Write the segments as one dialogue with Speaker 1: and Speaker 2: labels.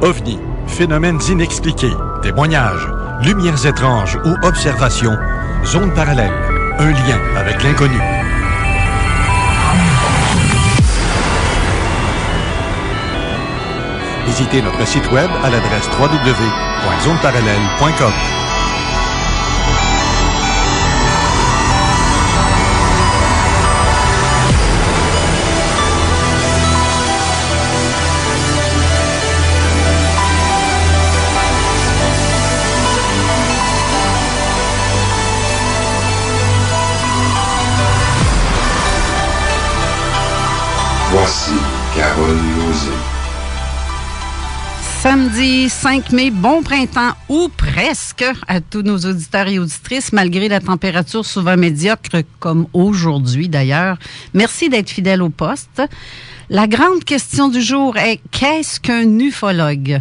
Speaker 1: OVNI, phénomènes inexpliqués, témoignages, lumières étranges ou observations, zone parallèle, un lien avec l'inconnu. Visitez notre site web à l'adresse www.zoneparallèle.com.
Speaker 2: Voici Carole Lauzé.
Speaker 3: Samedi 5 mai, bon printemps ou presque à tous nos auditeurs et auditrices, malgré la température souvent médiocre comme aujourd'hui d'ailleurs. Merci d'être fidèles au poste. La grande question du jour est qu'est-ce qu'un ufologue?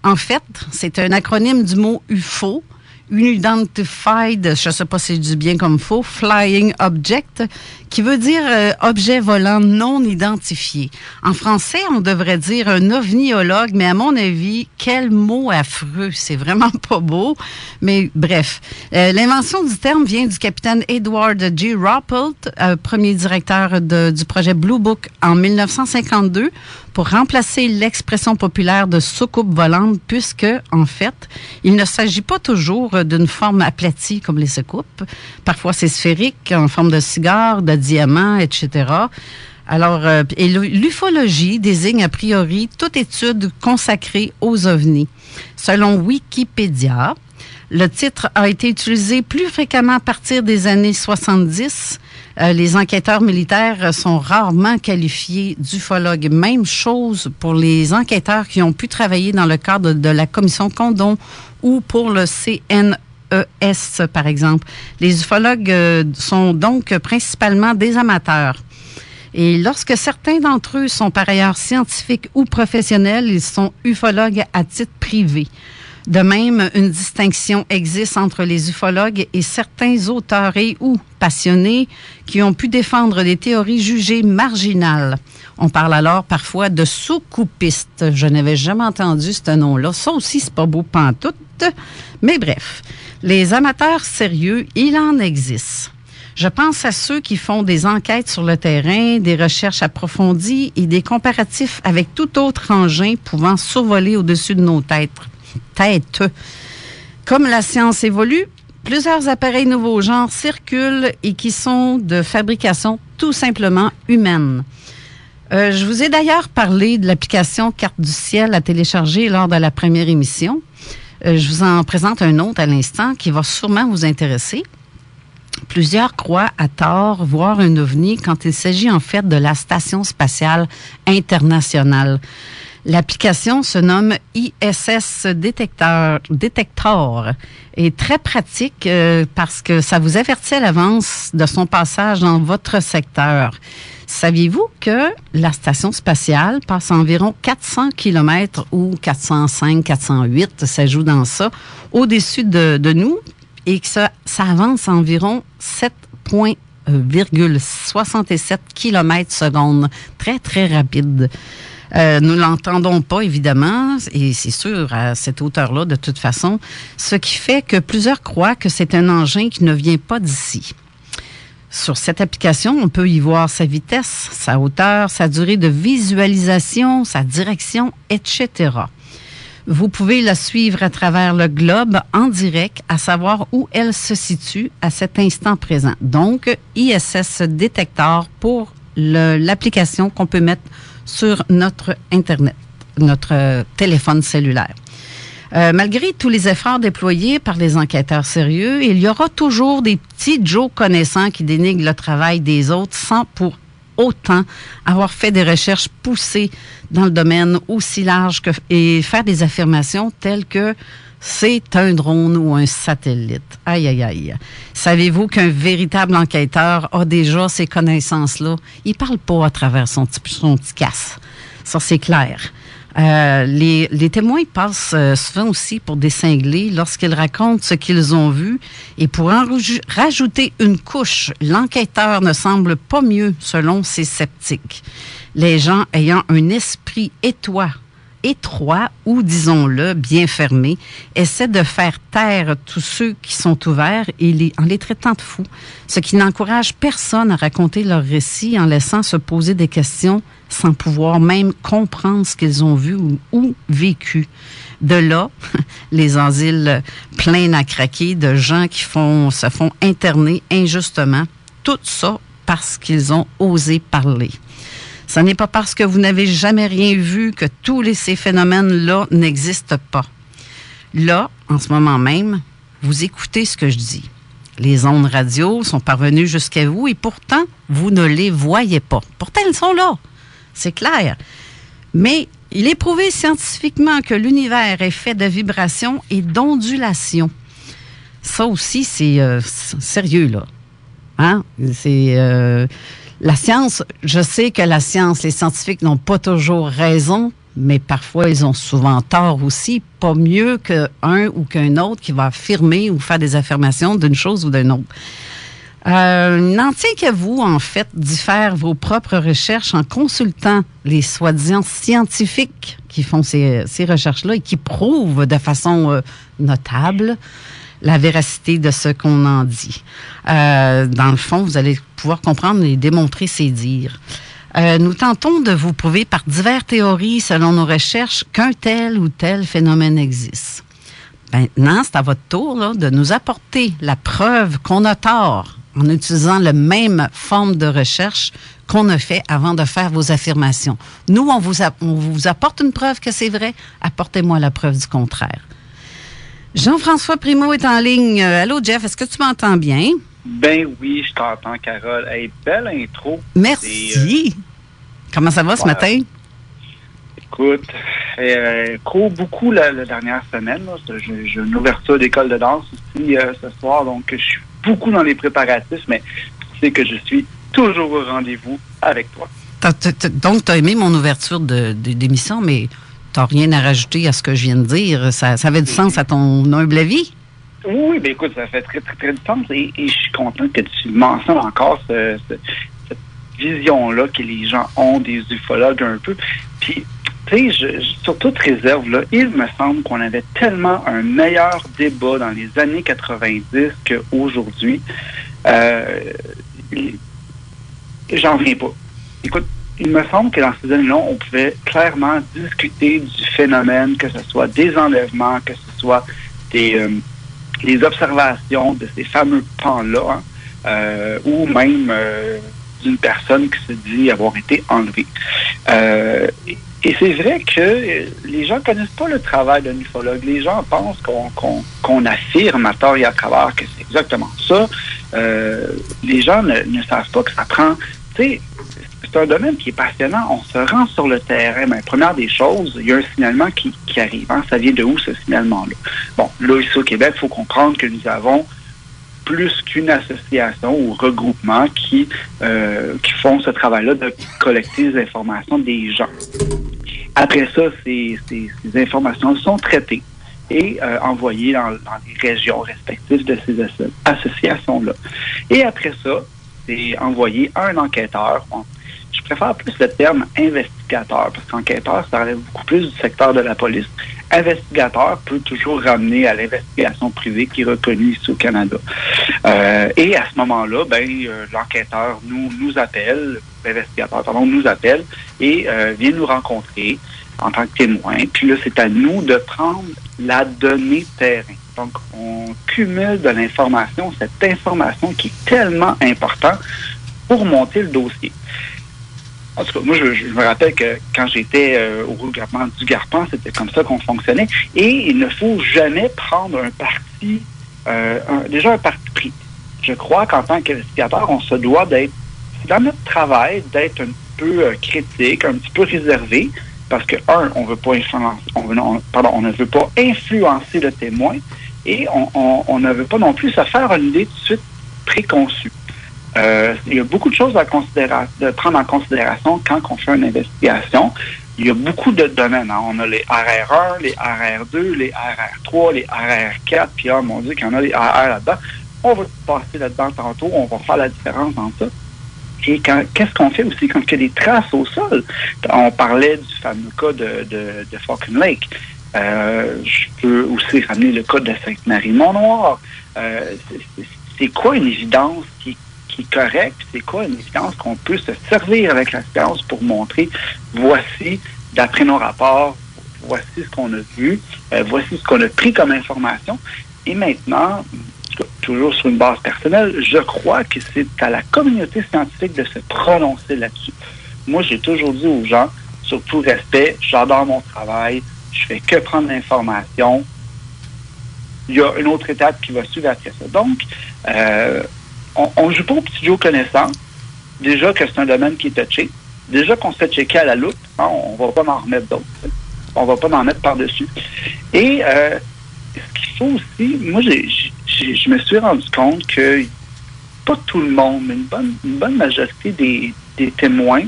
Speaker 3: En fait, c'est un acronyme du mot UFO, Unidentified, je ne sais pas si je dis bien comme faux, Flying Object, qui veut dire objet volant non identifié. En français, on devrait dire un ovniologue, mais à mon avis, quel mot affreux. C'est vraiment pas beau, mais bref. L'invention du terme vient du capitaine Edward G. Ruppelt, premier directeur du projet Blue Book en 1952, pour remplacer l'expression populaire de soucoupe volante, puisque, en fait, il ne s'agit pas toujours d'une forme aplatie comme les soucoupes. Parfois, c'est sphérique, en forme de cigare, de diamant, etc. Alors, et l'ufologie désigne a priori toute étude consacrée aux ovnis. Selon Wikipédia, le titre a été utilisé plus fréquemment à partir des années 70. Les enquêteurs militaires sont rarement qualifiés d'ufologues. Même chose pour les enquêteurs qui ont pu travailler dans le cadre de la commission Condon ou pour le CNES, par exemple. Les ufologues sont donc principalement des amateurs. Et lorsque certains d'entre eux sont par ailleurs scientifiques ou professionnels, ils sont ufologues à titre privé. De même, une distinction existe entre les ufologues et certains auteurs et ou passionnés qui ont pu défendre des théories jugées marginales. On parle alors parfois de sous-coupistes. Je n'avais jamais entendu ce nom-là. Ça aussi, c'est pas beau pantoute. Mais bref, les amateurs sérieux, il en existe. Je pense à ceux qui font des enquêtes sur le terrain, des recherches approfondies et des comparatifs avec tout autre engin pouvant survoler au-dessus de nos têtes. Comme la science évolue, plusieurs appareils nouveaux genres circulent et qui sont de fabrication tout simplement humaine. Je vous ai d'ailleurs parlé de l'application Carte du ciel à télécharger lors de la première émission. Je vous en présente un autre à l'instant qui va sûrement vous intéresser. Plusieurs croient à tort voir un ovni quand il s'agit en fait de la Station spatiale internationale. L'application se nomme ISS Detector est très pratique parce que ça vous avertit à l'avance de son passage dans votre secteur. Saviez-vous que la station spatiale passe environ 400 km ou 405, 408, ça joue dans ça, au-dessus de nous et que ça avance environ 7,67 km/s. Très, très rapide. Nous l'entendons pas, évidemment, et c'est sûr, à cette hauteur-là, de toute façon, ce qui fait que plusieurs croient que c'est un engin qui ne vient pas d'ici. Sur cette application, on peut y voir sa vitesse, sa hauteur, sa durée de visualisation, sa direction, etc. Vous pouvez la suivre à travers le globe en direct, à savoir où elle se situe à cet instant présent. Donc, ISS Detector pour l'application qu'on peut mettre sur notre Internet, notre téléphone cellulaire. Malgré tous les efforts déployés par les enquêteurs sérieux, il y aura toujours des petits Joe connaissants qui dénigrent le travail des autres sans pour autant avoir fait des recherches poussées dans le domaine aussi large et faire des affirmations telles que c'est un drone ou un satellite. Aïe, aïe, aïe. Savez-vous qu'un véritable enquêteur a déjà ces connaissances-là? Il parle pas à travers son petit casse. Ça, c'est clair. Les témoins passent souvent aussi pour des cinglés lorsqu'ils racontent ce qu'ils ont vu. Et pour en rajouter une couche, l'enquêteur ne semble pas mieux selon ses sceptiques. Les gens ayant un esprit étroit ou, disons-le, bien fermé, essaie de faire taire tous ceux qui sont ouverts en les traitant de fous, ce qui n'encourage personne à raconter leur récit en laissant se poser des questions sans pouvoir même comprendre ce qu'ils ont vu ou vécu. De là, les asiles pleins à craquer de gens qui se font interner injustement, tout ça parce qu'ils ont osé parler. Ce n'est pas parce que vous n'avez jamais rien vu que tous ces phénomènes-là n'existent pas. Là, en ce moment même, vous écoutez ce que je dis. Les ondes radio sont parvenues jusqu'à vous et pourtant, vous ne les voyez pas. Pourtant, elles sont là. C'est clair. Mais il est prouvé scientifiquement que l'univers est fait de vibrations et d'ondulations. Ça aussi, c'est sérieux, là. Hein? C'est la science. Je sais que la science, les scientifiques n'ont pas toujours raison, mais parfois, ils ont souvent tort aussi. Pas mieux qu'un ou qu'un autre qui va affirmer ou faire des affirmations d'une chose ou d'une autre. N'en tient qu'à vous, en fait, d'y faire vos propres recherches en consultant les soi-disant scientifiques qui font ces recherches-là et qui prouvent de façon notable la véracité de ce qu'on en dit. Dans le fond, vous allez pouvoir comprendre et démontrer ces dires. Nous tentons de vous prouver par diverses théories, selon nos recherches, qu'un tel ou tel phénomène existe. Maintenant, c'est à votre tour là, de nous apporter la preuve qu'on a tort en utilisant la même forme de recherche qu'on a fait avant de faire vos affirmations. Nous, on vous apporte une preuve que c'est vrai. Apportez-moi la preuve du contraire. Jean-François Primeau est en ligne. Allô, Jeff, est-ce que tu m'entends bien?
Speaker 4: Ben oui, je t'entends, Carole. Hey, belle intro.
Speaker 3: Merci. Comment ça va ce matin?
Speaker 4: Écoute, cours beaucoup la dernière semaine. Là. J'ai une ouverture d'école de danse aussi ce soir, donc je suis beaucoup dans les préparatifs, mais tu sais que je suis toujours au rendez-vous avec toi.
Speaker 3: Donc, tu as aimé mon ouverture d'émission, mais tu n'as rien à rajouter à ce que je viens de dire. Ça avait du sens à ton humble avis?
Speaker 4: Oui, bien écoute, ça fait très, très, très du sens et je suis content que tu mentionnes encore cette vision-là que les gens ont des ufologues un peu. Puis, tu sais, sur toute réserve, là, il me semble qu'on avait tellement un meilleur débat dans les années 90 qu'aujourd'hui. J'en reviens pas. Écoute, il me semble que dans ces années-là, on pouvait clairement discuter du phénomène, que ce soit des enlèvements, que ce soit des observations de ces fameux pans-là, ou même d'une personne qui se dit avoir été enlevée. Et c'est vrai que les gens connaissent pas le travail d'un ufologue. Les gens pensent qu'on affirme à tort et à travers que c'est exactement ça. Les gens ne savent pas que ça prend... Tu sais, c'est un domaine qui est passionnant. On se rend sur le terrain. Mais première des choses, il y a un signalement qui arrive. Hein? Ça vient de où, ce signalement-là? Bon, là, ici au Québec, il faut comprendre que nous avons plus qu'une association ou regroupement qui font ce travail-là de collecter les informations des gens. Après ça, ces informations sont traitées et envoyées dans les régions respectives de ces associations-là. Et après ça, c'est envoyé à un enquêteur. Bon, je préfère plus le terme investigateur, parce qu'enquêteur, ça relève beaucoup plus du secteur de la police. Investigateur peut toujours ramener à l'investigation privée qui est reconnue ici au Canada. Et à ce moment-là, l'enquêteur nous appelle, l'investigateur, pardon, nous appelle et vient nous rencontrer en tant que témoin. Puis là, c'est à nous de prendre la donnée terrain. Donc, on cumule de l'information, cette information qui est tellement importante pour monter le dossier. En tout cas, moi, je me rappelle que quand j'étais au regroupement du Garpan, c'était comme ça qu'on fonctionnait. Et il ne faut jamais prendre un parti, déjà un parti pris. Je crois qu'en tant qu'investigateur, on se doit d'être, dans notre travail, d'être un peu critique, un petit peu réservé, parce que, on veut pas on ne veut pas influencer le témoin, et on ne veut pas non plus se faire une idée tout de suite préconçue. Il y a beaucoup de choses de prendre en considération quand on fait une investigation. Il y a beaucoup de domaines. Hein. On a les RR1, les RR2, les RR3, les RR4, puis mon Dieu qu'il y en a des RR là-dedans. On va passer là-dedans tantôt, on va faire la différence entre ça. Et qu'est-ce qu'on fait aussi quand il y a des traces au sol? On parlait du fameux cas de Falcon Lake. Je peux aussi ramener le cas de Sainte-Marie-Mont-Noir. C'est quoi une évidence qui est correcte? C'est quoi une évidence qu'on peut se servir avec la science pour montrer, voici, d'après nos rapports, voici ce qu'on a vu, voici ce qu'on a pris comme information. Et maintenant, toujours sur une base personnelle, je crois que c'est à la communauté scientifique de se prononcer là-dessus. Moi, j'ai toujours dit aux gens, sur tout respect, j'adore mon travail, je fais que prendre l'information. Il y a une autre étape qui va suivre après ça. Donc, on ne joue pas au petit Joe connaissant. Déjà que c'est un domaine qui est touché. Déjà qu'on se fait checker à la loupe, hein, on ne va pas en remettre d'autres. On ne va pas en mettre par-dessus. Et ce qu'il faut aussi, moi, je me suis rendu compte que pas tout le monde, mais une bonne majorité des témoins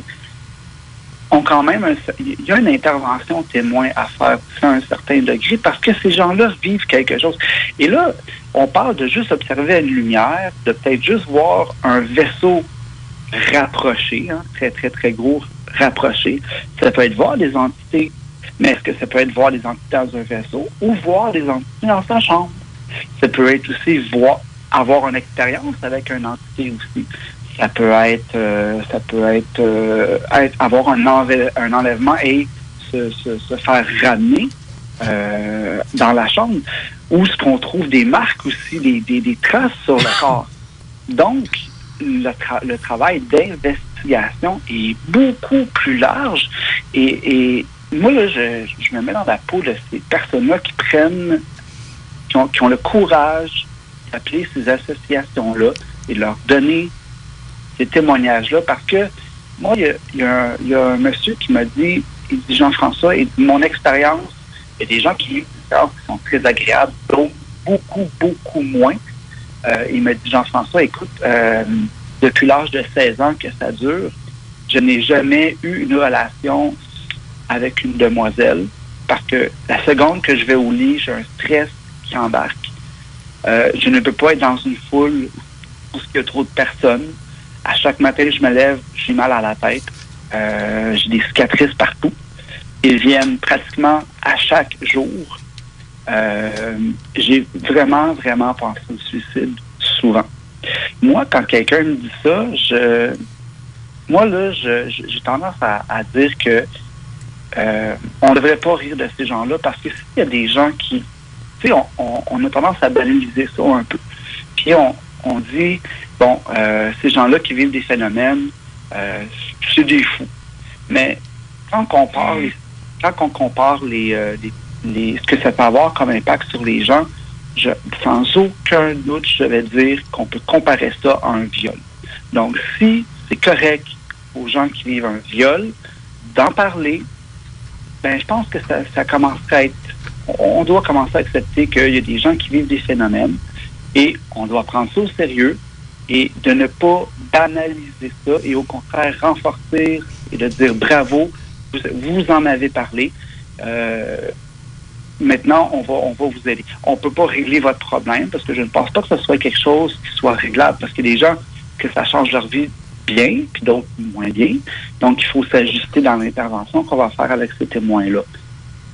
Speaker 4: ont quand même il y a une intervention témoin à faire à un certain degré parce que ces gens-là vivent quelque chose. Et là, on parle de juste observer une lumière, de peut-être juste voir un vaisseau rapproché, hein, très, très, très gros rapproché. Ça peut être voir des entités, mais est-ce que ça peut être voir des entités dans un vaisseau ou voir des entités dans sa chambre? Ça peut être aussi avoir une expérience avec une entité aussi. Ça peut être avoir un enlèvement et se faire ramener dans la chambre, où ce qu'on trouve des marques aussi, des traces sur le corps. Donc, le travail d'investigation est beaucoup plus large et moi, là, je me mets dans la peau de ces personnes-là qui ont le courage d'appeler ces associations-là et de leur donner ces témoignages-là, parce que moi, il y a un monsieur qui m'a dit, il dit, Jean-François, et mon expérience, il y a des gens qui sont très agréables, d'autres beaucoup, beaucoup moins. Il m'a dit, Jean-François, écoute, depuis l'âge de 16 ans que ça dure, je n'ai jamais eu une relation avec une demoiselle, parce que la seconde que je vais au lit, j'ai un stress qui embarque. Je ne peux pas être dans une foule où il y a trop de personnes. À chaque matin, je me lève, j'ai mal à la tête. J'ai des cicatrices partout. Ils viennent pratiquement à chaque jour. J'ai vraiment, vraiment pensé au suicide souvent. Moi, quand quelqu'un me dit ça, j'ai tendance à dire que on ne devrait pas rire de ces gens-là, parce que s'il y a des gens qui... Tu sais, on a tendance à banaliser ça un peu. Puis on dit, bon, ces gens-là qui vivent des phénomènes, c'est des fous. Mais quand on compare ce que ça peut avoir comme impact sur les gens, sans aucun doute, je vais dire qu'on peut comparer ça à un viol. Donc, si c'est correct aux gens qui vivent un viol d'en parler, ben, je pense que ça commencerait à être... On doit commencer à accepter qu'il y a des gens qui vivent des phénomènes et on doit prendre ça au sérieux et de ne pas banaliser ça et au contraire renforcer et de dire bravo, vous en avez parlé. Maintenant, on va vous aider. On ne peut pas régler votre problème parce que je ne pense pas que ce soit quelque chose qui soit réglable, parce qu'il y a des gens que ça change leur vie bien, puis d'autres moins bien. Donc, il faut s'ajuster dans l'intervention qu'on va faire avec ces témoins-là.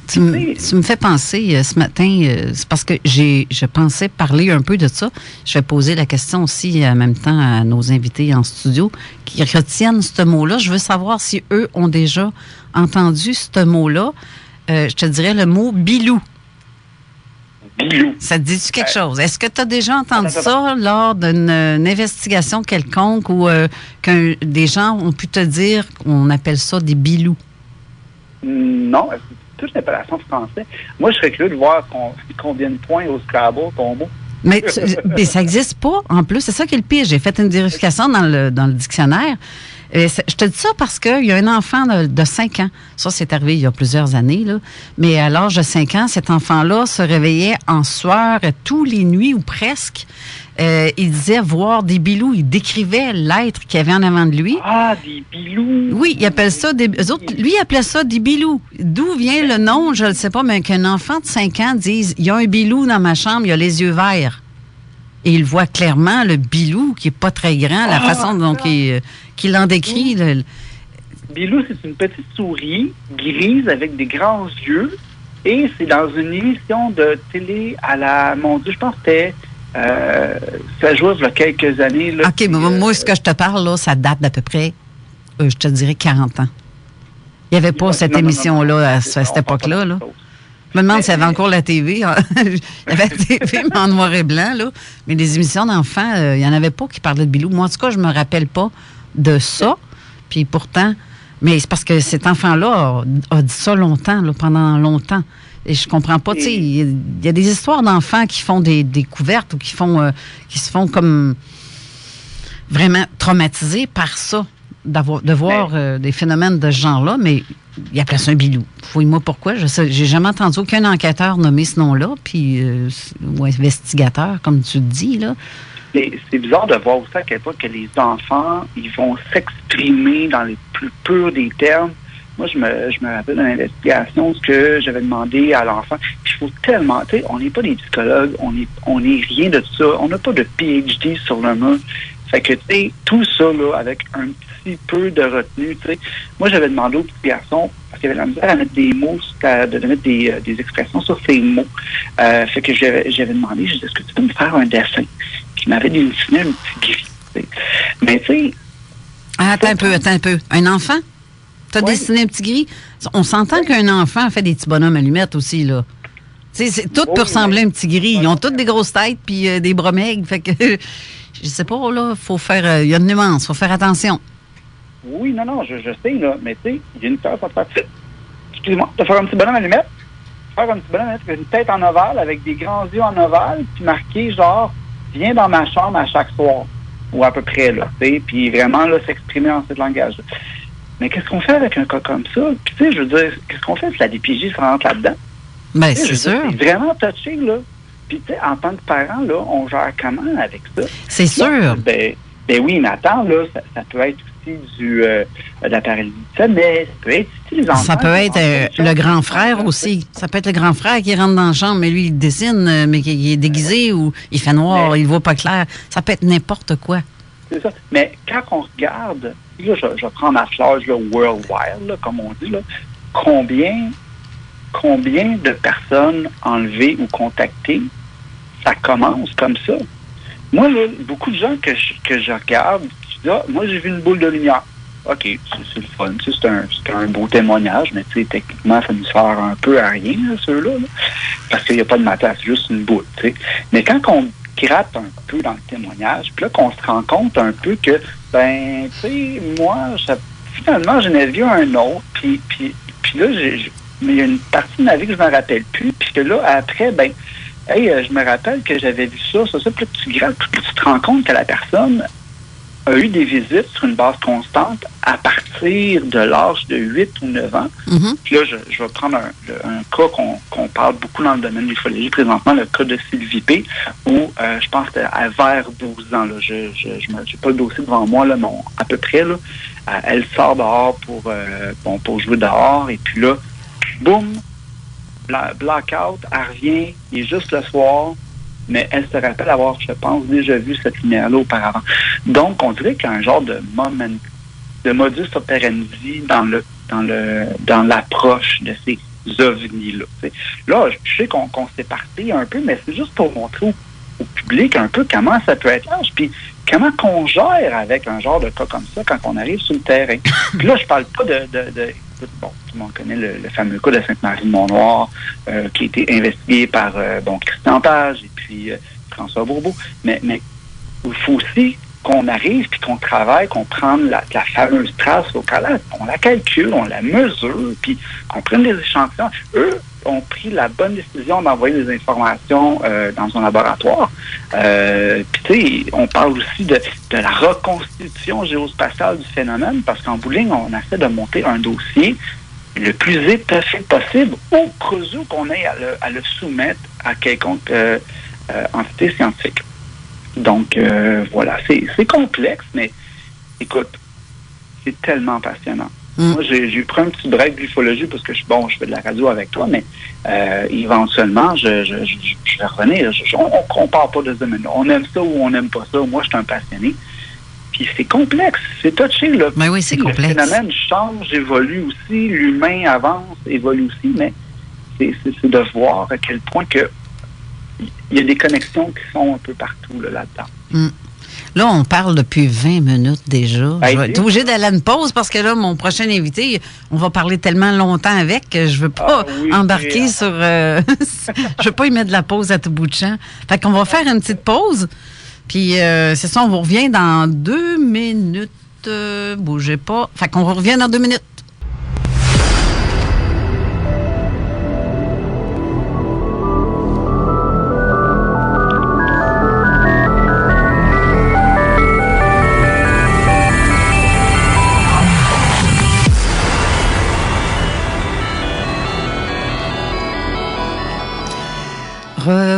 Speaker 3: Tu me fais penser ce matin, c'est parce que je pensais parler un peu de ça. Je vais poser la question aussi en même temps à nos invités en studio qui retiennent ce mot-là. Je veux savoir si eux ont déjà entendu ce mot-là. Je te dirais le mot bilou.
Speaker 4: Bilou.
Speaker 3: Ça te dit-tu quelque chose? Est-ce que tu as déjà entendu ça lors d'une investigation quelconque où des gens ont pu te dire qu'on appelle ça des bilous?
Speaker 4: Non, c'est toute l'appellation française. Moi, je serais curieux de voir combien de points au Scrabble, ton mot.
Speaker 3: Mais ça n'existe pas, en plus. C'est ça qui est le pire. J'ai fait une vérification dans le dictionnaire. Je te dis ça parce qu'il y a un enfant de 5 ans. Ça, c'est arrivé il y a plusieurs années, là. Mais à l'âge de 5 ans, cet enfant-là se réveillait en sueur tous les nuits ou presque. Il disait voir des bilous. Il décrivait l'être qu'il y avait en avant de lui.
Speaker 4: Ah, des bilous!
Speaker 3: Oui, il appelle ça des... Eux autres, lui, il appelait ça des bilous. D'où vient le nom, je ne sais pas, mais qu'un enfant de 5 ans dise « Il y a un bilou dans ma chambre, il a les yeux verts ». Et il voit clairement le Bilou, qui n'est pas très grand, la façon dont qu'il en décrit.
Speaker 4: Bilou, c'est une petite souris grise avec des grands yeux. Et c'est dans une émission de télé à la... Mon Dieu, je pense que c'était... ça jouait il y a quelques années. Là,
Speaker 3: OK, mais moi, ce que je te parle, là, ça date d'à peu près, je te dirais, 40 ans. Il n'y avait pas cette émission-là à cette époque-là. Là. Je me demande s'il y avait encore la TV. Il y avait la TV, mais en noir et blanc. Là. Mais les émissions d'enfants, il n'y en avait pas qui parlaient de Bilou. Moi, en tout cas, je ne me rappelle pas de ça. Puis pourtant... Mais c'est parce que cet enfant-là a dit ça longtemps, là, pendant longtemps. Et je comprends pas, tu sais, il y a des histoires d'enfants qui font des découvertes ou qui se font comme vraiment traumatisés par ça, de voir des phénomènes de ce genre-là, mais il appelait ça un Bilou. Fouille-moi pourquoi. J'ai jamais entendu aucun enquêteur nommer ce nom-là, puis ou investigateur, comme tu le dis, là.
Speaker 4: C'est bizarre de voir aussi à quel point que les enfants, ils vont s'exprimer dans les plus purs des termes. Moi, je me rappelle d'une investigation, ce que j'avais demandé à l'enfant. Puis il faut tellement, tu sais, on n'est pas des psychologues, on n'est rien de ça. On n'a pas de PhD sur le mur. Fait que, tu sais, tout ça, là, avec un petit peu de retenue, tu sais. Moi, j'avais demandé au petit garçon, parce qu'il avait la misère à mettre des mots, de mettre des expressions sur ces mots. Fait que j'avais demandé, je disais, est-ce que tu peux me faire un dessin? Puis il m'avait dessiné un petit gris. T'sais. Mais, tu sais...
Speaker 3: Attends un peu. Un enfant? Tu as dessiné un petit gris? On s'entend qu'un enfant fait des petits bonhommes allumettes aussi, là. Tu sais, tout peut ressembler à un petit gris. Ils ont toutes des grosses têtes puis des bras maigres. Fait que, je sais pas, là, faut faire... Il y a une nuance, faut faire attention.
Speaker 4: Oui, non, je sais, là. Mais, tu sais, il y a une peur pour faire... Excuse-moi, tu vas faire un petit bonhomme allumette? Faire un petit bonhomme allumette avec une tête en ovale, avec des grands yeux en ovale, puis marqué, genre, viens dans ma chambre à chaque soir. Ou à peu près, là, tu sais, puis vraiment, là, s'exprimer en ce langage. Mais qu'est-ce qu'on fait avec un cas comme ça? Puis, tu sais, je veux dire, qu'est-ce qu'on fait si la DPJ se rentre là-dedans?
Speaker 3: Bien, c'est sûr.
Speaker 4: C'est vraiment touché, là. Puis, tu sais, en tant que parent, là, on gère comment avec ça?
Speaker 3: C'est sûr.
Speaker 4: Ben oui, mais attends, là, ça peut être aussi de la paralysie de sommeil, ça peut être aussi les enfants.
Speaker 3: Ça peut être le grand frère aussi. Ça peut être le grand frère qui rentre dans la chambre, mais lui, il dessine, mais qui est déguisé ou il fait noir, il ne voit pas clair. Ça peut être n'importe quoi.
Speaker 4: C'est ça. Mais quand on regarde, là, je prends ma charge là, worldwide, là, comme on dit, là, combien de personnes enlevées ou contactées, ça commence comme ça? Moi, là, beaucoup de gens que je regarde, qui disent, moi, j'ai vu une boule de lumière. OK, c'est le fun. C'est un beau témoignage, mais tu sais, techniquement, ça nous sert un peu à rien, là, ceux-là, là, parce qu'il n'y a pas de matière, c'est juste une boule, tu sais. Mais quand on gratte un peu dans le témoignage, puis là, qu'on se rend compte un peu que, ben, tu sais, moi, finalement, j'en ai vu un autre, puis là, mais il y a une partie de ma vie que je ne me rappelle plus, puis que là, après, ben, je me rappelle que j'avais vu ça, puis là, tu grattes, puis tu te rends compte que la personne a eu des visites sur une base constante à partir de l'âge de 8 ou 9 ans. Mm-hmm. Puis là, je vais prendre un cas qu'on parle beaucoup dans le domaine de l'ufologie présentement, le cas de Sylvie P, où je pense que c'était vers 12 ans. Là, je n'ai pas le dossier devant moi, là, mais à peu près, là, elle sort dehors pour jouer dehors, et puis là, boum, blackout, elle revient, il est juste le soir, mais elle se rappelle avoir, je pense, déjà vu cette lumière-là auparavant. Donc, on dirait qu'il y a un genre de modus operandi dans l'approche de ces ovnis-là. T'sais. Là, je sais qu'on s'éparpille un peu, mais c'est juste pour montrer au public un peu comment ça peut être large, puis comment qu'on gère avec un genre de cas comme ça quand on arrive sur le terrain. Puis là, je parle pas bon, tout le monde connaît le fameux cas de Sainte-Marie-de-Mont-Noir qui a été investigué par Christian Page et puis François Bourbeau. Mais il faut aussi qu'on arrive puis qu'on travaille, qu'on prenne la fameuse trace locale, on la calcule, on la mesure, puis qu'on prenne des échantillons. Eux ont pris la bonne décision d'envoyer des informations dans un laboratoire. Puis tu sais, on parle aussi de la reconstitution géospatiale du phénomène, parce qu'en bout de ligne, on essaie de monter un dossier le plus étoffé possible au cas où qu'on ait à le soumettre à quelconque entité scientifique. Donc, voilà, c'est complexe, mais écoute, c'est tellement passionnant. Moi, j'ai pris un petit break de l'ufologie parce que je fais de la radio avec toi, mais éventuellement, je vais revenir. On ne compare pas de ce domaine-là. On aime ça ou on n'aime pas ça. Moi, je suis un passionné. Puis c'est complexe, c'est touché, là.
Speaker 3: Ben oui, c'est complexe.
Speaker 4: Le phénomène change, évolue aussi, l'humain avance, évolue aussi, mais c'est de voir à quel point que il y a des connexions qui sont un peu partout là-dedans.
Speaker 3: Là, on parle depuis 20 minutes déjà. Je vais être obligée d'aller à une pause parce que là, mon prochain invité, on va parler tellement longtemps avec que je veux pas embarquer sur... je veux pas y mettre de la pause à tout bout de champ. Fait qu'on va faire une petite pause. Puis, c'est ça, on vous revient dans 2 minutes. Bougez pas. Fait qu'on revient dans 2 minutes.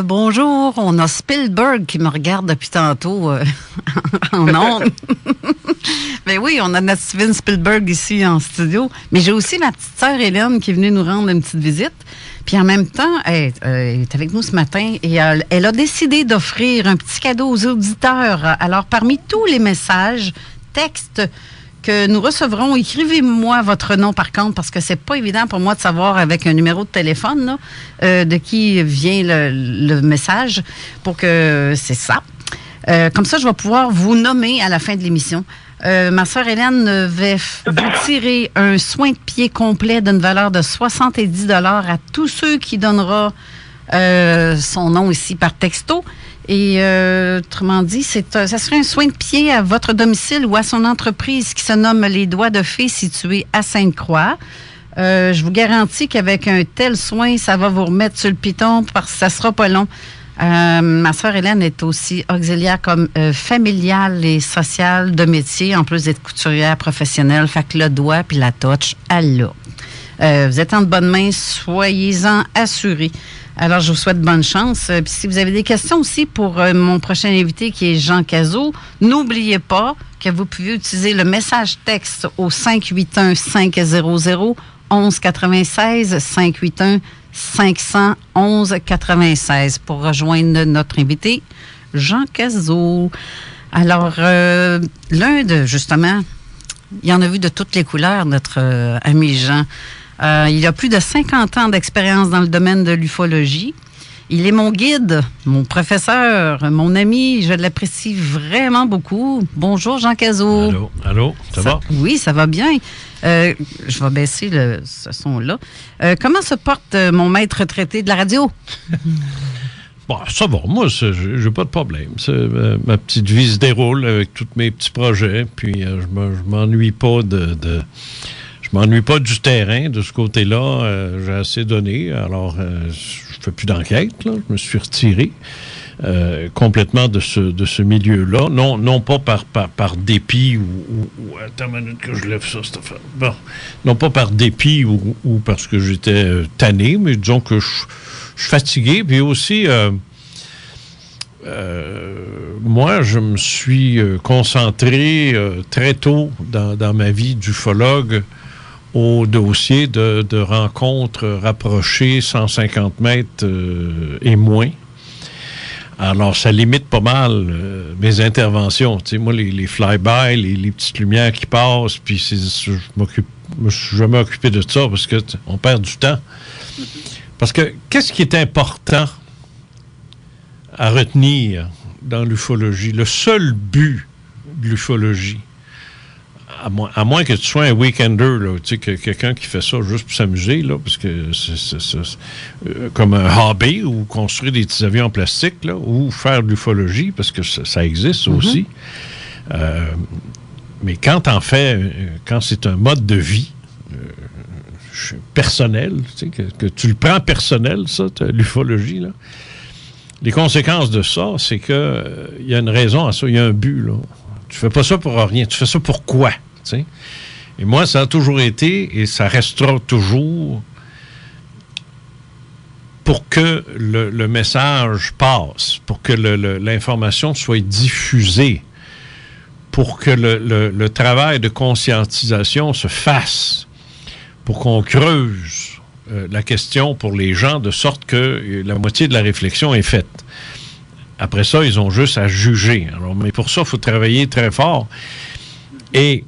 Speaker 3: Bonjour, on a Spielberg qui me regarde depuis tantôt en ondes. Ben oui, on a notre Steven Spielberg ici en studio. Mais j'ai aussi ma petite sœur Hélène qui est venue nous rendre une petite visite. Puis en même temps, elle est avec nous ce matin et elle a décidé d'offrir un petit cadeau aux auditeurs. Alors, parmi tous les messages, textes que nous recevrons, écrivez-moi votre nom par contre, parce que c'est pas évident pour moi de savoir avec un numéro de téléphone là, de qui vient le message pour que c'est ça. Comme ça, je vais pouvoir vous nommer à la fin de l'émission. Ma sœur Hélène va vous tirer un soin de pied complet d'une valeur de 70 $ à tous ceux qui donnera son nom ici par texto. Et autrement dit, ça serait un soin de pied à votre domicile ou à son entreprise qui se nomme Les Doigts de Fée, située à Sainte-Croix. Je vous garantis qu'avec un tel soin, ça va vous remettre sur le piton parce que ça sera pas long. Ma sœur Hélène est aussi auxiliaire comme familiale et sociale de métier, en plus d'être couturière professionnelle. Fait que le doigt puis la touch, elle l'a. Vous êtes en de bonnes mains, soyez-en assurés. Alors, je vous souhaite bonne chance. Puis si vous avez des questions aussi pour mon prochain invité qui est Jean Cazot, n'oubliez pas que vous pouvez utiliser le message texte au 581-500-1196, 581-511-96 pour rejoindre notre invité, Jean Cazot. Alors, justement, il en a vu de toutes les couleurs, notre ami Jean. Il a plus de 50 ans d'expérience dans le domaine de l'ufologie. Il est mon guide, mon professeur, mon ami. Je l'apprécie vraiment beaucoup. Bonjour, Jean Cazot.
Speaker 5: Allô, ça va?
Speaker 3: Oui, ça va bien. Je vais baisser ce son-là. Comment se porte mon maître retraité de la radio?
Speaker 5: Bon, ça va. Moi, j'ai pas de problème. Ma petite vie se déroule avec tous mes petits projets. Puis, je m'ennuie pas Je m'ennuie pas du terrain de ce côté-là. J'ai assez donné. Alors, je fais plus d'enquête. Là. Je me suis retiré complètement de ce milieu-là. Non pas par dépit ou attends une minute que je lève ça, cette affaire. Bon. Non pas par dépit ou parce que j'étais tanné, mais disons que je suis fatigué. Puis aussi, moi, je me suis concentré très tôt dans ma vie d'ufologue au dossier de rencontres rapprochées 150 mètres et moins. Alors, ça limite pas mal mes interventions. Tu sais, moi, les fly-by, les petites lumières qui passent, puis je me suis jamais occupé de ça parce que on perd du temps. Parce que qu'est-ce qui est important à retenir dans l'ufologie? Le seul but de l'ufologie, à moins que tu sois un weekender, là, tu sais, quelqu'un qui fait ça juste pour s'amuser, là, parce que c'est comme un hobby, ou construire des petits avions en plastique, là, ou faire de l'ufologie, parce que ça existe aussi. Mais quand t'en fais, quand c'est un mode de vie personnel, tu sais, que tu le prends personnel, ça, l'ufologie, là, les conséquences de ça, c'est que il y a une raison à ça, il y a un but, là. Tu fais pas ça pour rien, tu fais ça pour quoi? T'sais? Et moi, ça a toujours été, et ça restera toujours, pour que le message passe, pour que l'information soit diffusée, pour que le travail de conscientisation se fasse, pour qu'on creuse la question pour les gens, de sorte que la moitié de la réflexion est faite. Après ça, ils ont juste à juger. Alors, mais pour ça, il faut travailler très fort. Et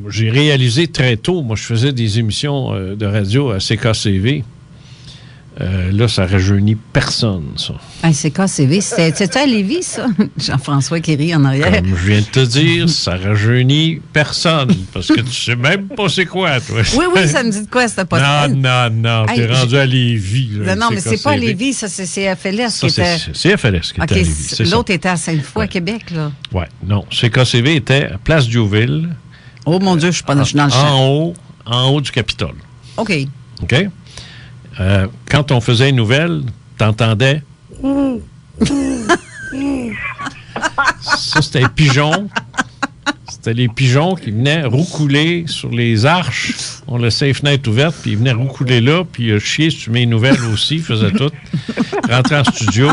Speaker 5: j'ai réalisé très tôt, moi, je faisais des émissions de radio à CKCV. Là, ça rajeunit personne, ça.
Speaker 3: CKCV, c'était à Lévis, ça? Jean-François qui rit en arrière.
Speaker 5: Comme je viens de te dire, ça rajeunit personne, parce que tu sais même pas c'est quoi, toi.
Speaker 3: Oui, ça me dit de quoi, c'était pas
Speaker 5: Non, t'es rendu à Lévis.
Speaker 3: Non, mais c'est pas à Lévis, ça, c'est CFLS qui était...
Speaker 5: C'est CFLS qui était à Lévis,
Speaker 3: l'autre était à Sainte-Foy, Québec, là.
Speaker 5: Oui, non, CKCV était à Place Diouville.
Speaker 3: Oh mon Dieu, je suis pas dans le champ.
Speaker 5: En haut du Capitole.
Speaker 3: OK.
Speaker 5: Quand on faisait une nouvelle, t'entendais... Ça, c'était les pigeons. C'était les pigeons qui venaient roucouler sur les arches. On laissait les fenêtres ouvertes, puis ils venaient roucouler là, puis chier sur mes nouvelles aussi, ils faisaient tout. Rentrer en studio,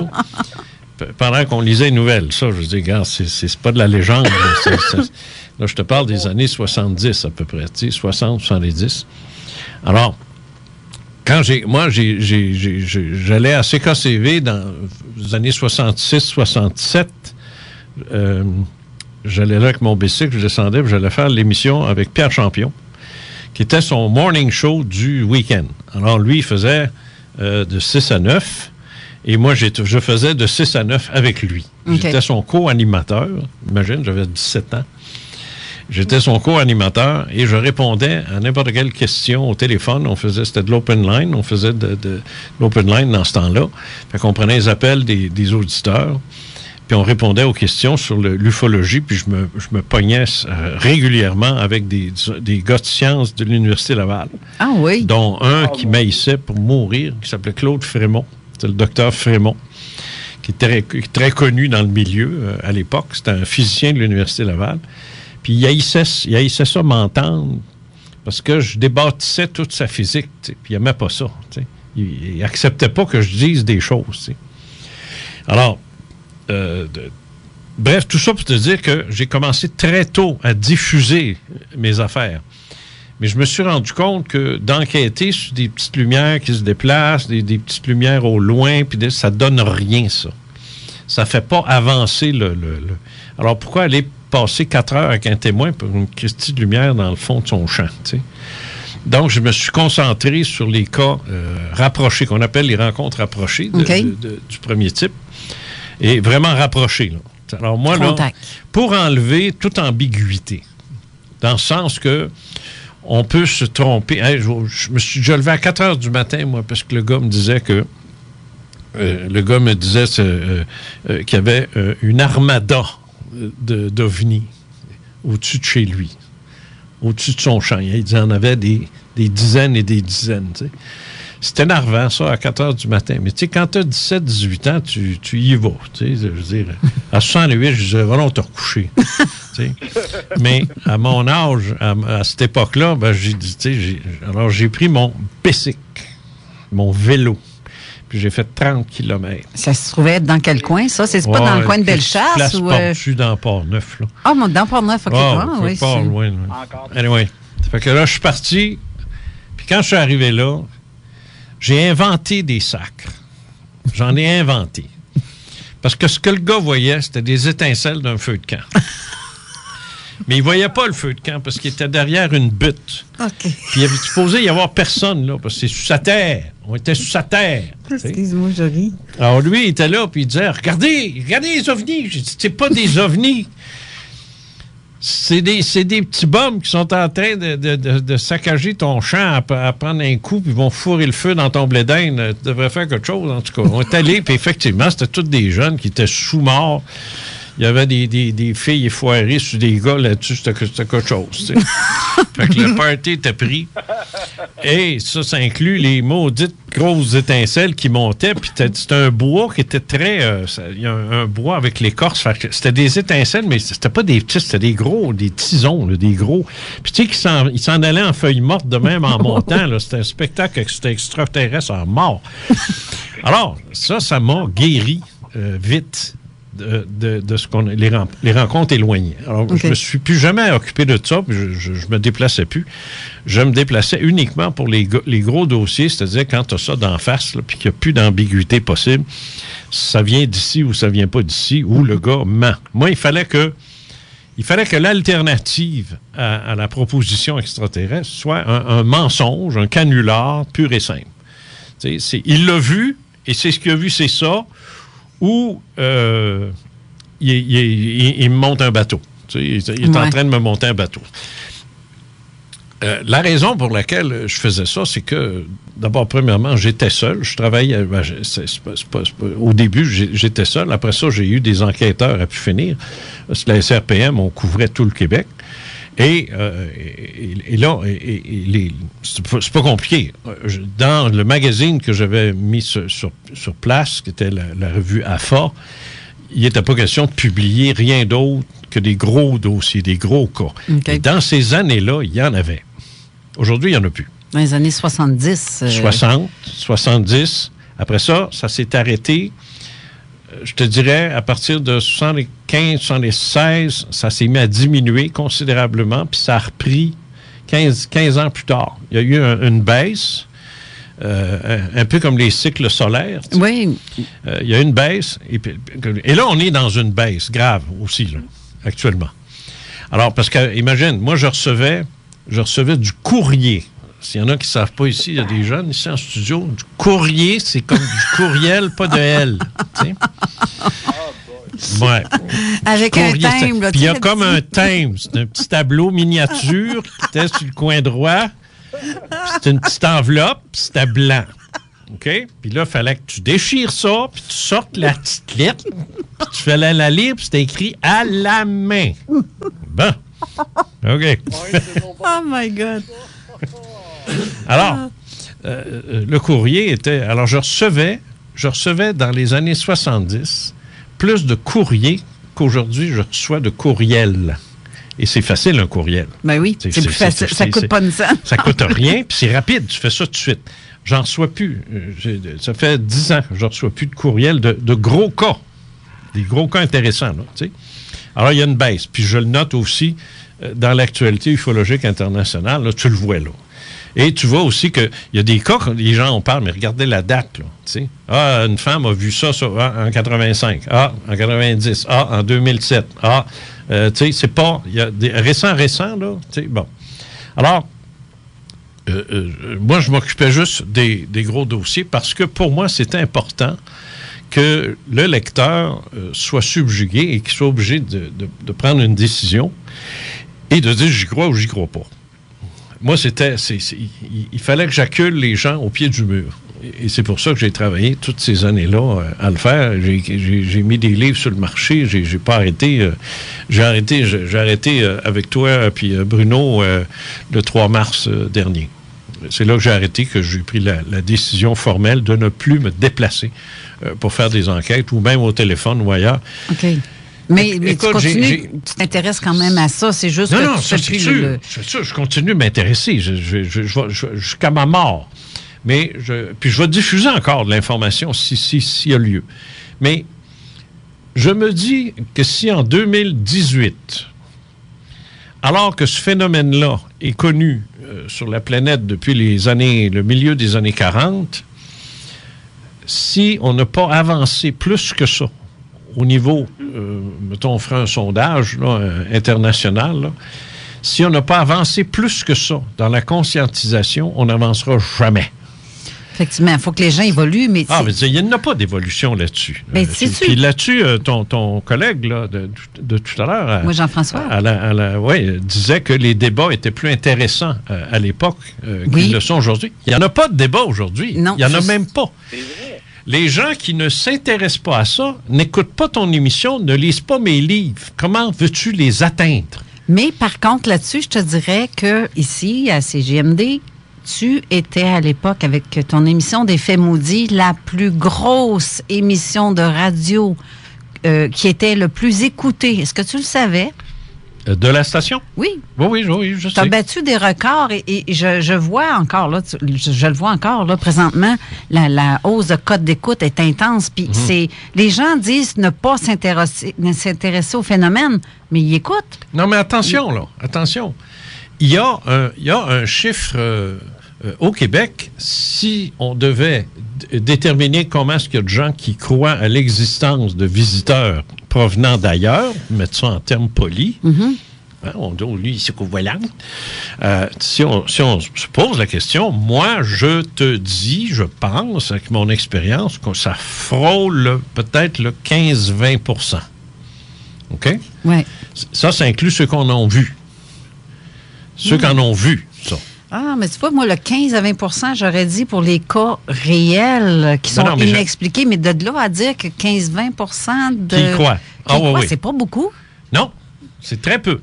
Speaker 5: pendant qu'on lisait les nouvelles. Ça, je dis, regarde, c'est pas de la légende. Là, je te parle des années 70 à peu près, tu sais, 60, 70. Alors... Quand j'allais à CKCV dans les années 66-67, j'allais là avec mon bicycle, je descendais, puis j'allais faire l'émission avec Pierre Champion, qui était son morning show du week-end. Alors, lui, il faisait de 6 à 9, et moi, je faisais de 6 à 9 avec lui. Okay. J'étais son co-animateur. Imagine, j'avais 17 ans. J'étais son co-animateur et je répondais à n'importe quelle question au téléphone. C'était de l'open line. On faisait de l'open line dans ce temps-là. Fait qu'on prenait les appels des auditeurs, puis on répondait aux questions sur l'ufologie, puis je me pognais régulièrement avec des gars de sciences de l'Université Laval.
Speaker 3: Ah oui?
Speaker 5: Dont un qui maïssait pour mourir, qui s'appelait Claude Frémont. C'était le docteur Frémont, qui était très connu dans le milieu à l'époque. C'était un physicien de l'Université Laval. Puis il haïssait ça m'entendre parce que je débâtissais toute sa physique, puis il n'aimait pas ça. Il n'acceptait pas que je dise des choses. T'sais. Alors, bref, tout ça pour te dire que j'ai commencé très tôt à diffuser mes affaires. Mais je me suis rendu compte que d'enquêter sur des petites lumières qui se déplacent, des petites lumières au loin, puis ça donne rien, ça. Ça ne fait pas avancer Alors, pourquoi aller passer 4 heures avec un témoin pour une Christie de lumière dans le fond de son champ, tu sais? Donc, je me suis concentré sur les cas rapprochés, qu'on appelle les rencontres rapprochées du premier type, et vraiment rapprochés. Là. Alors, moi, là, pour enlever toute ambiguïté, dans le sens que on peut se tromper. Hey, je me suis déjà levé à 4 heures du matin, moi, parce que le gars me disait qu'il y avait une armada d'ovnis au-dessus de chez lui, au-dessus de son champ. Il disait qu'il en avait des dizaines et des dizaines. T'sais. C'est énervant, ça, à 4 heures du matin. Mais tu sais, quand tu as 17-18 ans, tu y vas. Je veux dire, à 68, je disais, va donc te recoucher. Mais à mon âge, à cette époque-là, ben, j'ai pris mon bicycle, mon vélo. Puis j'ai fait 30 km. Ça
Speaker 3: se trouvait dans quel coin, ça? C'est pas dans le coin de Bellechasse?
Speaker 5: Place Port-Dessus, dans Port-Neuf, là.
Speaker 3: Ah, dans Port-Neuf, OK.
Speaker 5: Oui, pas loin. Encore. Anyway. Fait que là, je suis parti. Puis quand je suis arrivé là, j'ai inventé des sacres. J'en ai inventé. Parce que ce que le gars voyait, c'était des étincelles d'un feu de camp. Mais il ne voyait pas le feu de camp parce qu'il était derrière une butte.
Speaker 3: OK.
Speaker 5: Puis il avait supposé y avoir personne, là, parce que c'est sous sa terre. On était sous sa terre.
Speaker 3: Excuse-moi, je ris.
Speaker 5: Alors lui, il était là, puis il disait, regardez les ovnis. J'ai dit, c'est pas des ovnis. C'est des petits bums qui sont en train de saccager ton champ à prendre un coup, puis ils vont fourrer le feu dans ton blé d'Inde. Tu devrais faire quelque chose, en tout cas. On est allés, puis effectivement, c'était tous des jeunes qui étaient sous-morts. Il y avait des filles effoirées sur des gars là-dessus, c'était quelque chose. Tu sais. Fait que le party était pris. Et ça inclut les maudites grosses étincelles qui montaient. Puis c'était un bois qui était très... il y a un bois avec l'écorce. C'était des étincelles, mais c'était pas des petits, c'était des gros, des tisons, là, des gros. Puis tu sais qu'ils s'en allaient en feuilles mortes de même en montant. Là. C'était un spectacle extraterrestre en mort. Alors, ça m'a guéri vite de ce qu'on les rencontres éloignées. Alors, je me suis plus jamais occupé de ça, puis je me déplaçais plus. Je me déplaçais uniquement pour les gros dossiers, c'est-à-dire quand tu as ça d'en face, là, puis qu'il n'y a plus d'ambiguïté possible, ça vient d'ici ou ça vient pas d'ici, ou le gars ment. Moi, il fallait que l'alternative à la proposition extraterrestre soit un mensonge, un canular pur et simple. Il l'a vu, et c'est ce qu'il a vu, c'est ça, ou il me monte un bateau. Il est en train de me monter un bateau. La raison pour laquelle je faisais ça, c'est que, d'abord, premièrement, j'étais seul. Je travaillais... au début, j'étais seul. Après ça, j'ai eu des enquêteurs à pu finir. La SRPM, on couvrait tout le Québec. Et là, c'est pas compliqué. Dans le magazine que j'avais mis sur place, qui était la revue AFA, il n'était pas question de publier rien d'autre que des gros dossiers, des gros cas. Okay. Et dans ces années-là, il y en avait. Aujourd'hui, il n'y en a plus.
Speaker 3: Dans les années 70.
Speaker 5: 60, 70. Après ça, ça s'est arrêté. Je te dirais, à partir de 75, 76, ça s'est mis à diminuer considérablement, puis ça a repris 15 ans plus tard. Il y a eu une baisse, un peu comme les cycles solaires.
Speaker 3: Oui.
Speaker 5: Il y a une baisse, et là, on est dans une baisse grave aussi, là, actuellement. Alors, parce que, imagine, moi, je recevais du courrier. S'il y en a qui ne savent pas ici, il y a des jeunes ici en studio. Du courrier, c'est comme du courriel, pas de L. Tu sais? Ouais.
Speaker 3: Avec courrier, un thème.
Speaker 5: Puis il y a comme un thème. C'est un petit tableau miniature qui était sur le coin droit. C'est une petite enveloppe, puis c'était blanc. OK? Puis là, il fallait que tu déchires ça, puis tu sortes la petite lettre, puis tu fallait la lire, puis c'était écrit à la main. Bon. OK.
Speaker 3: Oh my God.
Speaker 5: Alors, le courrier était... Alors, je recevais dans les années 70 plus de courriers qu'aujourd'hui je reçois de courriels. Et c'est facile, un courriel.
Speaker 3: Ben oui, c'est plus facile. Ça coûte pas une scène.
Speaker 5: Ça coûte rien, puis c'est rapide. Tu fais ça tout de suite. J'en reçois plus. Ça fait 10 ans que je ne reçois plus de courriels de gros cas. Des gros cas intéressants, là, tu sais. Alors, il y a une baisse. Puis je le note aussi dans l'actualité ufologique internationale. Là, tu le vois, là. Et tu vois aussi qu'il y a des cas, quand les gens en parlent, mais regardez la date, là, tu sais. Ah, une femme a vu ça en 85. Ah, en 90. Ah, en 2007. Ah, tu sais, c'est pas... Il y a des récents, là, tu sais, bon. Alors, moi, je m'occupais juste des gros dossiers parce que, pour moi, c'était important que le lecteur soit subjugué et qu'il soit obligé de prendre une décision et de dire « j'y crois ou j'y crois pas ». Moi, il fallait que j'accule les gens au pied du mur. Et c'est pour ça que j'ai travaillé toutes ces années-là à le faire. J'ai mis des livres sur le marché. J'ai pas arrêté. J'ai arrêté avec toi puis Bruno le 3 mars dernier. C'est là que j'ai arrêté, que j'ai pris la décision formelle de ne plus me déplacer pour faire des enquêtes, ou même au téléphone ou ailleurs.
Speaker 3: OK. Mais écoute, tu continues, tu t'intéresses quand même à ça, c'est juste
Speaker 5: non, c'est sûr, je continue de m'intéresser jusqu'à ma mort. Mais puis je vais diffuser encore de l'information s'il y a lieu. Mais je me dis que si en 2018, alors que ce phénomène-là est connu sur la planète depuis le milieu des années 40, si on n'a pas avancé plus que ça, au niveau, mettons, on fera un sondage là, international, là, si on n'a pas avancé plus que ça dans la conscientisation, on n'avancera jamais.
Speaker 3: Effectivement, il faut que les gens évoluent, mais...
Speaker 5: Ah, mais il n'y en a pas d'évolution là-dessus.
Speaker 3: Mais c'est sûr.
Speaker 5: Puis là-dessus, ton collègue là, de tout à l'heure...
Speaker 3: Moi, Jean-François.
Speaker 5: Disait que les débats étaient plus intéressants à l'époque qu'ils le sont aujourd'hui. Il n'y en a pas de débat aujourd'hui.
Speaker 3: Non.
Speaker 5: Il n'y en a même pas. C'est vrai. Les gens qui ne s'intéressent pas à ça n'écoutent pas ton émission, ne lisent pas mes livres. Comment veux-tu les atteindre?
Speaker 3: Mais par contre, là-dessus, je te dirais que ici, à CJMD, tu étais à l'époque avec ton émission des Faits maudits, la plus grosse émission de radio qui était le plus écoutée. Est-ce que tu le savais?
Speaker 5: De la station?
Speaker 3: Oui.
Speaker 5: Oui, je sais.
Speaker 3: Tu as battu des records et je vois encore, là, je le vois encore, là, présentement, la hausse de cote d'écoute est intense. Puis les gens disent ne pas s'intéresser au phénomène, mais ils écoutent.
Speaker 5: Non, mais attention, là. Attention. Il y a un chiffre au Québec. Si on devait déterminer comment est-ce qu'il y a de gens qui croient à l'existence de visiteurs provenant d'ailleurs, mettre ça en termes polis, on dit, lui, c'est qu'on voit là. Si on se pose la question, moi, je te dis, je pense, avec mon expérience, que ça frôle peut-être le 15-20 %. OK?
Speaker 3: Oui.
Speaker 5: Ça inclut ceux qu'on a vus. Ceux qui en ont vu, ça.
Speaker 3: Ah, mais tu vois, moi, le 15 à 20 % j'aurais dit pour les cas réels qui sont inexpliqués, mais de là à dire que 15-20 % de...
Speaker 5: Qui croient.
Speaker 3: Oui. C'est pas beaucoup.
Speaker 5: Non, c'est très peu.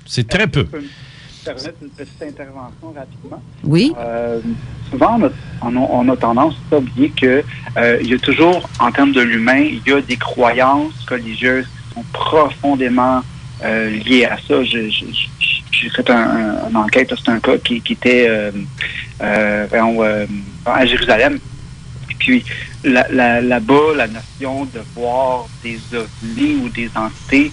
Speaker 5: C'est très peu.
Speaker 4: Je peux me permettre une petite intervention rapidement?
Speaker 3: Oui.
Speaker 4: Souvent, on a tendance à oublier qu'il y a toujours, en termes de l'humain, il y a des croyances religieuses qui sont profondément liées à ça. J'ai fait une enquête, c'est un cas qui était à Jérusalem. Et puis, là-bas, la notion de voir des ovnis ou des entités,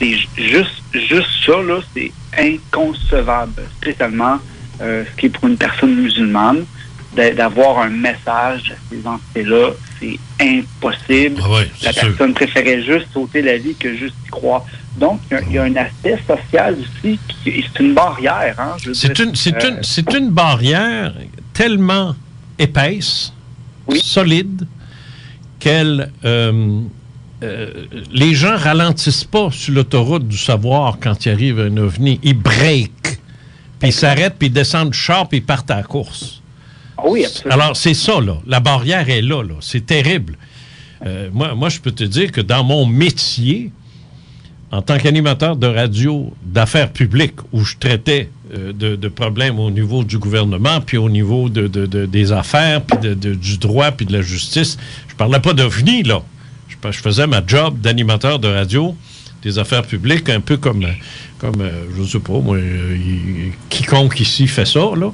Speaker 4: c'est juste ça, là, c'est inconcevable. Spécialement, ce qui est pour une personne musulmane, d'avoir un message à ces entités-là, c'est impossible.
Speaker 5: Ah oui,
Speaker 4: la personne préférait juste sauter la vie que juste y croire. Donc, il y a un aspect social aussi, c'est une barrière. Hein,
Speaker 5: c'est une barrière tellement épaisse, solide, qu'elle... les gens ralentissent pas sur l'autoroute du savoir quand il arrive un ovni. Ils break, puis ils s'arrêtent, puis ils descendent du char, puis ils partent à la course.
Speaker 4: Oui, absolument.
Speaker 5: Alors, c'est ça, là. La barrière est là. C'est terrible. Moi, je peux te dire que dans mon métier, en tant qu'animateur de radio d'affaires publiques, où je traitais de problèmes au niveau du gouvernement, puis au niveau des affaires, puis du droit, puis de la justice, je parlais pas d'OVNI, là. Je faisais ma job d'animateur de radio des affaires publiques, un peu comme je ne sais pas, moi, quiconque ici fait ça, là.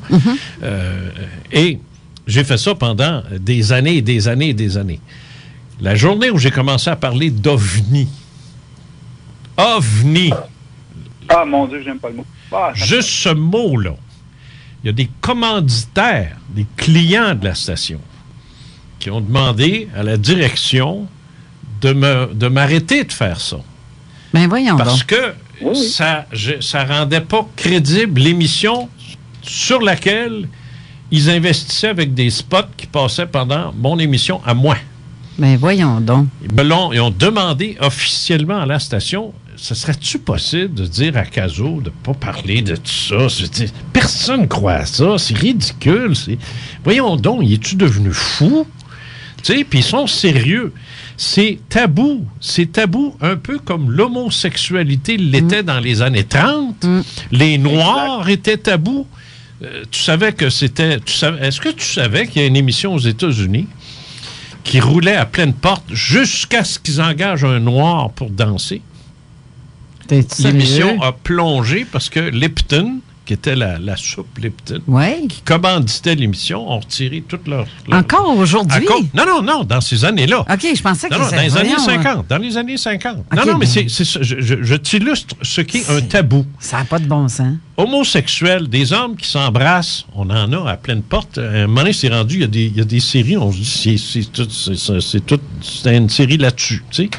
Speaker 5: Et j'ai fait ça pendant des années et des années et des années. La journée où j'ai commencé à parler d'OVNI. OVNI.
Speaker 4: Ah, mon Dieu, j'aime pas le mot.
Speaker 5: Juste ce mot-là. Il y a des commanditaires, des clients de la station, qui ont demandé à la direction de m'arrêter de faire ça.
Speaker 3: Ben voyons
Speaker 5: Parce
Speaker 3: donc.
Speaker 5: que ça rendait pas crédible l'émission sur laquelle ils investissaient avec des spots qui passaient pendant mon émission à moi.
Speaker 3: Ben voyons donc.
Speaker 5: Ils ont demandé officiellement à la station, ce serait-tu possible de dire à Caso de ne pas parler de tout ça? Personne ne croit à ça, c'est ridicule. Voyons donc, es-tu devenu fou? Puis ils sont sérieux. C'est tabou un peu comme l'homosexualité l'était dans les années 30. Les Noirs étaient tabous. Tu savais que c'était... Est-ce que tu savais qu'il y a une émission aux États-Unis qui roulait à pleine porte jusqu'à ce qu'ils engagent un Noir pour danser? L'émission a plongé parce que Lipton, qui était la soupe Lipton, qui commanditait l'émission, ont retiré toute leur...
Speaker 3: Encore aujourd'hui?
Speaker 5: Non, dans ces années-là.
Speaker 3: OK, je pensais que
Speaker 5: c'était... Dans les années 50. Okay, non, mais je t'illustre ce qui est un tabou. Ça
Speaker 3: n'a pas de bon sens.
Speaker 5: Homosexuels, des hommes qui s'embrassent, on en a à pleine porte. À un moment donné, c'est rendu, il y a des séries, on se dit, c'est une série là-dessus, tu sais,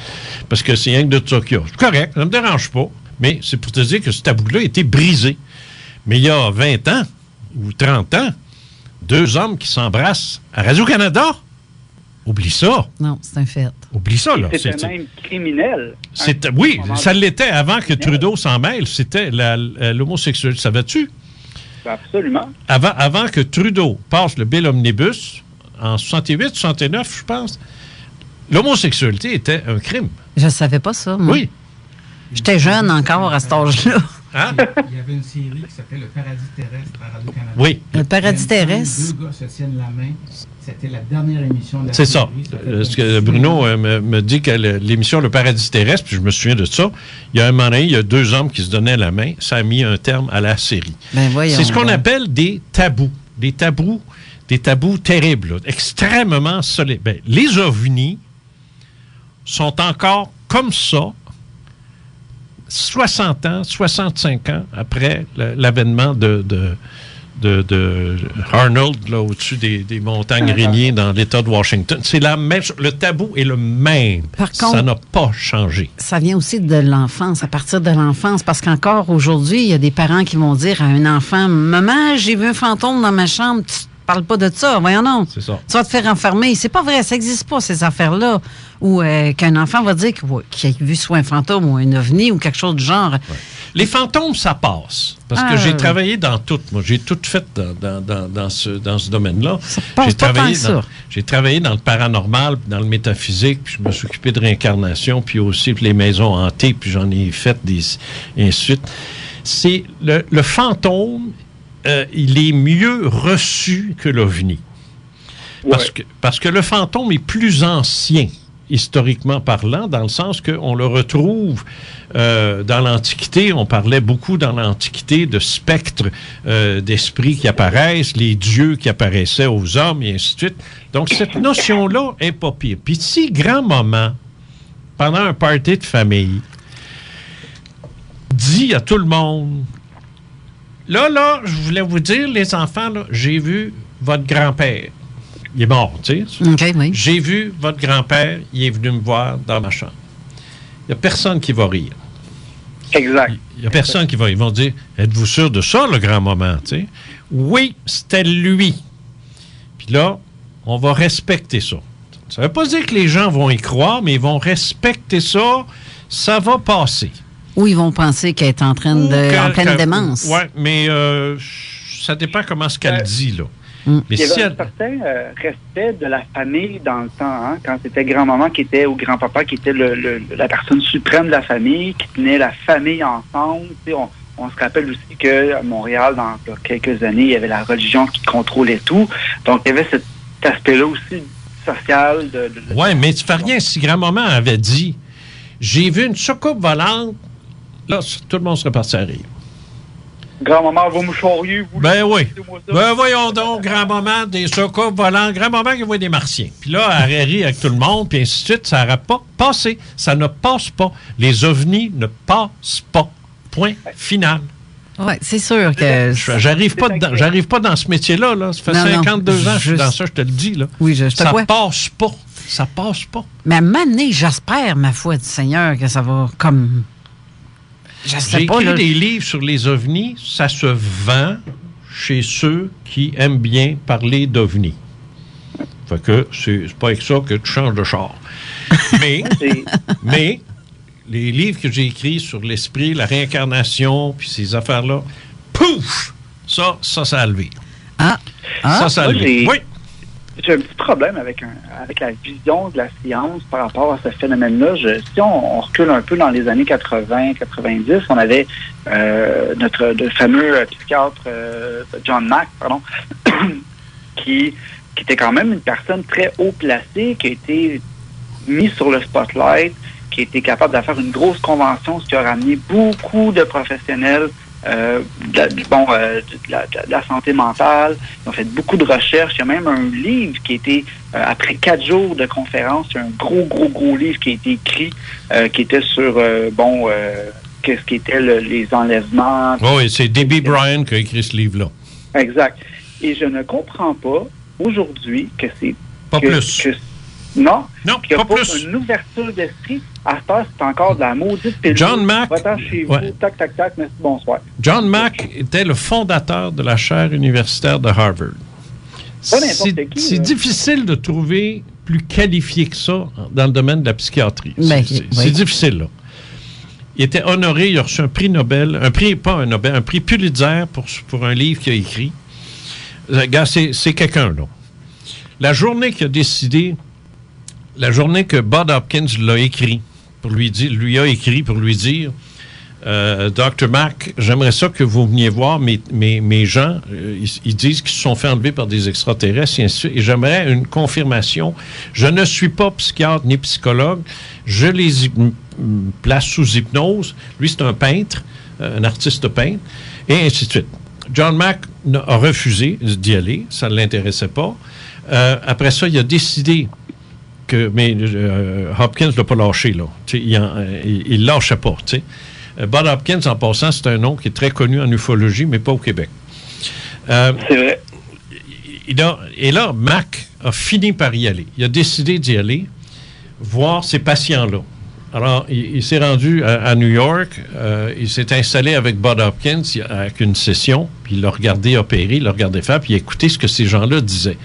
Speaker 5: parce que c'est rien que de ça qu'il y a. C'est correct, ça ne me dérange pas, mais c'est pour te dire que ce tabou-là a été brisé. Mais il y a 20 ans ou 30 ans, 2 hommes qui s'embrassent à Radio-Canada, oublie ça.
Speaker 3: Non, c'est un fait.
Speaker 5: Oublie ça, là.
Speaker 4: C'était même criminel.
Speaker 5: Oui, ça l'était avant que Trudeau s'en mêle. C'était l'homosexualité. Savais-tu?
Speaker 4: Absolument.
Speaker 5: Avant que Trudeau passe le Bill Omnibus, en 68, 69, je pense, l'homosexualité était un crime.
Speaker 3: Je ne savais pas ça, moi.
Speaker 5: Oui.
Speaker 3: J'étais jeune encore à cet âge-là.
Speaker 5: Hein?
Speaker 6: Il y avait une série qui s'appelait Le Paradis terrestre à Radio-Canada.
Speaker 5: Oui.
Speaker 3: Le Paradis terrestre.
Speaker 6: Deux gars se tiennent la main. C'était la dernière émission de la
Speaker 5: C'est
Speaker 6: série.
Speaker 5: ça. Ce que Bruno me dit que l'émission Le Paradis terrestre, puis je me souviens de ça, il y a un moment donné, il y a deux hommes qui se donnaient la main. Ça a mis un terme à la série.
Speaker 3: Ben voyons.
Speaker 5: C'est ce qu'on appelle des tabous. Des tabous terribles, là, extrêmement solides. Ben, les ovnis sont encore comme ça, 60 ans, 65 ans après l'avènement de Arnold, là, au-dessus des montagnes Rainier dans l'État de Washington. C'est la même chose. Le tabou est le même.
Speaker 3: Par contre,
Speaker 5: ça n'a pas changé.
Speaker 3: Ça vient aussi de l'enfance, à partir de l'enfance, parce qu'encore aujourd'hui, il y a des parents qui vont dire à un enfant, « Maman, j'ai vu un fantôme dans ma chambre. » Parle pas de ça, voyons non.
Speaker 5: C'est ça.
Speaker 3: Tu vas te faire enfermer. C'est pas vrai, ça n'existe pas, ces affaires-là. Ou qu'un enfant va dire qu'il a vu soit un fantôme ou un ovni ou quelque chose du genre.
Speaker 5: Ouais. Les fantômes, ça passe. Parce que j'ai travaillé dans tout. Moi, j'ai tout fait dans ce domaine-là.
Speaker 3: Ça passe pas tant que ça.
Speaker 5: J'ai travaillé dans le paranormal, dans le métaphysique, puis je me suis occupé de réincarnation, puis aussi les maisons hantées, puis j'en ai fait et ainsi de suite. C'est le fantôme... il est mieux reçu que l'OVNI. Parce que le fantôme est plus ancien, historiquement parlant, dans le sens qu'on le retrouve dans l'Antiquité. On parlait beaucoup dans l'Antiquité de spectres d'esprits qui apparaissent, les dieux qui apparaissaient aux hommes, et ainsi de suite. Donc, cette notion-là est pas pire. Puis si grand-maman, pendant un party de famille, dit à tout le monde... Là, je voulais vous dire, les enfants, là, j'ai vu votre grand-père. Il est mort, tu sais.
Speaker 3: OK, oui.
Speaker 5: J'ai vu votre grand-père, il est venu me voir dans ma chambre. Il n'y a personne qui va rire.
Speaker 4: Exact.
Speaker 5: Il n'y a personne qui va rire. Ils vont dire, êtes-vous sûr de ça, le grand-moment, tu sais? Oui, c'était lui. Puis là, on va respecter ça. Ça ne veut pas dire que les gens vont y croire, mais ils vont respecter ça. Ça va passer.
Speaker 3: Ou ils vont penser qu'elle est en pleine démence.
Speaker 5: Oui, mais ça dépend comment ce qu'elle dit, là. Mais
Speaker 4: il y avait un certain respect de la famille dans le temps, hein, quand c'était grand-maman qui était, ou grand-papa qui était la personne suprême de la famille, qui tenait la famille ensemble. Tu sais, on se rappelle aussi qu'à Montréal, dans quelques années, il y avait la religion qui contrôlait tout. Donc, il y avait cet aspect-là aussi social.
Speaker 5: Oui, mais tu fais rien si grand-maman avait dit « J'ai vu une soucoupe volante », là, tout le monde serait parti à rire.
Speaker 4: Grand-maman va me charrier, vous.
Speaker 5: Ben oui. Ben voyons donc, grand-maman, des soucoupes volantes. Grand-maman qui voit des martiens. Puis là, elle aurait ri avec tout le monde, puis ainsi de suite. Ça n'aurait pas passé. Ça ne passe pas. Les ovnis ne passent pas. Point final.
Speaker 3: Oui, c'est sûr que...
Speaker 5: J'arrive pas dans ce métier-là. Là. Ça fait 52 ans que je suis dans ça, je te le dis. Là.
Speaker 3: Oui,
Speaker 5: ça passe pas. Ça passe pas.
Speaker 3: Mais à un moment donné, j'espère, ma foi du Seigneur, que ça va comme...
Speaker 5: J'ai écrit des livres sur les ovnis. Ça se vend chez ceux qui aiment bien parler d'ovnis. Fait que c'est pas avec ça que tu changes de char. Mais les livres que j'ai écrits sur l'esprit, la réincarnation, puis ces affaires-là, pouf! Ça a levé. Ça a levé. Oui.
Speaker 4: J'ai un petit problème avec la vision de la science par rapport à ce phénomène-là. Si on recule un peu dans les années 80-90, on avait le fameux psychiatre John Mack, qui était quand même une personne très haut placée, qui a été mis sur le spotlight, qui a été capable de faire une grosse convention, ce qui a ramené beaucoup de professionnels de la santé mentale. Ils ont fait beaucoup de recherches. Il y a même un livre qui a été, après 4 jours de conférence, il y a un gros livre qui a été écrit, qui était sur, qu'est-ce qui était les enlèvements.
Speaker 5: Oui, c'est Debbie Bryan qui a écrit ce livre-là.
Speaker 4: Exact. Et je ne comprends pas, aujourd'hui, que c'est...
Speaker 5: Pas plus.
Speaker 4: Non,
Speaker 5: qu'il n'y a pas
Speaker 4: une ouverture d'esprit. À ce temps, c'est encore de la maudite pilule.
Speaker 5: John Mack.
Speaker 4: Va-t'en chez vous, tac, merci, bonsoir.
Speaker 5: John Mack était le fondateur de la chaire universitaire de Harvard. C'est difficile de trouver plus qualifié que ça dans le domaine de la psychiatrie. C'est difficile, là. Il était honoré, il a reçu un prix Nobel, un prix Pulitzer pour un livre qu'il a écrit. Regarde, c'est quelqu'un, là. La journée qu'il a décidé... La journée que Bob Hopkins l'a écrit, lui a écrit pour lui dire Dr. Mack, j'aimerais ça que vous veniez voir mes gens. Ils disent qu'ils se sont fait enlever par des extraterrestres et ainsi de suite. Et j'aimerais une confirmation. Je ne suis pas psychiatre ni psychologue. Je les place sous hypnose. Lui, c'est un peintre, un artiste peintre, et ainsi de suite. John Mack a refusé d'y aller. Ça ne l'intéressait pas. Après ça, il a décidé mais Hopkins ne l'a pas lâché, là. Il ne lâchait pas, tu sais. Bob Hopkins, en passant, c'est un nom qui est très connu en ufologie, mais pas au Québec.
Speaker 4: C'est vrai.
Speaker 5: Et là, Mack a fini par y aller. Il a décidé d'y aller, voir ces patients-là. Alors, il s'est rendu à New York, il s'est installé avec Bob Hopkins, avec une session, puis il l'a regardé opérer, il l'a regardé faire, puis il a écouté ce que ces gens-là disaient.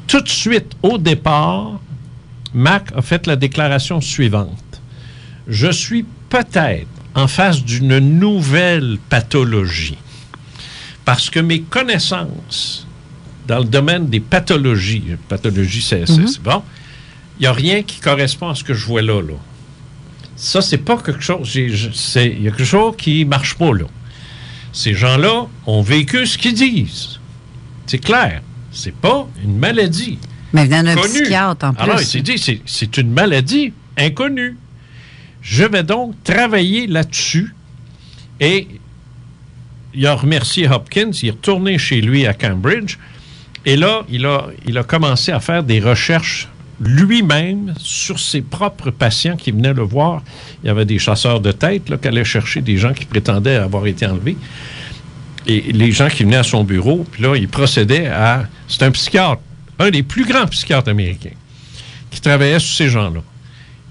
Speaker 5: Tout de suite, au départ, Mack a fait la déclaration suivante. Je suis peut-être en face d'une nouvelle pathologie parce que mes connaissances dans le domaine des pathologie, c'est bon, il n'y a rien qui correspond à ce que je vois là. Ça, c'est pas quelque chose, il y a quelque chose qui ne marche pas là. Ces gens-là ont vécu ce qu'ils disent. C'est clair. C'est pas une maladie.
Speaker 3: Mais venant d'un psychiatre, en plus.
Speaker 5: Alors, il s'est dit, c'est une maladie inconnue. Je vais donc travailler là-dessus. Et il a remercié Hopkins, il est retourné chez lui à Cambridge. Et là, il a commencé à faire des recherches lui-même sur ses propres patients qui venaient le voir. Il y avait des chasseurs de tête là, qui allaient chercher des gens qui prétendaient avoir été enlevés. Et les gens qui venaient à son bureau, puis là, il procédait à... C'est un psychiatre, un des plus grands psychiatres américains, qui travaillait sur ces gens-là.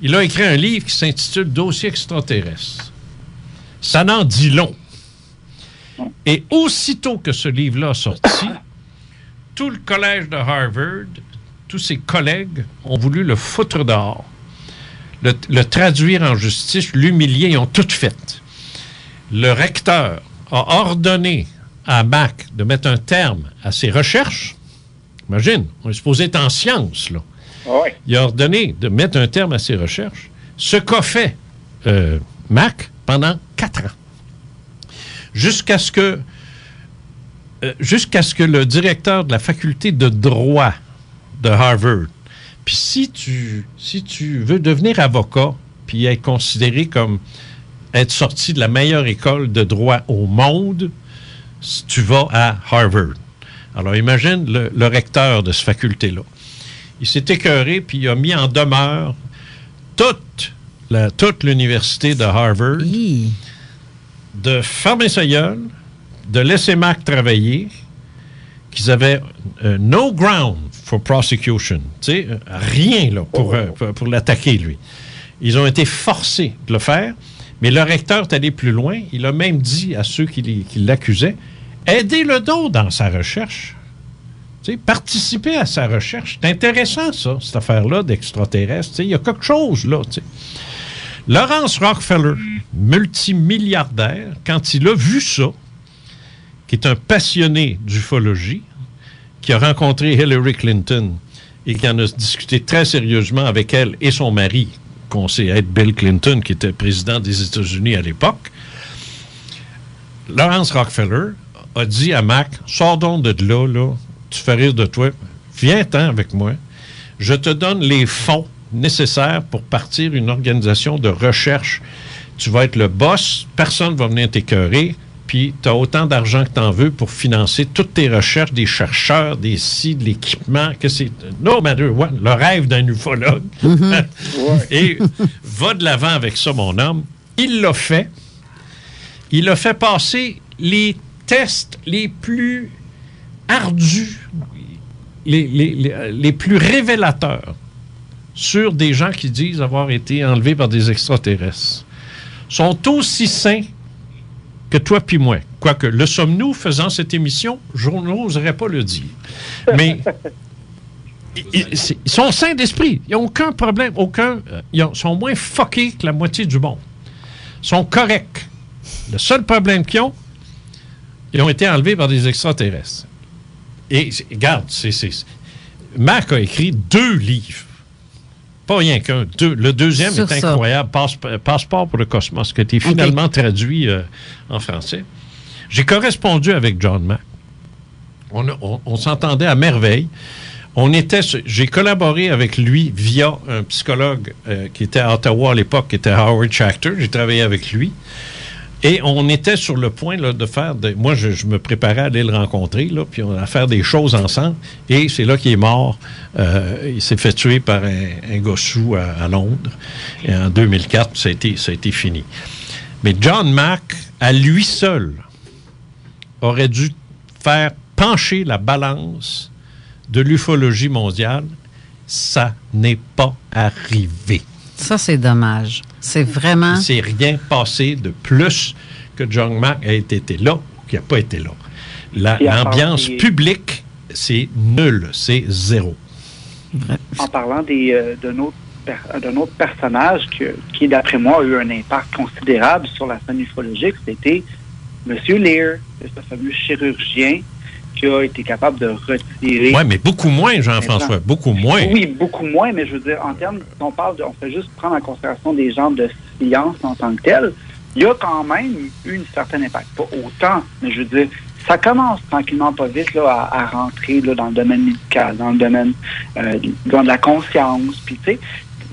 Speaker 5: Il a écrit un livre qui s'intitule « Dossier extraterrestre ». Ça n'en dit long. Et aussitôt que ce livre-là a sorti, tout le collège de Harvard, tous ses collègues ont voulu le foutre dehors, le traduire en justice, l'humilier, ils ont tout fait. Le recteur a ordonné à Mack de mettre un terme à ses recherches. Imagine, on est supposé être en sciences, là.
Speaker 4: Oui.
Speaker 5: Il a ordonné de mettre un terme à ses recherches. Ce qu'a fait Mack pendant 4 ans. Jusqu'à ce que le directeur de la faculté de droit de Harvard, puis si tu veux devenir avocat, puis être considéré comme être sorti de la meilleure école de droit au monde, tu vas à Harvard. Alors, imagine le recteur de cette faculté-là. Il s'est écœuré, puis il a mis en demeure toute l'université de Harvard de fermer sa gueule, de laisser Mack travailler, qu'ils avaient no ground for prosecution. Tu sais, rien là, pour l'attaquer, lui. Ils ont été forcés de le faire. Mais le recteur est allé plus loin. Il a même dit à ceux qui l'accusaient, aidez-le donc dans sa recherche. Tu sais, participez à sa recherche. C'est intéressant, ça, cette affaire-là d'extraterrestres. Tu sais, il y a quelque chose, là. Tu sais. Lawrence Rockefeller, multimilliardaire, quand il a vu ça, qui est un passionné d'ufologie, qui a rencontré Hillary Clinton et qui en a discuté très sérieusement avec elle et son mari, qu'on sait être Bill Clinton, qui était président des États-Unis à l'époque, Lawrence Rockefeller a dit à Mack, sors donc de là, tu fais rire de toi, viens-t'en avec moi, je te donne les fonds nécessaires pour partir une organisation de recherche. Tu vas être le boss, personne ne va venir t'écœurer, puis tu as autant d'argent que tu en veux pour financer toutes tes recherches, des chercheurs, des sites, de l'équipement, que c'est... No matter what, le rêve d'un ufologue. Et va de l'avant avec ça, mon homme. Il l'a fait. Il a fait passer les tests les plus ardus, les plus révélateurs sur des gens qui disent avoir été enlevés par des extraterrestres. Sont aussi sains que toi puis moi. Quoique, le sommes-nous faisant cette émission? Je n'oserais pas le dire. Mais ils sont sains d'esprit. Il n'y a aucun problème. Ils sont moins fuckés que la moitié du monde. Ils sont corrects. Le seul problème qu'ils ont, ils ont été enlevés par des extraterrestres. Et regarde, Mack a écrit 2 livres pas rien qu'un. Le deuxième
Speaker 3: Sur
Speaker 5: est
Speaker 3: ça.
Speaker 5: incroyable. Passeport pour le cosmos, qui a été finalement traduit en français. J'ai correspondu avec John Mack. On s'entendait à merveille. J'ai collaboré avec lui via un psychologue qui était à Ottawa à l'époque, qui était Howard Schachter. J'ai travaillé avec lui. Et on était sur le point là, de faire... Moi, je me préparais à aller le rencontrer, là, puis on allait faire des choses ensemble. Et c'est là qu'il est mort. Il s'est fait tuer par un gossou à Londres. Et en 2004, ça a été fini. Mais John Mack, à lui seul, aurait dû faire pencher la balance de l'ufologie mondiale. Ça n'est pas arrivé.
Speaker 3: Ça, c'est dommage. C'est vraiment...
Speaker 5: Il ne s'est rien passé de plus que John Mack a été là ou qu'il n'a pas été là. L'ambiance publique, c'est nul, c'est zéro.
Speaker 4: En parlant d'un autre personnage qui, d'après moi, a eu un impact considérable sur la scène ufologique, c'était M. Lear, ce fameux chirurgien qui a été capable de retirer...
Speaker 5: Oui, mais beaucoup moins, Jean-François, beaucoup moins.
Speaker 4: Oui, beaucoup moins, mais je veux dire, en termes, on fait juste prendre en considération des gens de science en tant que tel, il y a quand même eu un certain impact. Pas autant, mais je veux dire, ça commence tranquillement pas vite là, à rentrer là, dans le domaine médical, dans le domaine de la conscience, puis tu sais,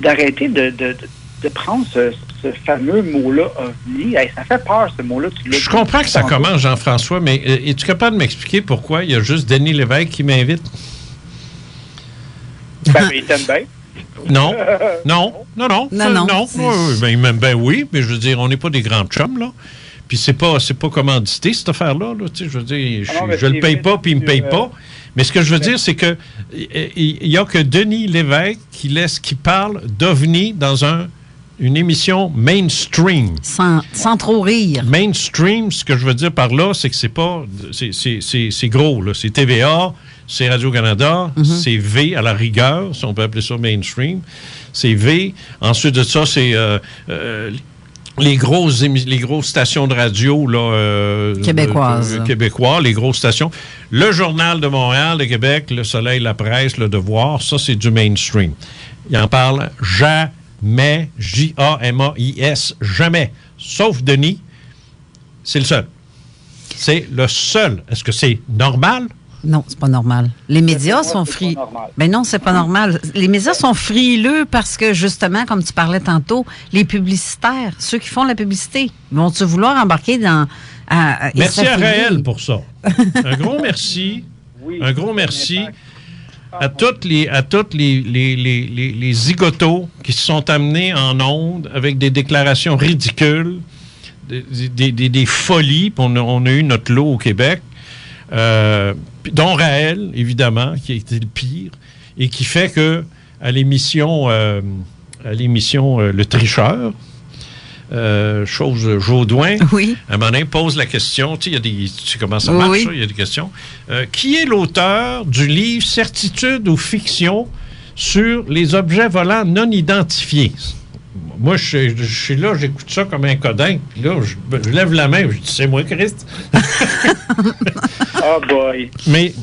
Speaker 4: d'arrêter de prendre ce fameux mot-là, ovni. Hey, ça fait peur, ce mot-là.
Speaker 5: Je comprends que ça commence, Jean-François, mais es-tu capable de m'expliquer pourquoi il y a juste Denis Lévesque qui m'invite?
Speaker 4: Ben, il t'aime bien.
Speaker 5: Non. Ben, il m'aime bien, oui, mais je veux dire, on n'est pas des grands chums, là. Puis c'est pas commandité, cette affaire-là. Là, je veux dire, je le paye pas, puis il me paye pas. Mais ce que je veux dire, c'est que il y a que Denis Lévesque qui parle d'OVNI dans une émission mainstream.
Speaker 3: Sans trop rire.
Speaker 5: Mainstream, ce que je veux dire par là, c'est que c'est pas... C'est gros, là. C'est TVA, c'est Radio-Canada, c'est V à la rigueur, si on peut appeler ça mainstream. C'est V. Ensuite de ça, c'est... les grosses stations de radio là, québécois, les grosses stations. Le Journal de Montréal, de Québec, Le Soleil, La Presse, Le Devoir, ça, c'est du mainstream. Il en parle jamais, J-A-M-A-I-S, jamais. Sauf Denis, c'est le seul. C'est le seul. Est-ce que c'est normal?
Speaker 3: Non, c'est pas normal. Les médias sont frileux. Ben non, c'est pas normal. Les médias sont frileux parce que, justement, comme tu parlais tantôt, les publicitaires, ceux qui font la publicité, vont-tu vouloir embarquer dans...
Speaker 5: merci à Raël pour ça. Un gros merci. Oui, un gros merci à toutes les zigotos qui se sont amenés en ondes avec des déclarations ridicules, des folies. On a eu notre lot au Québec. Dont Raël, évidemment, qui a été le pire, et qui fait que à l'émission Le Tricheur, chose Jaudoin, à un moment donné, pose la question, tu sais comment ça marche, ça, il y a des questions. Qui est l'auteur du livre Certitude ou fiction sur les objets volants non identifiés? Moi, je suis là, j'écoute ça comme un codin. Puis là, je lève la main, je dis, c'est moi, Christ.
Speaker 4: Oh boy.
Speaker 5: Mais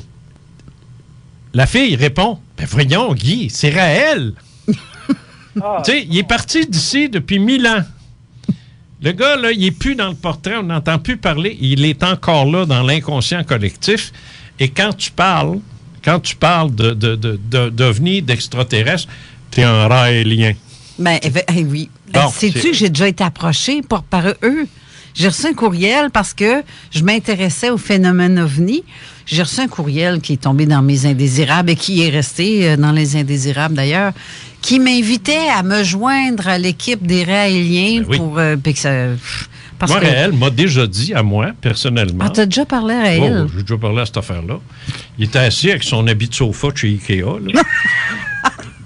Speaker 5: la fille répond, ben voyons, Guy, c'est Raël. Tu sais, il est parti d'ici depuis 1000 ans. Le gars, là, il n'est plus dans le portrait, on n'entend plus parler. Il est encore là dans l'inconscient collectif. Et quand tu parles d'OVNI, d'extraterrestres, tu es un raélien.
Speaker 3: Ben, oui.
Speaker 5: Bon,
Speaker 3: sais-tu que j'ai déjà été approchée par eux? J'ai reçu un courriel parce que je m'intéressais au phénomène OVNI. J'ai reçu un courriel qui est tombé dans mes indésirables et qui est resté dans les indésirables d'ailleurs, qui m'invitait à me joindre à l'équipe des Raéliens pour...
Speaker 5: Moi, Raël m'a déjà dit à moi, personnellement...
Speaker 3: Ah, t'as déjà parlé à Raël?
Speaker 5: Oh, j'ai déjà parlé à cette affaire-là. Il était assis avec son habit de sofa de chez Ikea, là.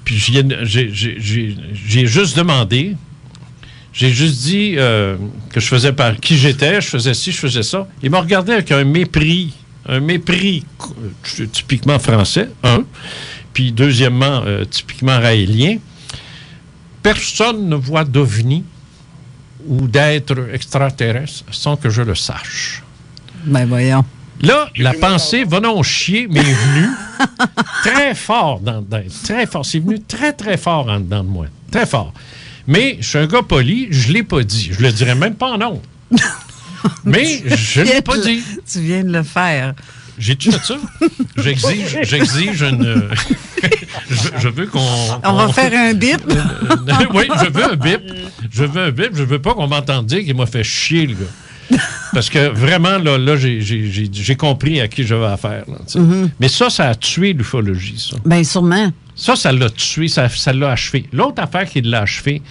Speaker 5: Puis j'ai juste demandé, j'ai juste dit que je faisais par qui j'étais, je faisais ci, je faisais ça. Il m'a regardé avec un mépris typiquement français, puis deuxièmement, typiquement raélien. Personne ne voit d'OVNI ou d'être extraterrestre sans que je le sache.
Speaker 3: Ben voyons.
Speaker 5: Là, la pensée, va donc chier, m'est venue très fort très fort. C'est venu très, très fort en dedans de moi. Très fort. Mais je suis un gars poli, je ne l'ai pas dit. Je le dirais même pas en honte. Mais je ne l'ai pas dit.
Speaker 3: Tu viens de le faire.
Speaker 5: J'ai-tu fait ça? J'exige une... je veux qu'on...
Speaker 3: On va faire un bip.
Speaker 5: Oui, je veux un bip. Je veux pas qu'on m'entende dire qu'il m'a fait chier, le gars. Parce que vraiment, là j'ai compris à qui j'avais affaire. Là, Mais ça a tué l'ufologie, ça.
Speaker 3: Bien, sûrement.
Speaker 5: Ça l'a tué, ça l'a achevé. L'autre affaire qui l'a achevé,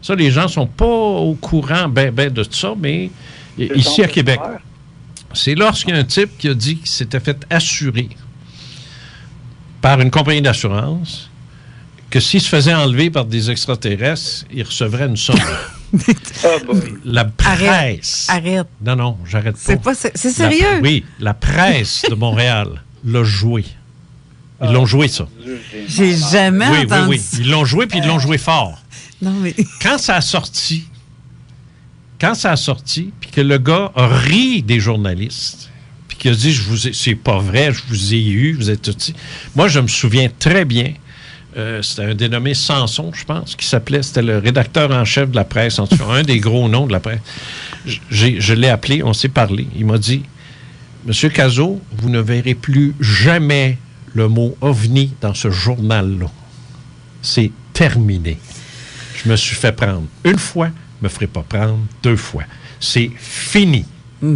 Speaker 5: ça, les gens sont pas au courant de ça, mais ici à Québec, c'est lorsqu'il y a un type qui a dit qu'il s'était fait assurer par une compagnie d'assurance que s'il se faisait enlever par des extraterrestres, il recevrait une somme. La presse.
Speaker 3: Arrête.
Speaker 5: Non, j'arrête pas.
Speaker 3: C'est sérieux?
Speaker 5: Oui, la presse de Montréal l'a joué. Ils l'ont joué, ça.
Speaker 3: J'ai jamais entendu.
Speaker 5: Oui. Ils l'ont joué, puis ils l'ont joué fort.
Speaker 3: Non, mais...
Speaker 5: Quand ça a sorti, puis que le gars a ri des journalistes, puis qu'il a dit, c'est pas vrai, je vous ai eu, vous êtes tous... Moi, je me souviens très bien, c'était un dénommé Samson, je pense, c'était le rédacteur en chef de la presse, en tout cas, un des gros noms de la presse. Je l'ai appelé, on s'est parlé. Il m'a dit, Monsieur Cazot, vous ne verrez plus jamais le mot ovni dans ce journal-là. C'est terminé. Je me suis fait prendre une fois, je me ferai pas prendre 2 fois. C'est fini.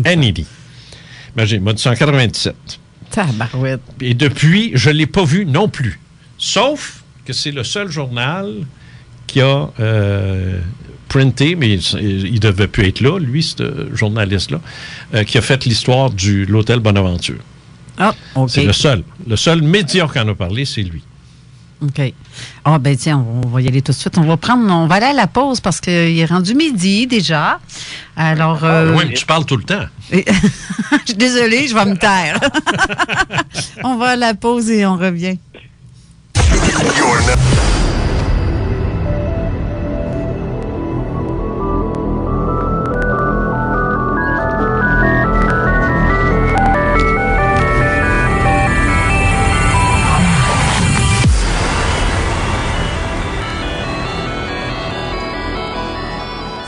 Speaker 5: Annie. Imagine, moi, 1997.
Speaker 3: Tabarouette.
Speaker 5: Et depuis, je ne l'ai pas vu non plus. Sauf que c'est le seul journal qui a printé, mais il ne devait plus être là, lui, ce journaliste-là, qui a fait l'histoire de l'hôtel Bonaventure.
Speaker 3: Ah, OK.
Speaker 5: C'est le seul. Le seul média qui en a parlé, c'est lui.
Speaker 3: OK. Ah, ben tiens, on va y aller tout de suite. On va aller à la pause parce qu'il est rendu midi déjà. Alors.
Speaker 5: Oui, mais tu parles tout le temps.
Speaker 3: Je suis désolée, je vais me taire. On va à la pause et on revient.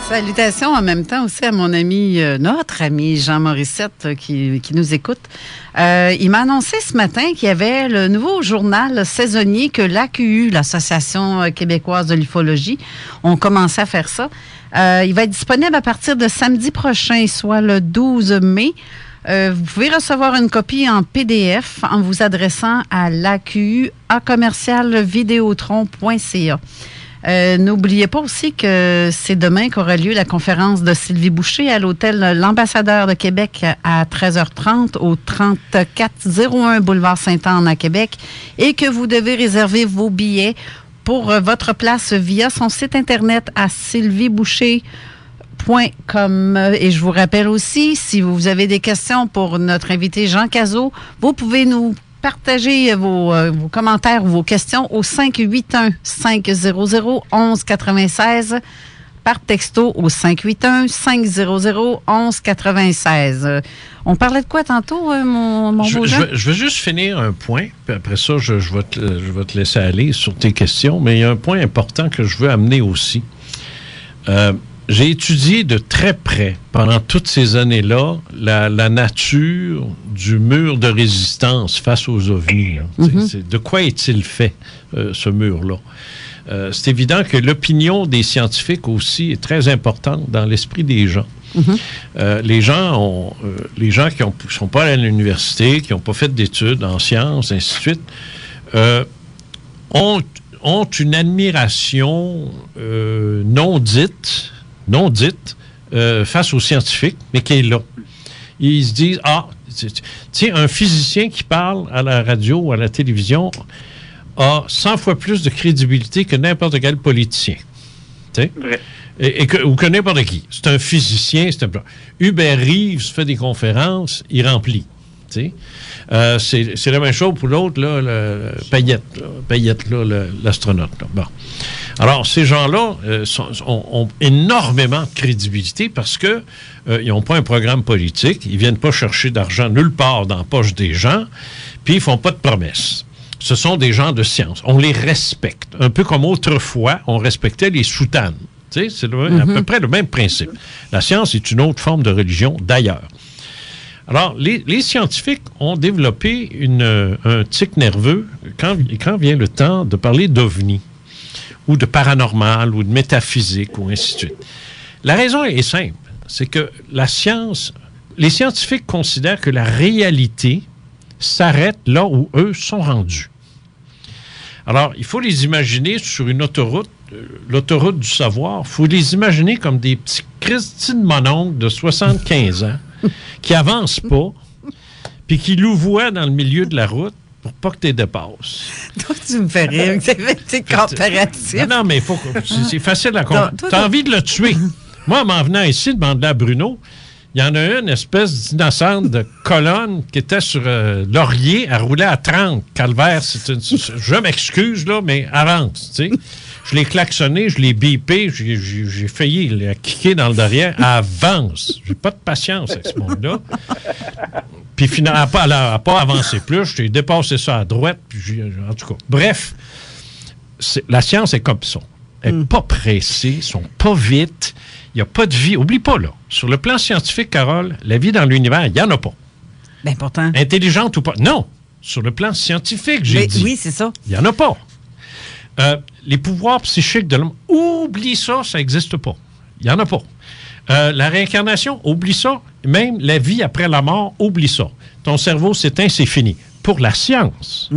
Speaker 3: Salutations en même temps aussi à mon ami, notre ami Jean Morissette qui nous écoute. Il m'a annoncé ce matin qu'il y avait le nouveau journal saisonnier que l'AQU, l'Association québécoise de l'ufologie, ont commencé à faire ça. Il va être disponible à partir de samedi prochain, soit le 12 mai. Vous pouvez recevoir une copie en PDF en vous adressant à l'AQU@commercialvideotron.ca. N'oubliez pas aussi que c'est demain qu'aura lieu la conférence de Sylvie Boucher à l'hôtel L'Ambassadeur de Québec à 13h30 au 3401 boulevard Sainte-Anne à Québec et que vous devez réserver vos billets pour votre place via son site internet à sylvieboucher.com. Et je vous rappelle aussi, si vous avez des questions pour notre invité Jean Cazot, vous pouvez nous partagez vos commentaires ou vos questions au 581-500-1196 par texto au 581-500-1196. On parlait de quoi tantôt, mon beau Jean?
Speaker 5: Je veux juste finir un point, puis après ça, je vais te laisser aller sur tes questions, mais il y a un point important que je veux amener aussi. J'ai étudié de très près, pendant toutes ces années-là, la nature du mur de résistance face aux ovnis. De quoi est-il fait, ce mur-là? C'est évident que l'opinion des scientifiques aussi est très importante dans l'esprit des gens. Les gens qui ne sont pas allés à l'université, qui n'ont pas fait d'études en sciences, ainsi de suite, ont une admiration non dite face aux scientifiques, mais qui est là. Ils se disent, tiens, un physicien qui parle à la radio ou à la télévision a 100 fois plus de crédibilité que n'importe quel politicien. Vrai. Ou que n'importe qui. C'est un physicien. Hubert Reeves fait des conférences, il remplit. C'est la même chose pour l'autre, là, Payette, l'astronaute. Là. Bon. Alors, ces gens-là ont énormément de crédibilité parce que ils n'ont pas un programme politique, ils ne viennent pas chercher d'argent nulle part dans la poche des gens, puis ils ne font pas de promesses. ce sont des gens de science. On les respecte. Un peu comme autrefois, on respectait les soutanes. Tu sais, c'est à peu près le même principe. La science est une autre forme de religion, d'ailleurs. Alors, les scientifiques ont développé un tic nerveux quand vient le temps de parler d'ovnis, ou de paranormal, ou de métaphysique, ou ainsi de suite. La raison est simple. C'est que la science... Les scientifiques considèrent que la réalité s'arrête là où eux sont rendus. Alors, il faut les imaginer sur une autoroute, l'autoroute du savoir. Il faut les imaginer comme des petits Christine mononcles de 75 ans qui avancent pas, puis qui louvoient dans le milieu de la route pour pas que tu les dépasses.
Speaker 3: Toi, tu me fais rire. C'est comparatif.
Speaker 5: Non, mais c'est facile à comprendre. Tu as envie de le tuer. Moi, en m'en venant ici, demander à Bruno, il y en a une espèce d'innocente de colonne qui était sur Laurier, elle roulait à 30. Calvaire, je m'excuse, là, mais avance, tu sais. Je l'ai klaxonné, je l'ai bipé, j'ai failli la kicker dans le derrière. Avance. J'ai pas de patience avec ce monde-là. Puis finalement, elle n'a pas avancé plus. J'ai dépassé ça à droite. Puis en tout cas, bref, la science est comme ça. Elle n'est pas pressée, ils sont pas vite. Il n'y a pas de vie. Oublie pas, là. Sur le plan scientifique, Carole, la vie dans l'univers, il n'y en a pas.
Speaker 3: Bien, pourtant.
Speaker 5: Intelligente ou pas. Non. Sur le plan scientifique, j'ai dit.
Speaker 3: Oui, c'est ça.
Speaker 5: Il n'y en a pas. Les pouvoirs psychiques de l'homme, oublie ça, ça n'existe pas. Il n'y en a pas. La réincarnation, oublie ça. Même la vie après la mort, oublie ça. Ton cerveau s'éteint, c'est fini. Pour la science,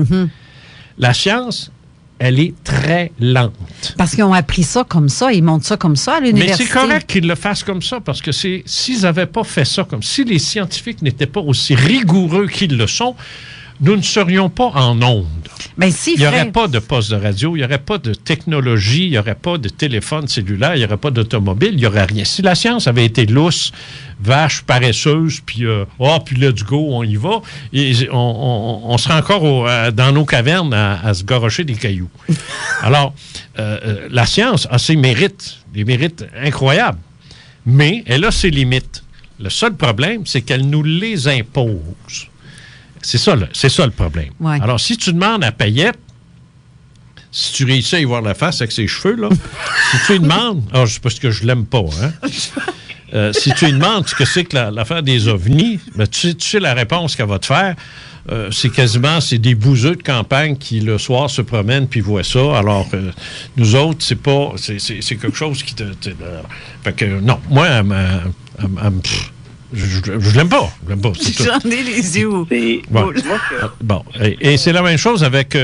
Speaker 5: la science, elle est très lente.
Speaker 3: Parce qu'ils ont appris ça comme ça, ils montrent ça comme ça à l'université.
Speaker 5: Mais c'est correct qu'ils le fassent comme ça, parce que s'ils n'avaient pas fait ça comme si les scientifiques n'étaient pas aussi rigoureux qu'ils le sont, nous ne serions pas en ondes.
Speaker 3: Ben, si,
Speaker 5: il n'y aurait pas de poste de radio, il n'y aurait pas de technologie, il n'y aurait pas de téléphone cellulaire, il n'y aurait pas d'automobile, il n'y aurait rien. Si la science avait été lousse, vache, paresseuse, puis puis let's go, on y va, et on serait encore dans nos cavernes à se garrocher des cailloux. Alors, la science a ses mérites, des mérites incroyables, mais elle a ses limites. Le seul problème, c'est qu'elle nous les impose. C'est ça le problème.
Speaker 3: Ouais.
Speaker 5: Alors, si tu demandes à Payette, si tu réussis à y voir la face avec ses cheveux, là, si tu lui demandes... c'est parce que je l'aime pas, hein? Si tu lui demandes ce que c'est que l'affaire des ovnis, ben, tu sais la réponse qu'elle va te faire. C'est des bouseux de campagne qui, le soir, se promènent puis voient ça. Alors, nous autres, c'est pas... C'est quelque chose qui te... fait que, non. Moi, je l'aime pas.
Speaker 3: J'en ai les yeux.
Speaker 5: Bon. Et c'est la même chose avec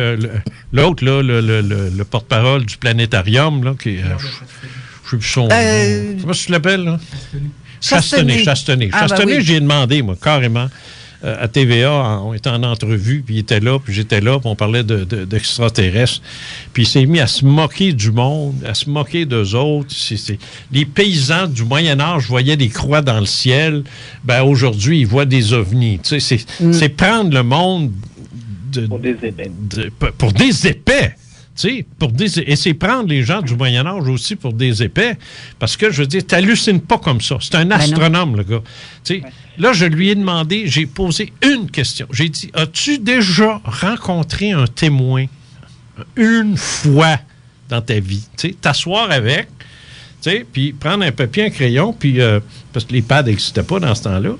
Speaker 5: l'autre, là, le porte-parole du planétarium, là, qui est... je sais plus son nom. Comment tu l'appelles, là? Chastenay. Chastenay, oui. J'y ai demandé, moi, carrément. À TVA, on était en entrevue, puis il était là, puis j'étais là, puis on parlait d'extraterrestres. Puis il s'est mis à se moquer du monde, à se moquer d'eux autres. Les paysans du Moyen-Âge voyaient des croix dans le ciel. Ben aujourd'hui, ils voient des ovnis. Tu sais, c'est prendre le monde
Speaker 4: pour des épais.
Speaker 5: Pour des épais. Tu sais, et c'est prendre les gens du Moyen-Âge aussi pour des épais, parce que, je veux dire, t'hallucines pas comme ça. C'est un astronome, le gars. Tu sais, là, je lui ai demandé, j'ai posé une question. J'ai dit, as-tu déjà rencontré un témoin une fois dans ta vie? Tu sais, t'asseoir avec, tu sais, puis prendre un papier, un crayon, puis, parce que les pads n'existaient pas dans ce temps-là,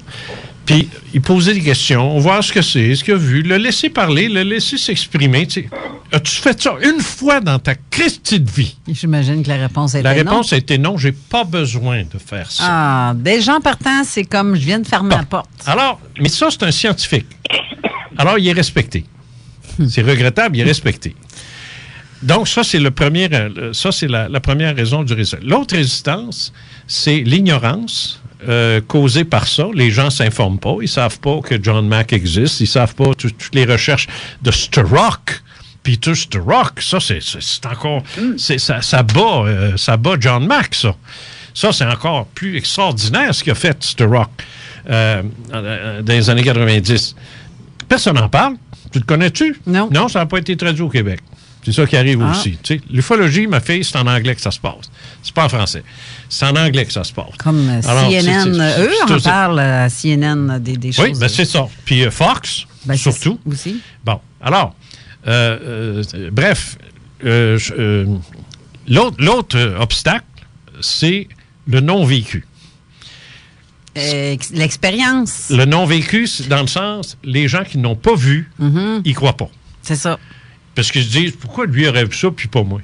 Speaker 5: puis il posait des questions, voir ce que c'est, ce qu'il a vu, le laisser parler, le laisser s'exprimer. Tu sais. As-tu fait ça une fois dans ta Christie de vie?
Speaker 3: J'imagine que la réponse était non.
Speaker 5: La réponse a été non, j'ai pas besoin de faire ça.
Speaker 3: Ah, des gens partant, c'est comme je viens de fermer la porte.
Speaker 5: Alors, mais ça, c'est un scientifique. Alors, il est respecté. C'est regrettable, il est respecté. Donc, ça, c'est la première raison du résistance. L'autre résistance, c'est l'ignorance. Causé par ça. Les gens ne s'informent pas. Ils ne savent pas que John Mack existe. Ils ne savent pas toutes les recherches de Sturrock. Peter Sturrock, ça, c'est encore... Ça bat John Mack, ça. Ça, c'est encore plus extraordinaire, ce qu'a fait Sturrock dans les années 90. Personne n'en parle. Tu le connais-tu?
Speaker 3: Non.
Speaker 5: Non, ça n'a pas été traduit au Québec. C'est ça qui arrive aussi. Tu sais, l'ufologie, ma fille, c'est en anglais que ça se passe. C'est pas en français. C'est en anglais que ça se passe.
Speaker 3: Comme alors, CNN, eux en parlent à CNN des choses.
Speaker 5: Oui, ben c'est ça. Puis Fox, surtout.
Speaker 3: Aussi.
Speaker 5: Bon, alors, Bref, l'autre obstacle, c'est le non-vécu.
Speaker 3: L'expérience.
Speaker 5: Le non-vécu, c'est dans le sens, les gens qui n'ont pas vu, ils croient pas.
Speaker 3: C'est ça.
Speaker 5: Parce qu'ils se disent, pourquoi lui aurait vu ça, puis pas moi?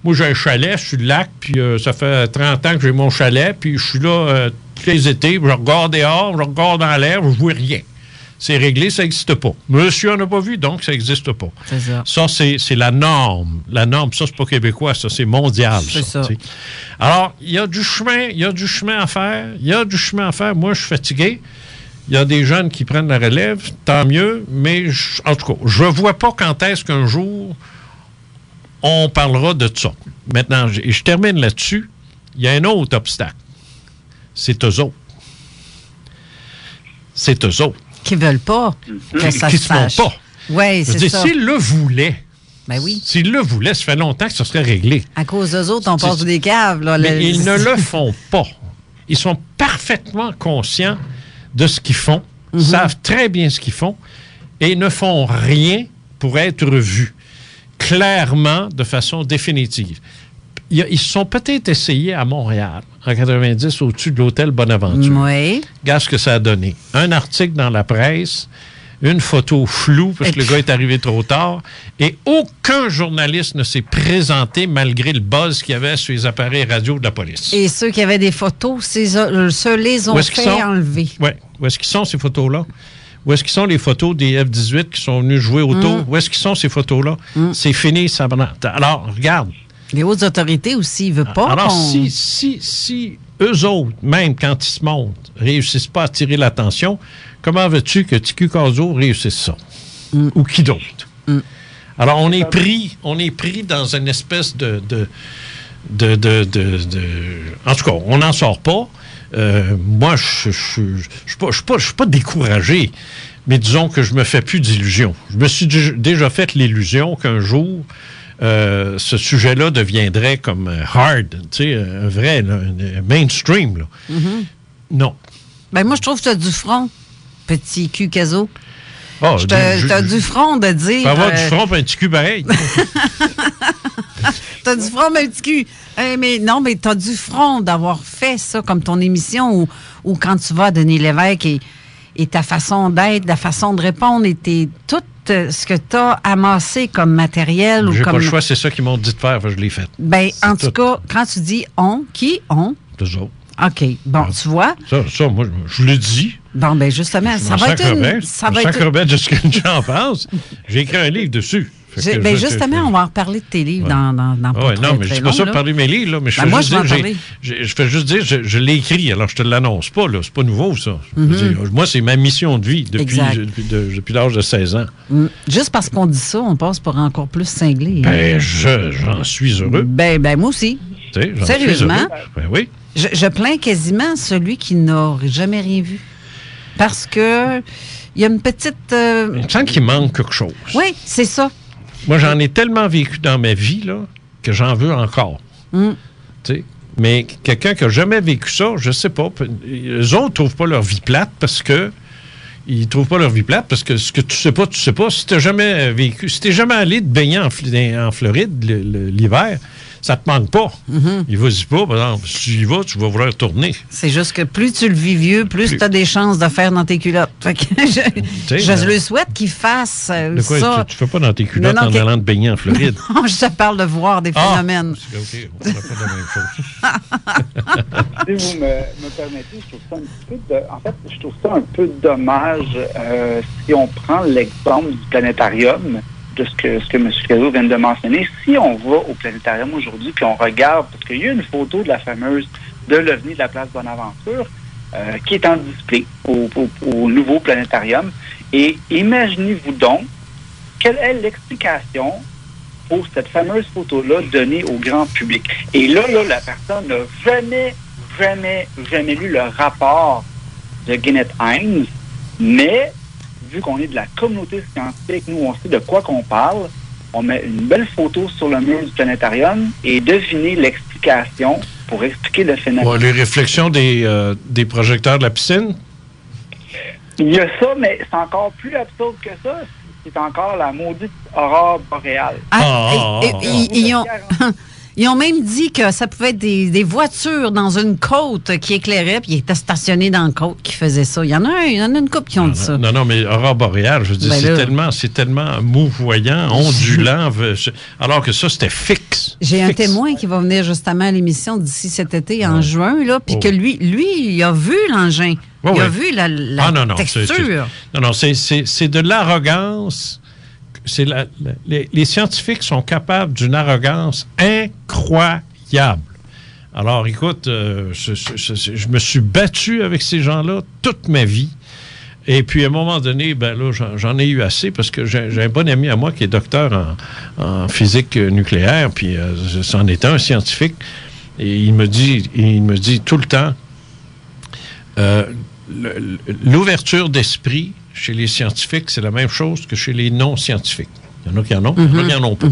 Speaker 5: Moi, j'ai un chalet sur le lac, puis ça fait 30 ans que j'ai mon chalet, puis je suis là tous les étés, puis je regarde dehors, je regarde dans l'air, je vois rien. C'est réglé, ça n'existe pas. Monsieur n'en a pas vu, donc ça n'existe pas.
Speaker 3: C'est ça.
Speaker 5: Ça, c'est la norme. La norme, ça, c'est pas québécois, ça, c'est mondial.
Speaker 3: C'est ça.
Speaker 5: Alors, il y a du chemin à faire. Moi, je suis fatigué. Il y a des jeunes qui prennent la relève, tant mieux, mais en tout cas, je vois pas quand est-ce qu'un jour, on parlera de ça. Maintenant, je termine là-dessus. Il y a un autre obstacle. C'est eux autres. C'est eux autres.
Speaker 3: Qui veulent pas que ça
Speaker 5: qui
Speaker 3: se
Speaker 5: se font
Speaker 3: sache.
Speaker 5: pas.
Speaker 3: Oui, c'est ça.
Speaker 5: S'ils le voulaient,
Speaker 3: Ben oui.
Speaker 5: s'ils le voulaient, ça fait longtemps que ça serait réglé.
Speaker 3: À cause d'eux autres, on passe des caves. Là,
Speaker 5: Mais ils ne le font pas. Ils sont parfaitement conscients de ce qu'ils font, savent très bien ce qu'ils font, et ne font rien pour être vus, clairement, de façon définitive. Ils se sont peut-être essayés à Montréal, en 90, au-dessus de l'hôtel Bonaventure.
Speaker 3: Oui.
Speaker 5: Regarde ce que ça a donné. Un article dans la presse, une photo floue, parce que le gars est arrivé trop tard, et aucun journaliste ne s'est présenté malgré le buzz qu'il y avait sur les appareils radio de la police.
Speaker 3: Et ceux qui avaient des photos, ceux les ont fait enlever.
Speaker 5: Oui. Où est-ce qu'ils sont, ces photos-là? Où est-ce qu'ils sont les photos des F-18 qui sont venus jouer autour? Où est-ce qu'ils sont, ces photos-là? C'est fini, ça. Alors, regarde.
Speaker 3: Les hautes autorités aussi, ils ne veulent pas.
Speaker 5: Alors, si eux autres, même quand ils se montent, réussissent pas à attirer l'attention, comment veux-tu que TQ Caso réussisse ça? Ou qui d'autre? Alors, on est pris dans une espèce de en tout cas, on n'en sort pas. Moi, je suis pas découragé, mais disons que je me fais plus d'illusions. Je me suis déjà fait l'illusion qu'un jour, ce sujet-là deviendrait comme hard, tu sais, un vrai, là, un mainstream. Là. Non.
Speaker 3: Ben moi, je trouve que tu as du front, petit cul Caso.
Speaker 5: Oh,
Speaker 3: tu as du front de dire...
Speaker 5: Tu peux avoir du front et un petit cul pareil.
Speaker 3: Tu as du front, mais un petit cul. Mais non, mais tu as du front d'avoir fait ça comme ton émission ou quand tu vas à Denis Lévesque et ta façon d'être, ta façon de répondre et tout ce que tu as amassé comme matériel.
Speaker 5: J'ai
Speaker 3: comme...
Speaker 5: pas le choix, c'est ça qu'ils m'ont dit de faire, je l'ai fait.
Speaker 3: Ben, en tout cas, quand tu dis on, qui on?
Speaker 5: Deux autres.
Speaker 3: OK. Bon, tu vois?
Speaker 5: Ça, moi, je le dis.
Speaker 3: Bon, ben justement, ça va être une... Ça va être
Speaker 5: une... de ce que j'en pense. J'ai écrit un livre dessus.
Speaker 3: Ben justement, on va en reparler de tes livres dans
Speaker 5: pas non, mais je ne dis pas ça pour parler de mes livres, là, mais je fais juste dire, je l'ai écrit, alors je te l'annonce pas, là. C'est pas nouveau, ça. Moi, c'est ma mission de vie depuis l'âge de 16 ans.
Speaker 3: Juste parce qu'on dit ça, on passe pour encore plus cinglé.
Speaker 5: Ben, j'en suis heureux.
Speaker 3: Ben, moi aussi. Sérieusement?
Speaker 5: Ben oui.
Speaker 3: Je plains quasiment celui qui n'a jamais rien vu. Parce que il y a une petite...
Speaker 5: Il me semble qu'il manque quelque chose.
Speaker 3: Oui, c'est ça.
Speaker 5: Moi, j'en ai tellement vécu dans ma vie là, que j'en veux encore. Mais quelqu'un qui n'a jamais vécu ça, je ne sais pas. Eux autres ne trouvent pas leur vie plate parce que ce que tu sais pas, tu sais pas. Si tu n'as jamais vécu, si tu n'es jamais allé te baigner en Floride l'hiver, ça te manque pas. Il vas-y pas, par exemple. Si tu y vas, tu vas vouloir retourner.
Speaker 3: C'est juste que plus tu le vis vieux, plus tu as des chances de faire dans tes culottes. Fait que je le souhaite qu'il fasse
Speaker 5: de quoi,
Speaker 3: ça.
Speaker 5: Tu fais pas dans tes culottes en allant te baigner en Floride.
Speaker 3: Non, je te parle de voir des phénomènes.
Speaker 5: OK, on n'a pas la même chose.
Speaker 4: Si vous me permettez, je trouve ça un petit peu je trouve ça un peu dommage si on prend l'exemple du planétarium, de ce que M. Caso vient de mentionner. Si on va au planétarium aujourd'hui puis on regarde, parce qu'il y a une photo de la fameuse de l'OVNI de la place Bonaventure qui est en display au nouveau planétarium. Et imaginez-vous donc quelle est l'explication pour cette fameuse photo-là donnée au grand public. Et là, la personne n'a jamais lu le rapport de Kenneth Hines, mais vu qu'on est de la communauté scientifique, nous, on sait de quoi qu'on parle, on met une belle photo sur le mur du planétarium et devinez l'explication pour expliquer le phénomène.
Speaker 5: Ouais, les réflexions des projecteurs de la piscine?
Speaker 4: Il y a ça, mais c'est encore plus absurde que ça. c'est encore la maudite aurore boréale.
Speaker 3: Ils ont même dit que ça pouvait être des voitures dans une côte qui éclairaient, puis ils étaient stationnés dans la côte qui faisaient ça. Il y en a une couple qui ont dit ça.
Speaker 5: Non, mais aurore boréale, je veux dire, c'est tellement mouvoyant, ondulant, alors que ça, c'était fixe.
Speaker 3: J'ai un témoin qui va venir justement à l'émission d'ici cet été, en juin, là, puis que lui, il a vu l'engin. Il a vu la texture.
Speaker 5: C'est de l'arrogance. Les scientifiques sont capables d'une arrogance incroyable. Alors, écoute, je me suis battu avec ces gens-là toute ma vie. Et puis, à un moment donné, j'en ai eu assez parce que j'ai un bon ami à moi qui est docteur en physique nucléaire, puis c'en est un scientifique. Et il me dit tout le temps, l'ouverture d'esprit chez les scientifiques, c'est la même chose que chez les non-scientifiques. Il y en a qui en ont, il y en a qui n'en ont pas.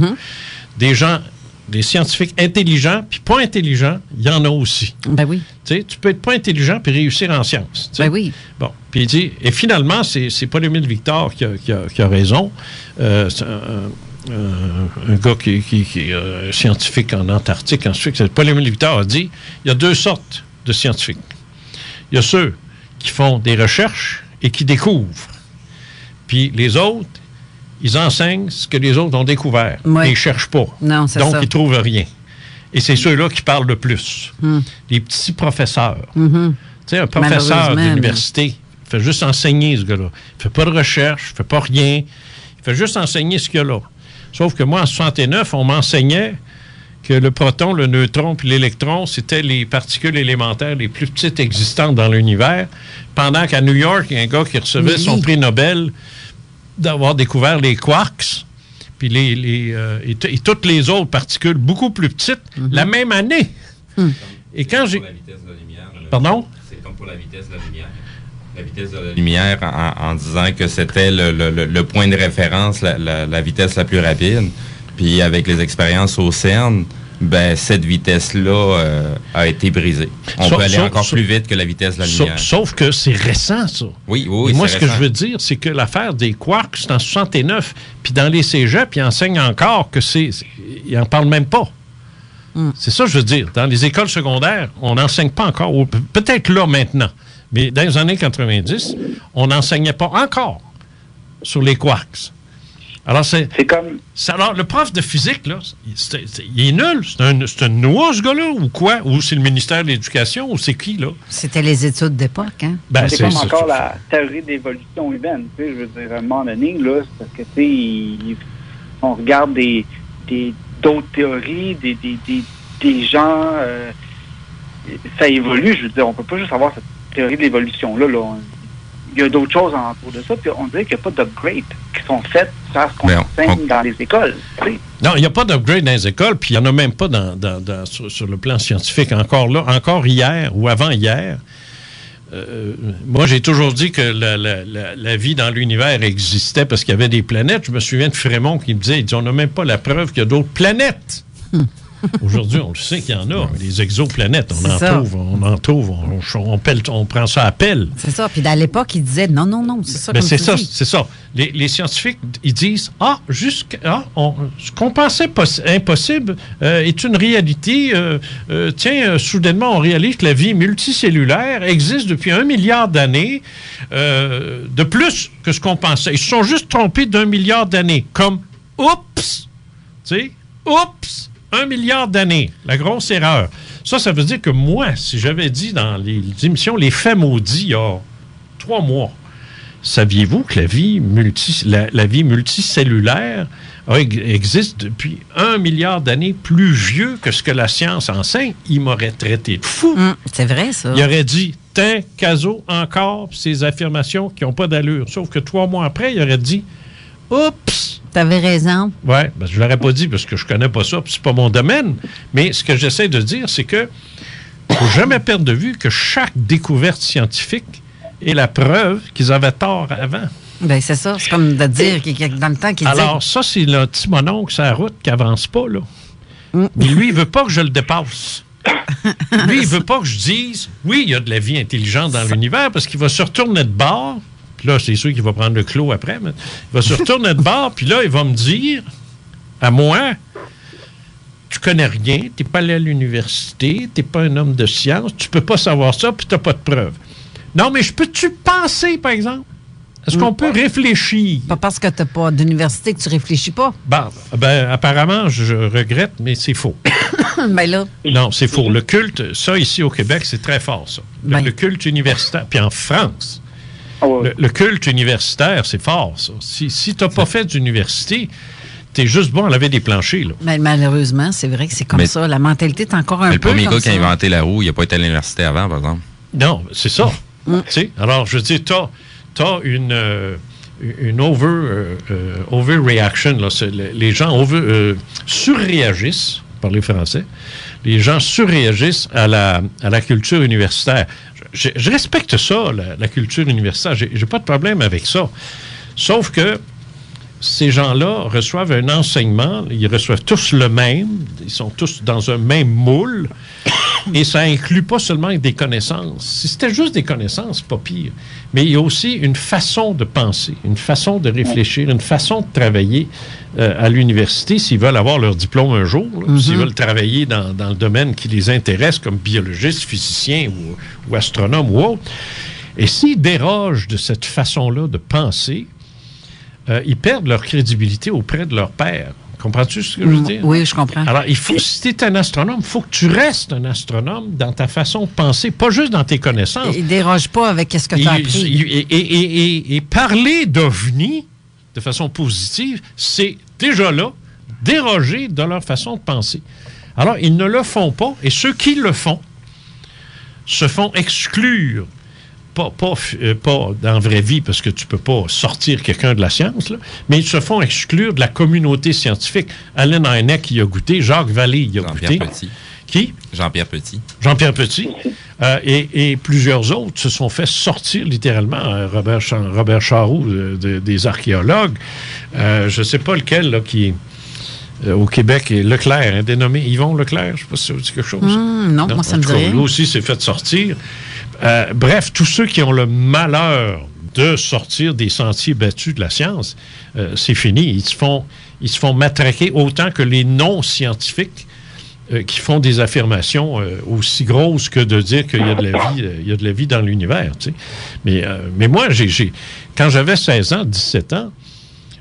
Speaker 5: Des gens, des scientifiques intelligents, puis pas intelligents, il y en a aussi.
Speaker 3: Ben oui.
Speaker 5: Tu sais, tu peux être pas intelligent puis réussir en sciences.
Speaker 3: Ben oui.
Speaker 5: Bon, puis il dit, et finalement, c'est Paul-Émile Victor qui a raison. C'est un gars qui est scientifique en Antarctique, ensuite, Paul-Émile Victor a dit, il y a deux sortes de scientifiques. Il y a ceux qui font des recherches et qui découvrent. Puis les autres, ils enseignent ce que les autres ont découvert.
Speaker 3: Oui.
Speaker 5: Et ils ne cherchent pas.
Speaker 3: Non, c'est
Speaker 5: donc,
Speaker 3: ça.
Speaker 5: ils ne trouvent rien. Et c'est ceux-là qui parlent le plus. Les petits professeurs. Tu sais, un professeur d'université, il fait juste enseigner, ce gars-là. Il ne fait pas de recherche, il ne fait pas rien. Il fait juste enseigner ce qu'il y a là. Sauf que moi, en 69, on m'enseignait que le proton, le neutron puis l'électron, c'était les particules élémentaires les plus petites existantes dans l'univers, pendant qu'à New York, il y a un gars qui recevait son prix Nobel d'avoir découvert les quarks, puis et toutes les autres particules beaucoup plus petites, la même année. Et quand j'ai...
Speaker 7: Pour la vitesse de la lumière.
Speaker 5: Pardon?
Speaker 7: C'est comme pour la vitesse de la lumière. La vitesse de la lumière en disant que c'était le point de référence, la vitesse la plus rapide. Puis avec les expériences au CERN, cette vitesse-là a été brisée. On peut aller encore plus vite que la vitesse de la lumière.
Speaker 5: Sauf que c'est récent, ça.
Speaker 7: Oui,
Speaker 5: et moi, ce que je veux dire, c'est que l'affaire des quarks, c'est en 69. Puis dans les cégeps, ils enseignent encore que ils n'en parlent même pas. C'est ça que je veux dire. Dans les écoles secondaires, on n'enseigne pas encore. Peut-être là, maintenant. Mais dans les années 90, on n'enseignait pas encore sur les quarks. Alors, c'est comme... Alors, le prof de physique, là, il est nul. C'est un noix, ce gars-là, ou quoi? Ou c'est le ministère de l'Éducation, ou c'est qui, là?
Speaker 3: C'était les études d'époque, hein?
Speaker 4: C'est comme encore la théorie d'évolution humaine. Tu sais, je veux dire, à un moment donné, là, c'est parce que, tu sais, on regarde d'autres théories, des gens... ça évolue, je veux dire, on peut pas juste avoir cette théorie de l'évolution-là, là. Il y a d'autres choses autour de ça, puis on dirait qu'il n'y a pas d'upgrade qui sont faites sur ce qu'on enseigne dans les écoles. Tu sais.
Speaker 5: Non, il n'y a pas d'upgrade dans les écoles, puis il n'y en a même pas sur le plan scientifique. Encore hier ou avant-hier, moi, j'ai toujours dit que la vie dans l'univers existait parce qu'il y avait des planètes. Je me souviens de Frémont qui me disait, on n'a même pas la preuve qu'il y a d'autres planètes. Aujourd'hui, on le sait qu'il y en a. Les exoplanètes, on en trouve. On prend ça à pelle.
Speaker 3: C'est ça. Puis à l'époque, ils disaient non, c'est ça.
Speaker 5: C'est ça. Les scientifiques, ils disent ce qu'on pensait impossible est une réalité. Soudainement, on réalise que la vie multicellulaire existe depuis 1 milliard d'années, de plus que ce qu'on pensait. Ils se sont juste trompés d'1 milliard d'années. Comme, oups! 1 milliard d'années, la grosse erreur. Ça veut dire que moi, si j'avais dit dans les émissions Les Faits maudits il y a 3 mois, saviez-vous que la vie multicellulaire existe depuis 1 milliard d'années plus vieux que ce que la science enseigne? Il m'aurait traité de fou.
Speaker 3: C'est vrai, ça.
Speaker 5: Il aurait dit, caso encore, ces affirmations qui n'ont pas d'allure. Sauf que 3 mois après, il aurait dit, oups!
Speaker 3: T'avais raison.
Speaker 5: Oui, je ne l'aurais pas dit parce que je ne connais pas ça, puis c'est pas mon domaine. Mais ce que j'essaie de dire, c'est que il ne faut jamais perdre de vue que chaque découverte scientifique est la preuve qu'ils avaient tort avant.
Speaker 3: Bien, c'est ça. C'est comme de dire dans le temps qu'il dit.
Speaker 5: Alors, ça, c'est le petit mononcle sur la route qui n'avance pas, là. Mais lui, il ne veut pas que je le dépasse. Lui, il ne veut pas que je dise, oui, il y a de la vie intelligente dans l'univers parce qu'il va se retourner de bord Puis là, c'est sûr qu'il va prendre le clos après, mais il va se retourner de bord, puis là, il va me dire, à moi, tu connais rien, tu n'es pas allé à l'université, tu n'es pas un homme de science, tu peux pas savoir ça, puis tu n'as pas de preuves. Non, mais je peux-tu penser, par exemple? Est-ce qu'on peut réfléchir?
Speaker 3: Pas parce que tu n'as pas d'université que tu réfléchis pas.
Speaker 5: Ben, apparemment, je regrette, mais c'est faux.
Speaker 3: Ben là.
Speaker 5: Non, c'est faux. Le culte, ça, ici au Québec, c'est très fort, ça. Le culte universitaire. Puis en France, le culte universitaire, c'est fort, ça. Si tu n'as pas fait d'université, tu es juste bon à laver des planchers, là.
Speaker 3: Ben, malheureusement, c'est vrai que c'est comme ça. La mentalité est encore un peu comme ça.
Speaker 7: Le premier gars qui a inventé la roue, il n'a pas été à l'université avant, par exemple.
Speaker 5: Non, c'est ça. Tu sais, alors, je veux dire, t'as une overreaction. Là. Les gens surréagissent, parler français. Les gens surréagissent à la culture universitaire. Je respecte ça, la culture universitaire. J'ai pas de problème avec ça. Sauf que ces gens-là reçoivent un enseignement. Ils reçoivent tous le même. Ils sont tous dans un même moule. Et ça inclut pas seulement des connaissances. Si c'était juste des connaissances, pas pire. Mais il y a aussi une façon de penser, une façon de réfléchir, une façon de travailler à l'université s'ils veulent avoir leur diplôme un jour, s'ils veulent travailler dans le domaine qui les intéresse comme biologiste, physicien ou astronome ou autre. Et s'ils dérogent de cette façon-là de penser, ils perdent leur crédibilité auprès de leurs pairs. Comprends-tu ce que je veux dire?
Speaker 3: Oui, je comprends.
Speaker 5: Alors, si tu es un astronome, il faut que tu restes un astronome dans ta façon de penser, pas juste dans tes connaissances.
Speaker 3: Il ne déroge pas avec ce que tu as appris.
Speaker 5: Et parler d'OVNI de façon positive, c'est déjà là, déroger de leur façon de penser. Alors, ils ne le font pas, et ceux qui le font se font exclure. Pas dans la vraie vie, parce que tu ne peux pas sortir quelqu'un de la science, là, mais ils se font exclure de la communauté scientifique. Alain Hynek y a goûté, Jacques Vallée y a goûté.
Speaker 7: Petit.
Speaker 5: Qui?
Speaker 7: Jean-Pierre Petit.
Speaker 5: Jean-Pierre Petit. Et plusieurs autres se sont fait sortir littéralement. Robert Charroux, des archéologues. Je ne sais pas lequel là, qui au Québec est Leclerc, un dénommé Yvon Leclerc. Je ne sais pas si ça vous dit quelque chose.
Speaker 3: Non, moi, ça me dit rien.
Speaker 5: Lui aussi s'est fait sortir. Bref, tous ceux qui ont le malheur de sortir des sentiers battus de la science, c'est fini. Ils se font matraquer autant que les non-scientifiques qui font des affirmations aussi grosses que de dire qu'il y a de la vie dans l'univers. Tu sais. Mais moi, quand j'avais 16 ans, 17 ans,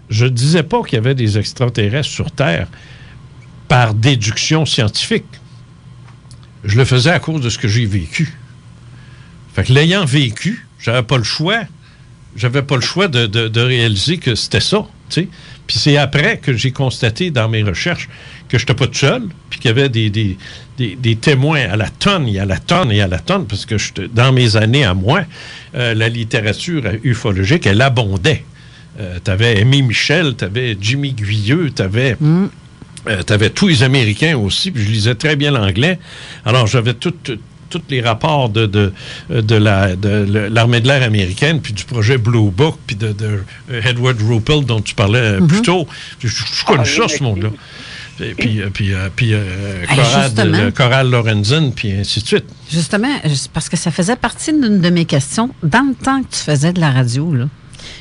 Speaker 5: je ne disais pas qu'il y avait des extraterrestres sur Terre par déduction scientifique. Je le faisais à cause de ce que j'ai vécu. Fait que l'ayant vécu, j'avais pas le choix de réaliser que c'était ça, tu sais. Puis c'est après que j'ai constaté dans mes recherches que je n'étais pas tout seul, puis qu'il y avait des témoins à la tonne, et à la tonne, et à la tonne, parce que dans mes années à moi, la littérature ufologique, elle abondait. T'avais Aimé Michel, t'avais Jimmy Guyeux, t'avais tous les Américains aussi, puis je lisais très bien l'anglais. Alors j'avais tous les rapports de l'armée de l'air américaine, puis du projet Blue Book, puis de Edward Ruppel dont tu parlais plus tôt. Je connais ça, ce monde-là. Et puis Coral Lorenzen, puis ainsi de suite.
Speaker 3: Justement, parce que ça faisait partie d'une de mes questions. Dans le temps que tu faisais de la radio, là,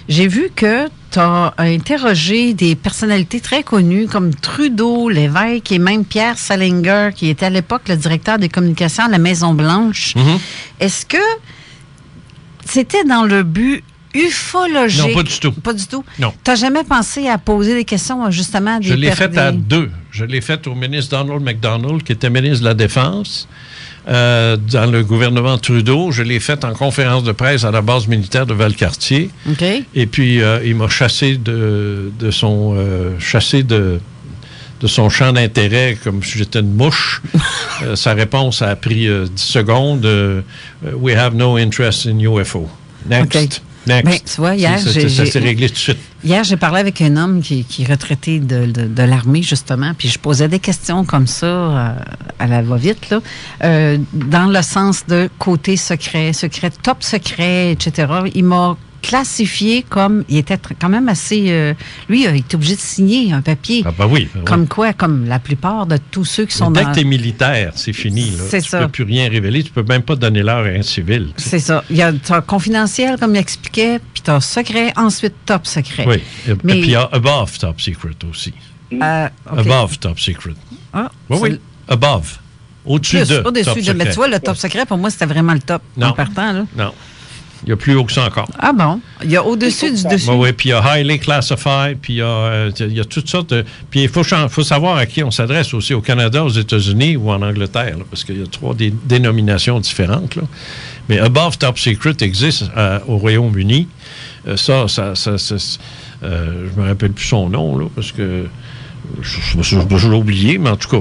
Speaker 3: j'ai vu que tu as interrogé des personnalités très connues comme Trudeau, Lévesque et même Pierre Salinger, qui était à l'époque le directeur des communications à la Maison-Blanche. Est-ce que c'était dans le but ufologique?
Speaker 5: Non, pas du tout.
Speaker 3: Pas du tout?
Speaker 5: Non.
Speaker 3: Tu n'as jamais pensé à poser des questions justement à des...
Speaker 5: Je l'ai fait à deux. Je l'ai fait au ministre Donald MacDonald, qui était ministre de la Défense, dans le gouvernement Trudeau. Je l'ai fait en conférence de presse à la base militaire de Valcartier.
Speaker 3: Okay.
Speaker 5: Et puis, il m'a chassé de son champ d'intérêt comme si j'étais une mouche. Sa réponse a pris 10 secondes. We have no interest in UFO. Next. Okay. Next.
Speaker 3: Ben, tu vois, hier,
Speaker 5: ça s'est réglé tout de suite.
Speaker 3: Hier, j'ai parlé avec un homme qui est retraité de l'armée, justement, puis je posais des questions comme ça, à la va-vite, là, dans le sens de côté secret, top secret, etc. Il m'a classifié comme... Il était quand même assez... lui, il a été obligé de signer un papier.
Speaker 5: Ah, ben oui.
Speaker 3: Comme quoi, comme la plupart de tous ceux qui sont
Speaker 5: dès
Speaker 3: dans...
Speaker 5: que tu es militaire, c'est fini. Là.
Speaker 3: C'est
Speaker 5: tu
Speaker 3: ça.
Speaker 5: ne peux plus rien révéler. Tu ne peux même pas donner l'heure à un civil.
Speaker 3: C'est ça. Tu as confidentiel, comme il expliquait, puis tu as secret, ensuite top secret.
Speaker 5: Oui.
Speaker 3: Mais...
Speaker 5: Et puis il y a above top secret aussi.
Speaker 3: OK.
Speaker 5: Above top secret.
Speaker 3: Ah,
Speaker 5: Oui. Above. Au-dessus de
Speaker 3: au-dessus
Speaker 5: top
Speaker 3: de.
Speaker 5: secret.
Speaker 3: Mais tu vois, le top secret, pour moi, c'était vraiment le top
Speaker 5: Non.
Speaker 3: en partant. Là.
Speaker 5: Non. Il y a plus haut que ça encore.
Speaker 3: Ah bon? Il y a au-dessus du dessus.
Speaker 5: Oui, puis il y a highly classified, puis il y a toutes sortes de... Puis il faut savoir à qui on s'adresse aussi, au Canada, aux États-Unis ou en Angleterre, là, parce qu'il y a 3 dénominations différentes. Là. Mais above top secret existe au Royaume-Uni. Je me rappelle plus son nom, là, parce que je l'ai oublié, mais en tout cas,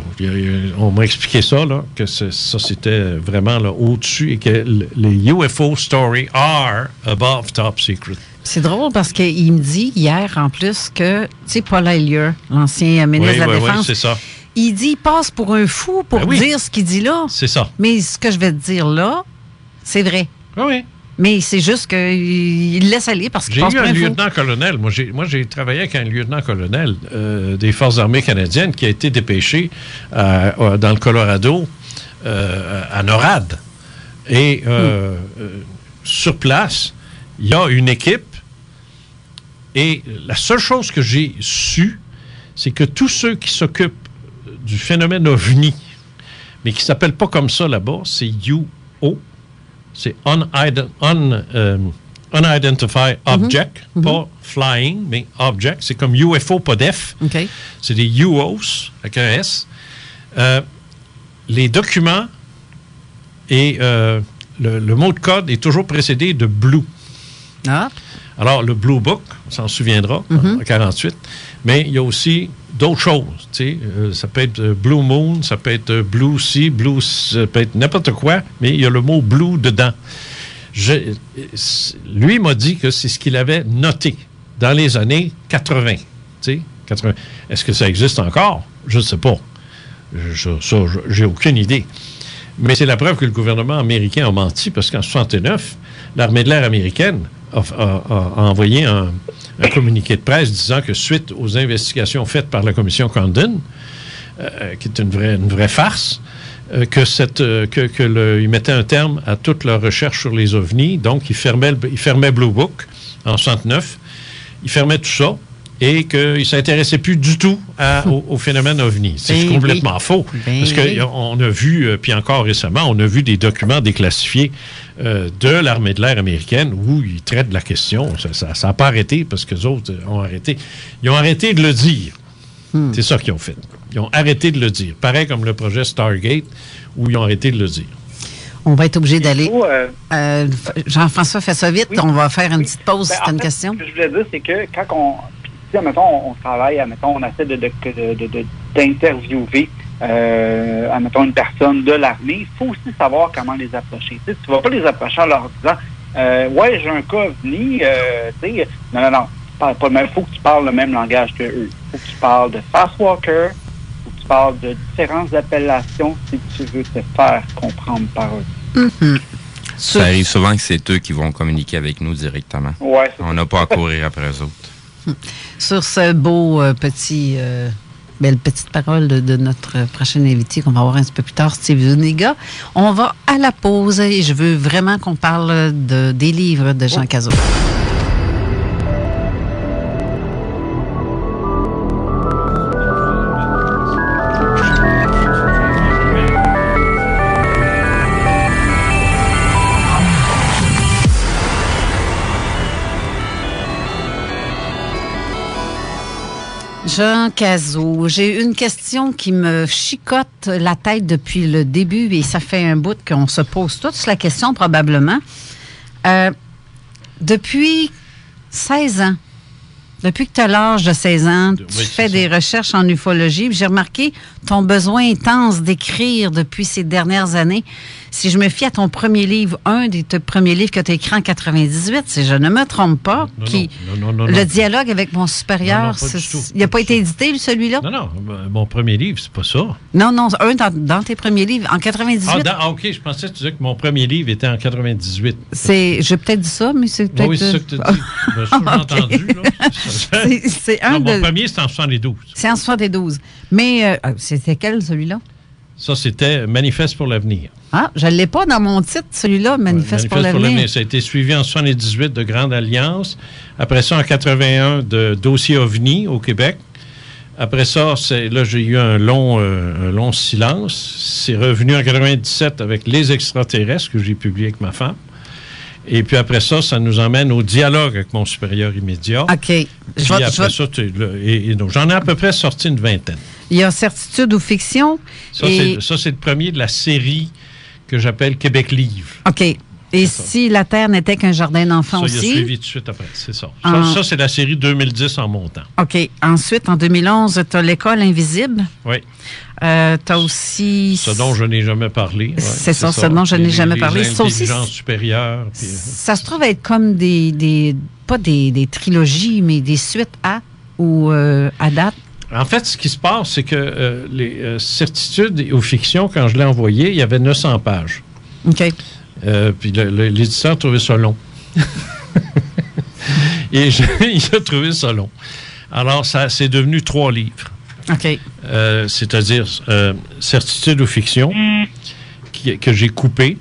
Speaker 5: on m'a expliqué ça, là, que ça, c'était vraiment là, au-dessus et que les UFO stories are above top secret.
Speaker 3: C'est drôle parce qu'il me dit hier, en plus, que, tu sais, Paul Hellyer, l'ancien ministre de la Défense,
Speaker 5: c'est ça.
Speaker 3: Il dit, il passe pour un fou pour dire ce qu'il dit là.
Speaker 5: C'est ça.
Speaker 3: Mais ce que je vais te dire là, c'est vrai.
Speaker 5: Oui.
Speaker 3: Mais c'est juste qu'il laisse aller parce qu'il passe pour un fou.
Speaker 5: J'ai eu un lieutenant-colonel. Moi, j'ai travaillé avec un lieutenant-colonel des Forces armées canadiennes qui a été dépêché dans le Colorado, à NORAD. Et sur place, il y a une équipe. Et la seule chose que j'ai su, c'est que tous ceux qui s'occupent du phénomène OVNI, mais qui ne s'appelle pas comme ça là-bas, c'est UO. C'est Unidentified Object, pas flying, mais object. C'est comme UFO, pas d'F.
Speaker 3: Okay.
Speaker 5: C'est des UOs, avec un S. Les documents et le mot de code est toujours précédé de Blue.
Speaker 3: Ah.
Speaker 5: Alors, le Blue Book, on s'en souviendra, en 1948, mais il y a aussi d'autres choses. Ça peut être Blue Moon, ça peut être Blue Sea, ça peut être n'importe quoi, mais il y a le mot Blue dedans. Lui m'a dit que c'est ce qu'il avait noté dans les années 80. 80. Est-ce que ça existe encore? Je ne sais pas. J'ai aucune idée. Mais c'est la preuve que le gouvernement américain a menti, parce qu'en 1969, l'armée de l'air américaine a envoyé un communiqué de presse disant que suite aux investigations faites par la commission Condon, qui est une vraie farce, il mettait un terme à toute leur recherche sur les ovnis. Donc, il fermait Blue Book en 1969. Il fermait tout ça et qu'il ne s'intéressait plus du tout au phénomène ovni. C'est complètement faux. Parce qu'on a vu, puis encore récemment, on a vu des documents déclassifiés de l'armée de l'air américaine où ils traitent de la question. Ça n'a pas arrêté parce que les autres ont arrêté. Ils ont arrêté de le dire. C'est ça qu'ils ont fait. Ils ont arrêté de le dire. Pareil comme le projet Stargate où ils ont arrté de le dire.
Speaker 3: On va être obligé d'aller. Jean-François, fais ça vite. Oui. On va faire une petite pause. C'est une question.
Speaker 4: Ce que je voulais dire, c'est que quand on travaille, on essaie d'interviewer une personne de l'armée, il faut aussi savoir comment les approcher. Tu ne vas pas les approcher en leur disant ouais, j'ai un cas OVNI, non. Il faut que tu parles le même langage qu'eux. Il faut que tu parles de fast walker, il faut que tu parles de différentes appellations si tu veux te faire comprendre par eux.
Speaker 3: Mm-hmm.
Speaker 7: Ça arrive souvent que c'est eux qui vont communiquer avec nous directement.
Speaker 4: Ouais,
Speaker 7: on n'a pas à courir après eux autres.
Speaker 3: Sur ce beau belle petite parole de notre prochain invité qu'on va voir un petit peu plus tard, Steve Zuniga, on va à la pause et je veux vraiment qu'on parle des livres de Jean Cazot. Jean Cazot, j'ai une question qui me chicote la tête depuis le début et ça fait un bout qu'on se pose tous la question probablement. Depuis 16 ans, Depuis que tu as l'âge de 16 ans, tu
Speaker 5: Oui,
Speaker 3: fais
Speaker 5: c'est
Speaker 3: des
Speaker 5: ça.
Speaker 3: recherches en ufologie. J'ai remarqué ton besoin intense d'écrire depuis ces dernières années. Si je me fie à ton premier livre, un des premiers livres que tu as écrit en 98, si je ne me trompe pas,
Speaker 5: Non.
Speaker 3: le dialogue avec mon supérieur,
Speaker 5: Non, pas du tout,
Speaker 3: il n'a
Speaker 5: pas
Speaker 3: pas
Speaker 5: du
Speaker 3: été
Speaker 5: tout.
Speaker 3: édité, celui-là?
Speaker 5: Non, mon premier livre, c'est pas ça.
Speaker 3: Non, un dans tes premiers livres, en 98.
Speaker 5: OK, je pensais que tu disais que mon premier livre était en 98.
Speaker 3: J'ai peut-être dit ça, mais c'est peut-être...
Speaker 5: Oui, c'est ça que tu as dit. Ben, ça, j'ai
Speaker 3: OK.
Speaker 5: entendu. Là.
Speaker 3: C'est un
Speaker 5: Non, mon
Speaker 3: de...
Speaker 5: premier, c'était en 72.
Speaker 3: C'est en 72. Mais c'était quel, celui-là?
Speaker 5: Ça, c'était Manifeste pour l'avenir.
Speaker 3: Ah, je ne l'ai pas dans mon titre, celui-là, Manifeste pour l'avenir.
Speaker 5: Ça a été suivi en 78 de Grande Alliance. Après ça, en 81, de Dossier OVNI au Québec. Après ça, là, j'ai eu un long silence. C'est revenu en 97 avec Les Extraterrestres, que j'ai publié avec ma femme. Et puis après ça, ça nous emmène au dialogue avec mon supérieur immédiat.
Speaker 3: OK.
Speaker 5: Puis après ça, donc, j'en ai à peu près sorti une vingtaine.
Speaker 3: Il y a Certitude ou Fiction.
Speaker 5: Ça, c'est le premier de la série que j'appelle Québec Livre.
Speaker 3: OK. Et si la Terre n'était qu'un jardin d'enfants
Speaker 5: Ça, il a
Speaker 3: aussi?
Speaker 5: suivi tout de suite après, c'est ça. Ça, c'est la série 2010 en montant.
Speaker 3: OK. Ensuite, en 2011, tu as L'École invisible.
Speaker 5: Oui.
Speaker 3: Tu as aussi...
Speaker 5: Ce dont je n'ai jamais parlé. Ouais,
Speaker 3: c'est ça, ce dont je n'ai jamais parlé.
Speaker 5: Les
Speaker 3: Ça aussi,
Speaker 5: intelligences supérieures. Puis,
Speaker 3: ça se trouve être comme pas des trilogies, mais des suites à ou à date.
Speaker 5: En fait, ce qui se passe, c'est que les certitudes aux fictions, quand je l'ai envoyé, il y avait 900 pages.
Speaker 3: OK.
Speaker 5: Puis l'éditeur trouvait ça long. Et il a trouvé ça long. Alors, c'est devenu 3 livres.
Speaker 3: OK.
Speaker 5: C'est-à-dire Certitude ou fiction, que j'ai coupé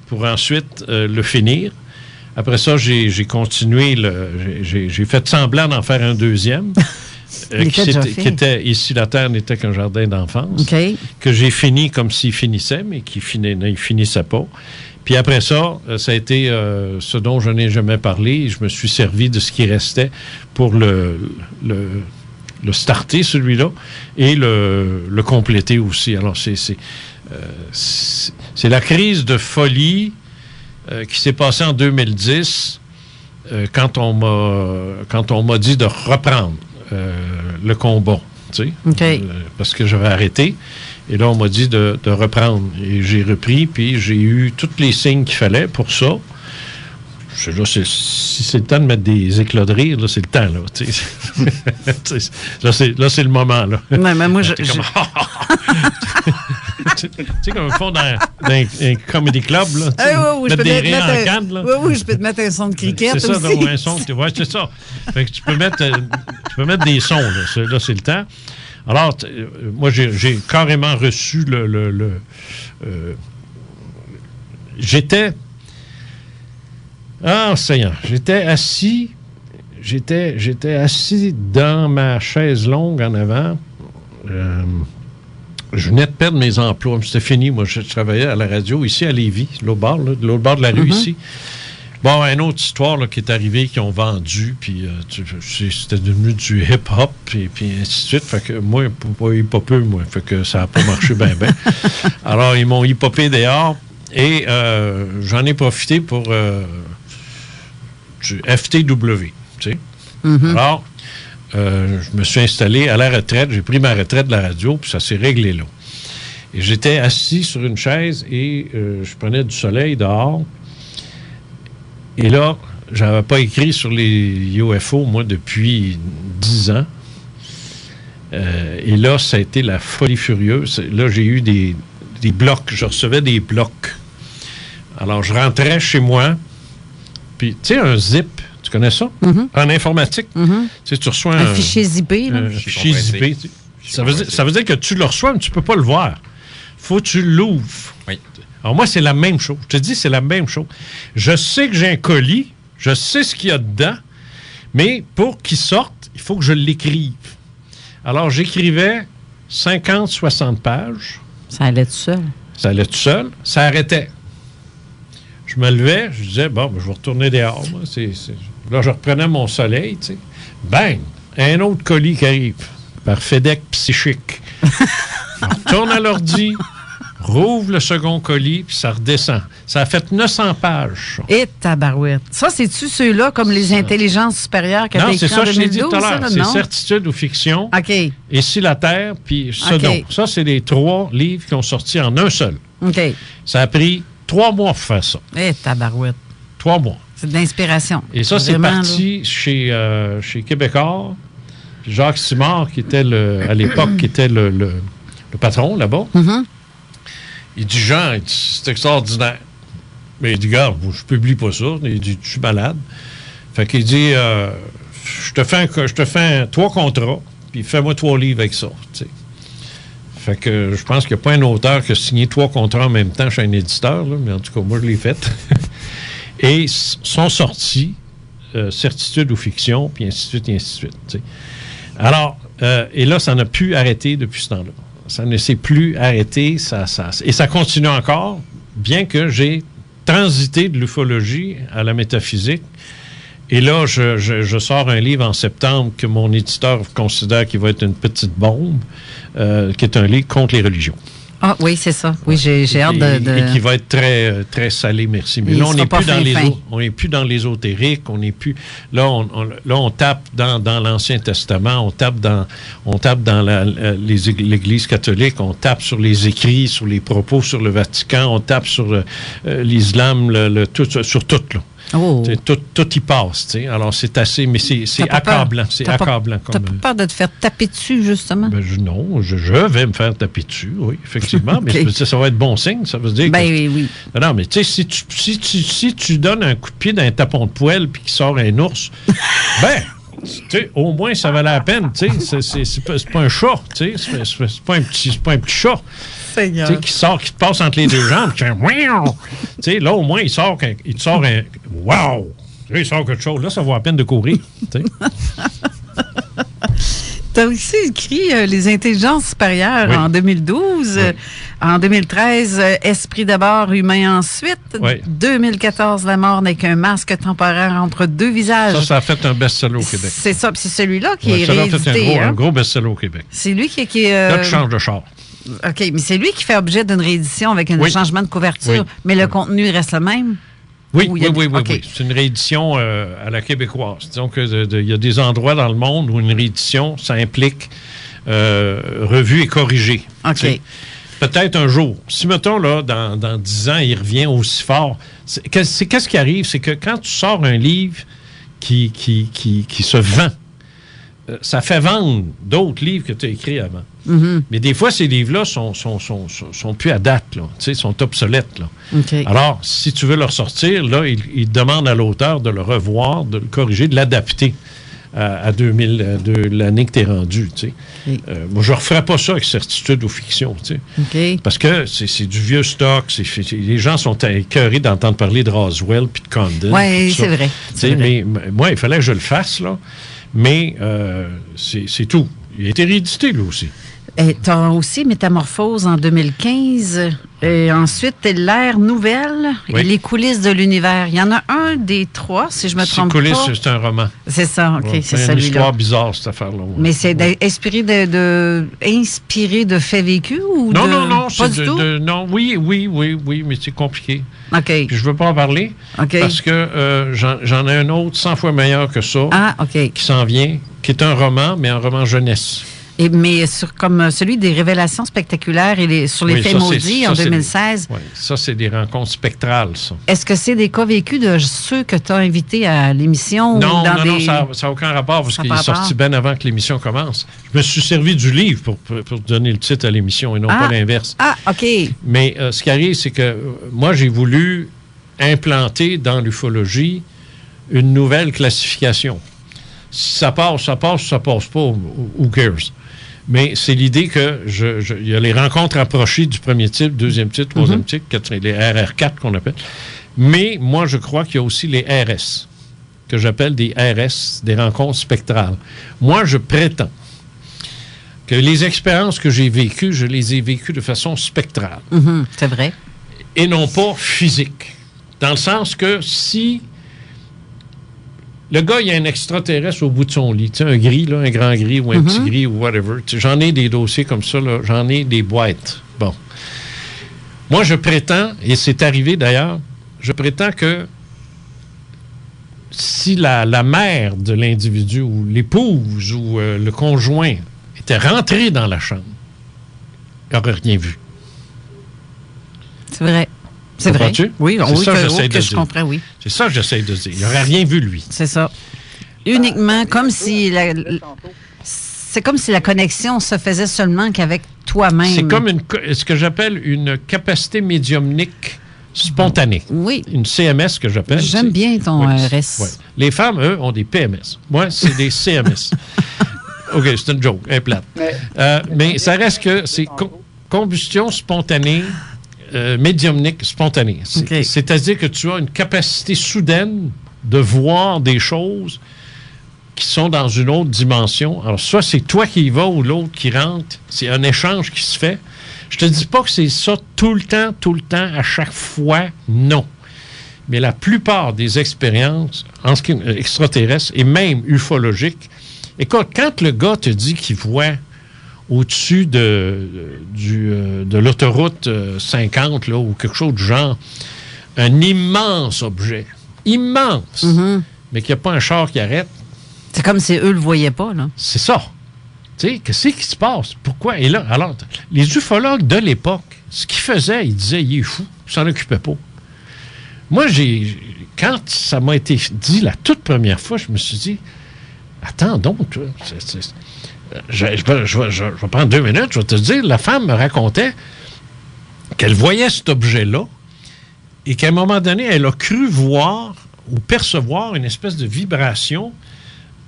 Speaker 5: pour ensuite le finir. Après ça, j'ai continué, j'ai fait semblant d'en faire un deuxième. Qui était Ici la Terre n'était qu'un jardin d'enfance.
Speaker 3: OK.
Speaker 5: Que j'ai fini comme s'il finissait, mais qui il finissait pas. Puis après ça, ça a été ce dont je n'ai jamais parlé. Je me suis servi de ce qui restait pour le starter, celui-là, et le compléter aussi. Alors, c'est la crise de folie qui s'est passée en 2010 quand on m'a dit de reprendre le combat, tu sais,
Speaker 3: OK.
Speaker 5: parce que j'avais arrêté. Et là, on m'a dit de reprendre. Et j'ai repris, puis j'ai eu tous les signes qu'il fallait pour ça. Là, si c'est le temps de mettre des éclats de rire, là, c'est le temps, là. Là, c'est le moment, là.
Speaker 3: Ouais, mais moi,
Speaker 5: tu sais, comme ils font dans un comedy club, là.
Speaker 3: Oui, je peux
Speaker 5: des rires en canne, là.
Speaker 3: Oui, je peux te mettre un son de cricket
Speaker 5: c'est
Speaker 3: aussi.
Speaker 5: ça, donc, un son. Ouais, c'est ça. Fait que tu peux mettre des sons, là. Là, c'est le temps. Alors, moi, j'ai carrément reçu j'étais... Ah, Seigneur, j'étais assis dans ma chaise longue en avant. Je venais de perdre mes emplois. C'était fini. Moi, je travaillais à la radio ici à Lévis, de l'autre bord de la rue ici. Bon, une autre histoire là, qui est arrivée, qui ont vendu, puis c'était devenu du hip-hop, puis ainsi de suite. Fait que moi, pas hip-hopeux, moi. Fait que ça n'a pas marché bien. Alors, ils m'ont hip-hopé dehors, et j'en ai profité pour du FTW, tu sais. Mm-hmm. Alors, je me suis installé à la retraite, j'ai pris ma retraite de la radio, puis ça s'est réglé là. Et j'étais assis sur une chaise, et je prenais du soleil dehors. Et là, j'avais pas écrit sur les UFO, moi, depuis 10 ans. Et là, ça a été la folie furieuse. Là, j'ai eu des blocs. Je recevais des blocs. Alors, je rentrais chez moi. Puis, tu sais, un zip, tu connais ça?
Speaker 3: Mm-hmm.
Speaker 5: En informatique.
Speaker 3: Mm-hmm.
Speaker 5: Tu sais, tu reçois
Speaker 3: un fichier zippé.
Speaker 5: Un fichier zippé. Ça veut dire que tu le reçois, mais tu peux pas le voir. Faut que tu l'ouvres.
Speaker 7: Oui.
Speaker 5: Alors, moi, c'est la même chose. Je te dis, c'est la même chose. Je sais que j'ai un colis, je sais ce qu'il y a dedans, mais pour qu'il sorte, il faut que je l'écrive. Alors, j'écrivais 50, 60 pages.
Speaker 3: Ça allait tout seul.
Speaker 5: Ça allait tout seul. Ça arrêtait. Je me levais, je disais, bon, ben, je vais retourner dehors. Moi. Là, je reprenais mon soleil, tu sais. Bang! Un autre colis qui arrive par FedEx psychique. Je retourne à l'ordi. rouvre le second colis, puis ça redescend. Ça a fait 900 pages. Ça.
Speaker 3: Et tabarouette. Ça, c'est-tu ceux-là, comme les intelligences supérieures qui
Speaker 5: Non,
Speaker 3: avaient
Speaker 5: c'est
Speaker 3: écrit en
Speaker 5: ça, je t'ai dit
Speaker 3: 2012?
Speaker 5: tout à l'heure.
Speaker 3: Ça,
Speaker 5: C'est
Speaker 3: non?
Speaker 5: Certitude ou Fiction.
Speaker 3: OK.
Speaker 5: Et si la Terre, puis ce
Speaker 3: OK.
Speaker 5: dont. Ça, c'est les 3 livres qui ont sorti en un seul.
Speaker 3: OK.
Speaker 5: Ça a pris 3 mois pour faire ça.
Speaker 3: Et tabarouette.
Speaker 5: 3 mois.
Speaker 3: C'est de l'inspiration.
Speaker 5: Et ça, c'est
Speaker 3: Vraiment,
Speaker 5: parti chez Québécois. Puis Jacques Simard, qui était à l'époque, qui était le patron là-bas.
Speaker 3: Mhm.
Speaker 5: Il dit, Jean, c'est extraordinaire. Mais il dit, gars, je publie pas ça. Il dit, je suis malade. Fait qu'il dit, je te fais 3 contrats, puis fais-moi 3 livres avec ça. T'sais. Fait que je pense qu'il n'y a pas un auteur qui a signé 3 contrats en même temps chez un éditeur, là, mais en tout cas, moi, je l'ai fait. Et sont sortis Certitude ou Fiction, puis ainsi de suite, et ainsi de suite. T'sais. Alors, et là, ça n'a plus arrêté depuis ce temps-là. Ça ne s'est plus arrêté, et ça continue encore, bien que j'ai transité de l'ufologie à la métaphysique. Et là, je sors un livre en septembre que mon éditeur considère qu'il va être une petite bombe, qui est un livre contre les religions.
Speaker 3: Ah oui, c'est ça. Oui, j'ai hâte de...
Speaker 5: Et qui va être très, très salé, merci. Mais là, on n'est plus dans l'ésotérique, on n'est plus... Là, on tape dans l'Ancien Testament, on tape dans l'Église catholique, on tape sur les écrits, sur les propos sur le Vatican, on tape sur l'islam, sur tout, là.
Speaker 3: Oh.
Speaker 5: Tout y passe, tu sais. Alors, c'est assez... Mais c'est accablant. C'est accablant.
Speaker 3: T'as pas peur de te faire taper dessus, justement?
Speaker 5: Ben, non, je vais me faire taper dessus, oui, effectivement. Okay. Mais ça va être bon signe. Ça veut dire
Speaker 3: ben
Speaker 5: que...
Speaker 3: oui.
Speaker 5: Non, mais tu sais, si tu donnes un coup de pied dans un tapon de poêle puis qu'il sort un ours, ben... T'sais, au moins, ça valait la peine. C'est pas un chat. C'est pas un petit chat qui te passe entre les deux jambes. Là, au moins, il te sort un... Wow! Il sort quelque chose. Là, ça vaut la peine de courir.
Speaker 3: Tu as aussi écrit Les intelligences supérieures en 2012. Oui. En 2013, Esprit d'abord, humain ensuite. Oui. 2014, La mort n'est qu'un masque temporaire entre deux visages.
Speaker 5: Ça a fait un best-seller au Québec.
Speaker 3: C'est ça. Puis c'est celui-là qui est réédité. Ça a fait
Speaker 5: un gros best-seller au Québec.
Speaker 3: C'est lui qui
Speaker 5: Là, tu changes de char.
Speaker 3: OK, mais c'est lui qui fait objet d'une réédition avec un changement de couverture. Oui. Mais le contenu reste le même?
Speaker 5: Oui. C'est une réédition à la québécoise. Disons qu'il y a des endroits dans le monde où une réédition, ça implique revue et corrigée.
Speaker 3: OK.
Speaker 5: Peut-être un jour. Si, mettons, là, dans 10 ans, il revient aussi fort. Qu'est-ce qui arrive? C'est que quand tu sors un livre qui se vend, ça fait vendre d'autres livres que tu as écrits avant. Mm-hmm. Mais des fois, ces livres-là sont plus à date, là, sont obsolètes. Là.
Speaker 3: Okay.
Speaker 5: Alors, si tu veux le ressortir, là, il demande à l'auteur de le revoir, de le corriger, de l'adapter à l'année que tu es rendu. Okay. Moi, je ne referais pas ça avec Certitude ou Fiction.
Speaker 3: Okay.
Speaker 5: Parce que c'est du vieux stock. Les gens sont écœurés d'entendre parler de Roswell puis de Condon.
Speaker 3: Oui, c'est vrai.
Speaker 5: Mais moi, il fallait que je le fasse, là. Mais c'est tout. Il a été réédité, lui aussi.
Speaker 3: Tu as aussi Métamorphose en 2015. Et ensuite, L'ère nouvelle et Les coulisses de l'univers. Il y en a un des 3, si je me trompe pas. Les
Speaker 5: coulisses, c'est un roman.
Speaker 3: C'est ça, OK, c'est celui-là.
Speaker 5: C'est une histoire bizarre, cette affaire-là. Ouais.
Speaker 3: Mais c'est inspiré de faits vécus ou
Speaker 5: Non,
Speaker 3: pas du tout?
Speaker 5: Non, oui, mais c'est compliqué.
Speaker 3: OK.
Speaker 5: Puis je ne veux pas en parler parce que j'en ai un autre 100 fois meilleur que ça qui s'en vient, qui est un roman, mais un roman jeunesse.
Speaker 3: Mais comme celui des révélations spectaculaires et sur les faits maudits en 2016.
Speaker 5: Oui, ça, c'est des rencontres spectrales, ça.
Speaker 3: Est-ce que c'est des cas vécus de ceux que tu as invités à l'émission?
Speaker 5: Non, ça n'a aucun rapport parce qu'il est sorti bien avant que l'émission commence. Je me suis servi du livre pour donner le titre à l'émission et non pas l'inverse.
Speaker 3: Ah, OK.
Speaker 5: Mais ce qui arrive, c'est que moi, j'ai voulu implanter dans l'ufologie une nouvelle classification. Si ça passe, ça passe. Si ça passe pas, who cares? Mais c'est l'idée que il y a les rencontres approchées du premier type, deuxième type, troisième type, les RR4 qu'on appelle. Mais moi, je crois qu'il y a aussi les RS, que j'appelle des RS, des rencontres spectrales. Moi, je prétends que les expériences que j'ai vécues, je les ai vécues de façon spectrale.
Speaker 3: C'est vrai.
Speaker 5: Et non pas physique. Dans le sens que si... Le gars, il y a un extraterrestre au bout de son lit. Tu sais, un gris, là, un grand gris ou un petit gris ou whatever. Tu sais, j'en ai des dossiers comme ça, là. J'en ai des boîtes. Bon. Moi, je prétends, et c'est arrivé d'ailleurs, je prétends que si la mère de l'individu ou l'épouse ou le conjoint était rentré dans la chambre, il n'aurait rien vu.
Speaker 3: C'est vrai. C'est vrai.
Speaker 5: Comprends-tu?
Speaker 3: Oui,
Speaker 5: C'est ça que j'essaie de
Speaker 3: je
Speaker 5: dire.
Speaker 3: comprends, oui.
Speaker 5: C'est ça que j'essaie de dire. Il n'aurait rien vu, lui.
Speaker 3: C'est ça. Uniquement comme si c'est comme si la connexion se faisait seulement qu'avec toi-même.
Speaker 5: C'est comme ce que j'appelle une capacité médiumnique spontanée.
Speaker 3: Oui.
Speaker 5: Une CMS que j'appelle.
Speaker 3: J'aime bien ton RS.
Speaker 5: Ouais. Les femmes, eux, ont des PMS. Moi, c'est des CMS. OK, c'est une joke, elle est plate. Mais ça reste que c'est combustion spontanée, médiumnique spontanée.
Speaker 3: Okay.
Speaker 5: C'est-à-dire que tu as une capacité soudaine de voir des choses qui sont dans une autre dimension. Alors, soit c'est toi qui y vas ou l'autre qui rentre. C'est un échange qui se fait. Je te dis pas que c'est ça tout le temps, à chaque fois. Non. Mais la plupart des expériences extraterrestres et même ufologiques, écoute, quand le gars te dit qu'il voit au-dessus de l'autoroute 50 là, ou quelque chose du genre, un immense objet, immense, mais qu'il n'y a pas un char qui arrête.
Speaker 3: C'est comme si eux le voyaient pas, là.
Speaker 5: C'est ça. Tu sais, qu'est-ce qui se passe? Pourquoi? Et là, alors, les ufologues de l'époque, ce qu'ils faisaient, ils disaient, il est fou, il s'en occupait pas. Moi, quand ça m'a été dit la toute première fois, je me suis dit, attends donc, toi, je vais prendre 2 minutes, je vais te dire, la femme me racontait qu'elle voyait cet objet-là et qu'à un moment donné, elle a cru voir ou percevoir une espèce de vibration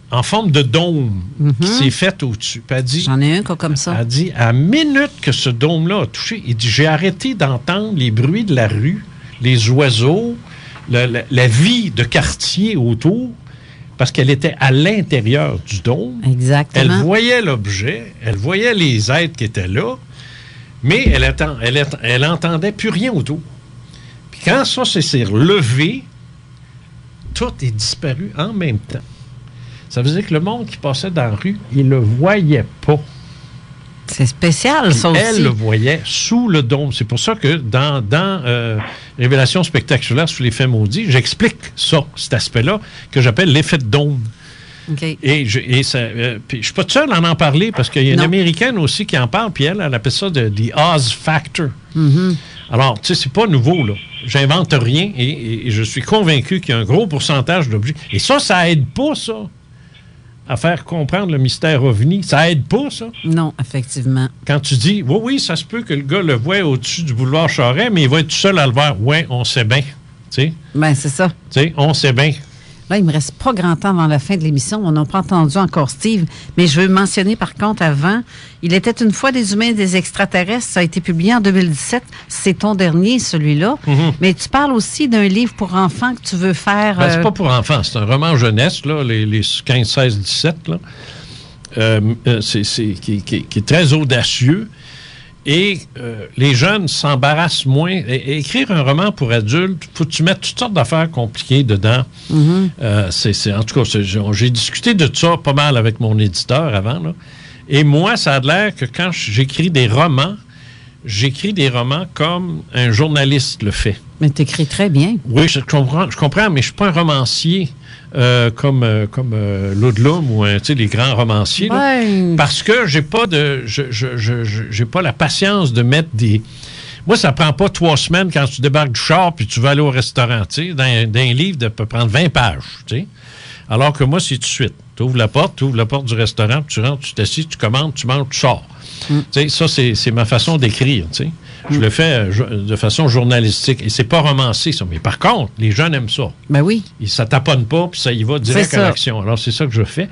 Speaker 5: en forme de dôme qui s'est faite au-dessus. Puis elle dit,
Speaker 3: j'en ai un cas comme ça.
Speaker 5: Elle dit, à la minute que ce dôme-là a touché, il dit, j'ai arrêté d'entendre les bruits de la rue, les oiseaux, la vie de quartier autour, parce qu'elle était à l'intérieur du dôme.
Speaker 3: Exactement.
Speaker 5: Elle voyait l'objet, elle voyait les êtres qui étaient là, mais elle entendait plus rien autour. Puis quand ça s'est relevé, tout est disparu en même temps. Ça veut dire que le monde qui passait dans la rue, il le voyait pas.
Speaker 3: C'est spécial, ça aussi.
Speaker 5: Elle le voyait sous le dôme. C'est pour ça que dans Révélation spectaculaire sous l'effet maudit, j'explique ça, cet aspect-là, que j'appelle l'effet de dôme.
Speaker 3: Okay.
Speaker 5: Et je ne suis pas tout seul à en parler, parce qu'il y a une Américaine aussi qui en parle, puis elle appelle ça the Oz Factor. Alors, tu sais, c'est pas nouveau, là. J'invente rien, et je suis convaincu qu'il y a un gros pourcentage d'objets. Et ça aide pas, ça, à faire comprendre le mystère OVNI. Ça aide pas, ça.
Speaker 3: Non, effectivement.
Speaker 5: Quand tu dis, oui, ça se peut que le gars le voie au-dessus du boulevard Charest, mais il va être tout seul à le voir. Oui, on sait bien.
Speaker 3: Ben, c'est ça.
Speaker 5: Tu sais, on sait bien.
Speaker 3: Là, il me reste pas grand temps avant la fin de l'émission. On n'a pas entendu encore Steve, mais je veux mentionner par contre avant, Il était une fois des humains et des extraterrestres. Ça a été publié en 2017. C'est ton dernier, celui-là. Mm-hmm. Mais tu parles aussi d'un livre pour enfants que tu veux faire...
Speaker 5: Ben, c'est pas pour enfants. C'est un roman jeunesse, là, les 15, 16, 17, là. Qui est très audacieux. Et les jeunes s'embarrassent moins. Écrire un roman pour adultes, il faut que tu mettes toutes sortes d'affaires compliquées dedans. Mm-hmm. En tout cas, j'ai discuté de ça pas mal avec mon éditeur avant, là. Et moi, ça a l'air que quand j'écris des romans comme un journaliste le fait.
Speaker 3: Mais tu écris très bien.
Speaker 5: Oui, je comprends, mais je ne suis pas un romancier comme Ludlum ou les grands romanciers. Là, parce que j'ai pas la patience de mettre des... Moi, ça prend pas 3 semaines quand tu débarques du char puis tu vas aller au restaurant. Dans un livre, ça peut prendre 20 pages. T'sais. Alors que moi, c'est tout de suite. Tu ouvres la porte du restaurant, puis tu rentres, tu t'assis, tu commandes, tu manges, tu sors. Ça, c'est ma façon d'écrire. Je le fais de façon journalistique. Et c'est pas romancé, ça. Mais par contre, les jeunes aiment ça.
Speaker 3: Ben oui.
Speaker 5: Ça taponne pas, puis ça y va direct à l'action. Alors, c'est ça que je fais.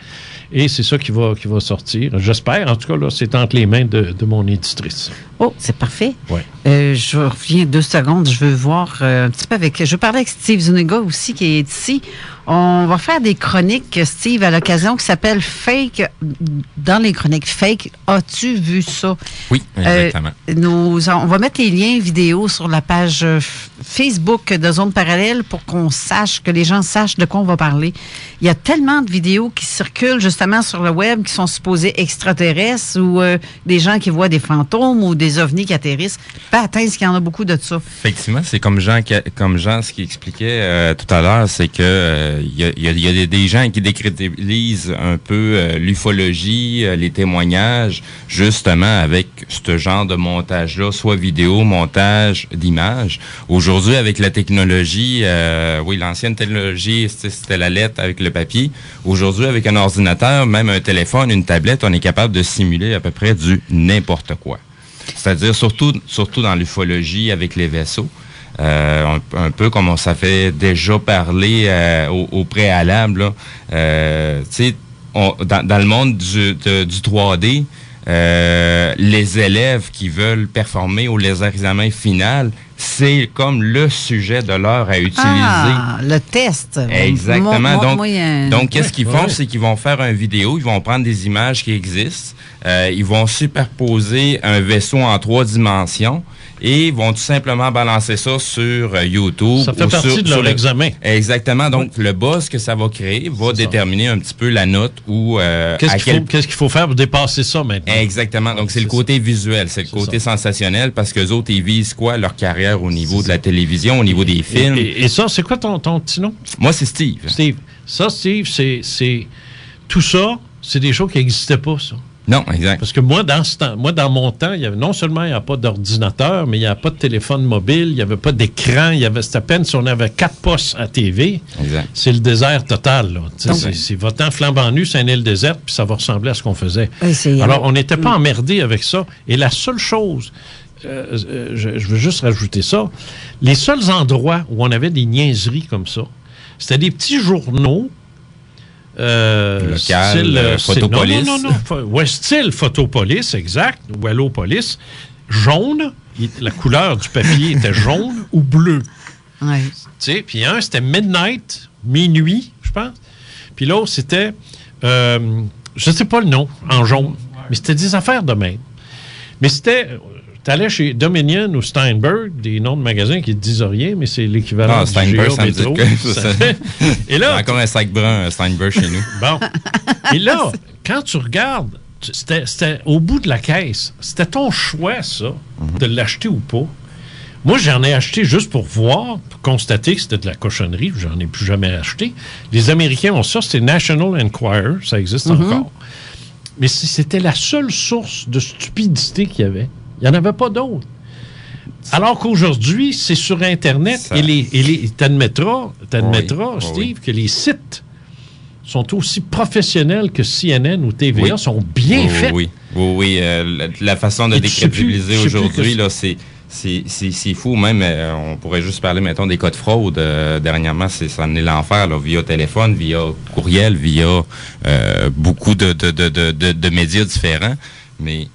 Speaker 5: Et c'est ça qui va sortir. J'espère. En tout cas, là, c'est entre les mains de mon éditrice.
Speaker 3: Oh, c'est parfait.
Speaker 5: Ouais.
Speaker 3: Je reviens 2 secondes. Je veux voir un petit peu avec... Je veux parler avec Steve Zuniga aussi, qui est ici. On va faire des chroniques, Steve, à l'occasion, qui s'appelle Fake. Dans les chroniques Fake, as-tu vu ça.
Speaker 7: Oui, exactement.
Speaker 3: On va mettre les liens vidéo sur la page Facebook de Zone Parallèle pour qu'on sache, que les gens sachent de quoi on va parler. Il y a tellement de vidéos qui circulent justement sur le web qui sont supposées extraterrestres ou des gens qui voient des fantômes ou des ovnis qui atterrissent. Pas atteindre qu'il y en a beaucoup de ça.
Speaker 7: Effectivement, c'est comme Jean ce qu'il expliquait tout à l'heure, c'est que il y a des gens qui décrédibilisent un peu l'ufologie, les témoignages, justement avec ce genre de montage-là, soit vidéo, montage d'images. Aujourd'hui, avec la technologie, l'ancienne technologie, c'était la lettre avec le papier. Aujourd'hui, avec un ordinateur, même un téléphone, une tablette, on est capable de simuler à peu près du n'importe quoi. C'est-à-dire surtout dans l'ufologie avec les vaisseaux. Un peu comme on s'en fait déjà parler au préalable. Dans le monde du 3D, les élèves qui veulent performer au laser examen final, c'est comme le sujet de l'heure à utiliser.
Speaker 3: Ah, le test.
Speaker 7: Exactement. Donc, qu'est-ce qu'ils font? C'est qu'ils vont faire une vidéo, ils vont prendre des images qui existent, ils vont superposer un vaisseau en 3 dimensions et vont tout simplement balancer ça sur YouTube.
Speaker 5: Ça fait partie de leur examen.
Speaker 7: Exactement. Donc, le buzz que ça va créer va déterminer un petit peu la note ou...
Speaker 5: Qu'est-ce qu'il faut faire pour dépasser ça maintenant?
Speaker 7: Exactement. Donc, c'est le côté visuel, c'est le côté sensationnel parce qu'eux autres, ils visent quoi? Leur carrière au niveau de la télévision, au niveau des films.
Speaker 5: Et ça, c'est quoi ton petit nom?
Speaker 7: Moi, c'est Steve.
Speaker 5: Steve. Ça, Steve, c'est... Tout ça, c'est des choses qui n'existaient pas, ça.
Speaker 7: Non, exact.
Speaker 5: Parce que moi, dans mon temps, il y avait non seulement il n'y a pas d'ordinateur, mais il n'y a pas de téléphone mobile, il n'y avait pas d'écran, c'était à peine si on avait 4 postes à TV.
Speaker 7: Exact.
Speaker 5: C'est le désert total, là. C'est votant flambant nu, c'est une île déserte, puis ça va ressembler à ce qu'on faisait. Alors, on n'était pas emmerdé avec ça. Et la seule chose, je veux juste rajouter ça, les seuls endroits où on avait des niaiseries comme ça, c'était des petits journaux
Speaker 7: local, Photopolis.
Speaker 5: Non. Style Photopolis, exact, ou Allopolis, jaune, la couleur du papier était jaune ou bleu.
Speaker 3: Ouais.
Speaker 5: Tu sais, puis un, c'était Midnight, minuit, je pense. Puis l'autre, c'était, je ne sais pas le nom, en jaune, mais c'était des affaires de même. Mais c'était... T'allais chez Dominion ou Steinberg, des noms de magasins qui ne disent rien, mais c'est l'équivalent du
Speaker 7: Steinberg,
Speaker 5: GA Métro. Et là,
Speaker 7: il y a encore un sac brun Steinberg chez nous.
Speaker 5: Bon. Et là, quand tu regardes, c'était au bout de la caisse. C'était ton choix, ça, de l'acheter ou pas. Moi, j'en ai acheté juste pour voir, pour constater que c'était de la cochonnerie. J'en ai plus jamais acheté. Les Américains ont ça. C'était National Enquirer. Ça existe encore. Mais c'était la seule source de stupidité qu'il y avait. Il n'y en avait pas d'autres. Alors qu'aujourd'hui, c'est sur Internet et t'admettras, Steve, que les sites sont aussi professionnels que CNN ou TVA, sont bien faits.
Speaker 7: Oui. La façon de décrédibiliser aujourd'hui, là, c'est fou. Même, on pourrait juste parler, mettons, des cas de fraude. Dernièrement, ça en est l'enfer, là, via téléphone, via courriel, via beaucoup de médias différents. Mais...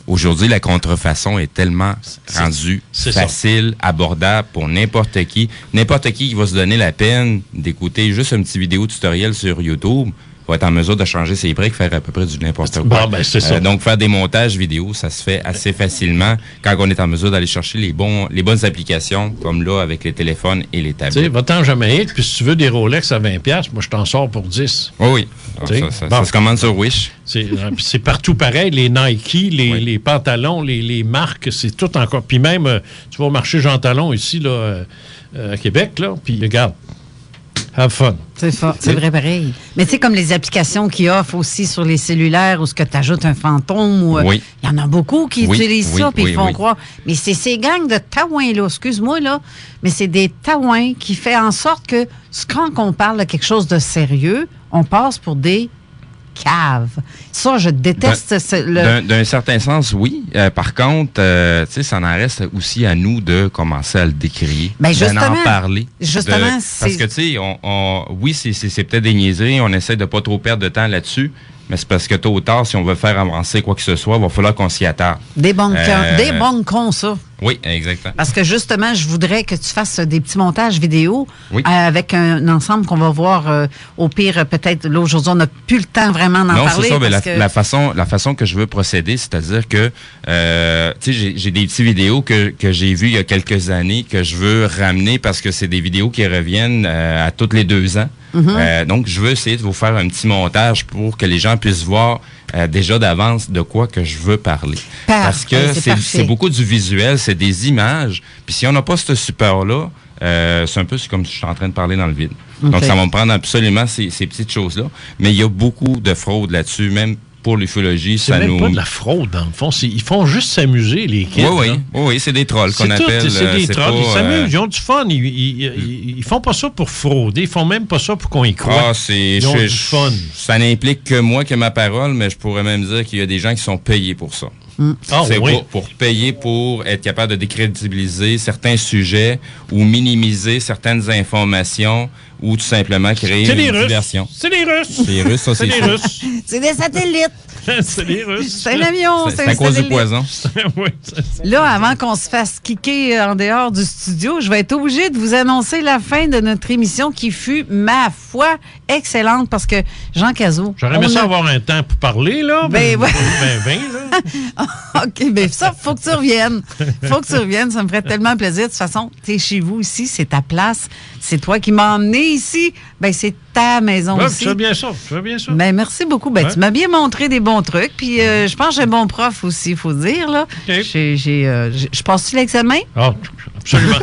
Speaker 7: aujourd'hui, la contrefaçon est tellement rendue facile, abordable pour n'importe qui. N'importe qui va se donner la peine d'écouter juste une petite vidéo tutoriel sur YouTube va être en mesure de changer ses briques, faire à peu près du n'importe quoi.
Speaker 5: C'est ça.
Speaker 7: Donc, faire des montages vidéo, ça se fait assez facilement quand on est en mesure d'aller chercher les bonnes applications, comme là, avec les téléphones et les tablettes.
Speaker 5: Tu sais, va-t'en en Jamaïque, puis si tu veux des Rolex à 20$, moi, je t'en sors pour 10.
Speaker 7: Oui. Ça se commande sur Wish.
Speaker 5: C'est partout pareil, les Nike, les pantalons, les marques, c'est tout encore. Puis même, tu vas au marché Jean Talon ici, là, à Québec, là, puis regarde. Have fun.
Speaker 3: C'est vrai pareil. Mais tu sais, comme les applications qu'ils offrent aussi sur les cellulaires où ce que tu ajoutes un fantôme, il y en a beaucoup qui utilisent ça puis ils font croire. Mais c'est ces gangs de taouins-là, excuse-moi, là, mais c'est des taouins qui font en sorte que quand on parle de quelque chose de sérieux, on passe pour des caves. Ça, je déteste.
Speaker 7: D'un certain sens, oui. Par contre, tu sais, ça en reste aussi à nous de commencer à le décrier, d'en parler.
Speaker 3: Justement,
Speaker 7: parce que, tu sais, oui, c'est peut-être des niaiseries, on essaie de pas trop perdre de temps là-dessus, mais c'est parce que tôt ou tard, si on veut faire avancer quoi que ce soit, il va falloir qu'on s'y attarde.
Speaker 3: Des bons cons, ça.
Speaker 7: Oui, exactement.
Speaker 3: Parce que justement, je voudrais que tu fasses des petits montages vidéo avec un ensemble qu'on va voir au pire, peut-être, là, aujourd'hui, on n'a plus le temps vraiment d'en parler.
Speaker 7: Non, c'est ça, la façon que je veux procéder, c'est-à-dire que, tu sais, j'ai des petits vidéos que j'ai vues il y a quelques années que je veux ramener parce que c'est des vidéos qui reviennent à tous les 2 ans. Donc, je veux essayer de vous faire un petit montage pour que les gens puissent voir déjà d'avance de quoi que je veux parler. Parce que c'est beaucoup du visuel, c'est des images. Puis si on n'a pas ce support-là, c'est un peu comme si je suis en train de parler dans le vide. Okay. Donc, ça va me prendre absolument ces petites choses-là. Mais il y a beaucoup de fraude là-dessus, même pour l'ufologie.
Speaker 5: C'est même pas de la fraude, dans le fond. Ils font juste s'amuser, les kids.
Speaker 7: Oui, c'est des trolls qu'on appelle.
Speaker 5: C'est des trolls. Ils s'amusent, ils ont du fun. Ils font pas ça pour frauder. Ils font même pas ça pour qu'on y croie. Ils ont du fun.
Speaker 7: Ça n'implique que moi, que ma parole, mais je pourrais même dire qu'il y a des gens qui sont payés pour ça. C'est pour payer pour être capable de décrédibiliser certains sujets ou minimiser certaines informations ou tout simplement créer une diversion.
Speaker 5: C'est les Russes.
Speaker 7: C'est les Russes, ça, c'est sûr.
Speaker 3: C'est des satellites.
Speaker 5: C'est les Russes.
Speaker 3: C'est un avion.
Speaker 7: C'est à cause du poison.
Speaker 5: Oui,
Speaker 3: là, avant qu'on se fasse kicker en dehors du studio, je vais être obligée de vous annoncer la fin de notre émission qui fut, ma foi, excellente parce que Jean Cazot...
Speaker 5: J'aurais aimé ça avoir un temps pour parler, là.
Speaker 3: OK, bien ça, faut que tu reviennes. Ça me ferait tellement plaisir. De toute façon, tu es chez vous ici, c'est ta place. C'est toi qui m'as emmené ici. Ben c'est ta maison aussi.
Speaker 5: Tu fais bien ça.
Speaker 3: Ben merci beaucoup. Ben tu m'as bien montré des bons trucs. Puis je pense que j'ai un bon prof aussi, il faut dire. Là. Okay. Je passe-tu l'examen?
Speaker 5: Ah, absolument.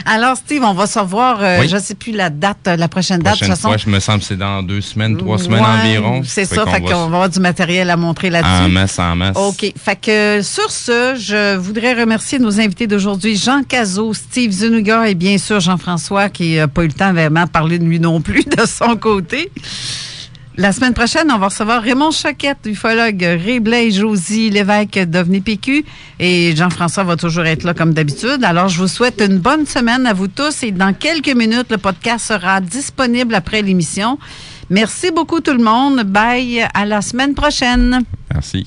Speaker 3: Alors, Steve, on va se revoir, je ne sais plus la date, la prochaine date.
Speaker 7: De toute façon, je me semble que c'est dans 2 semaines, 3 semaines environ.
Speaker 3: C'est ça, fait qu'on va avoir du matériel à montrer là-dessus.
Speaker 7: En masse.
Speaker 3: OK. Fait que sur ce, je voudrais remercier nos invités d'aujourd'hui, Jean Cazot, Steve Zuniga et bien sûr Jean-François, qui n'a pas eu le temps vraiment de parler de lui non plus de son côté. La semaine prochaine, on va recevoir Raymond Choquette, ufologue, Ray Blais, Josie Lévesque d'OVNI PQ et Jean-François va toujours être là comme d'habitude. Alors, je vous souhaite une bonne semaine à vous tous et dans quelques minutes, le podcast sera disponible après l'émission. Merci beaucoup tout le monde. Bye, à la semaine prochaine.
Speaker 7: Merci.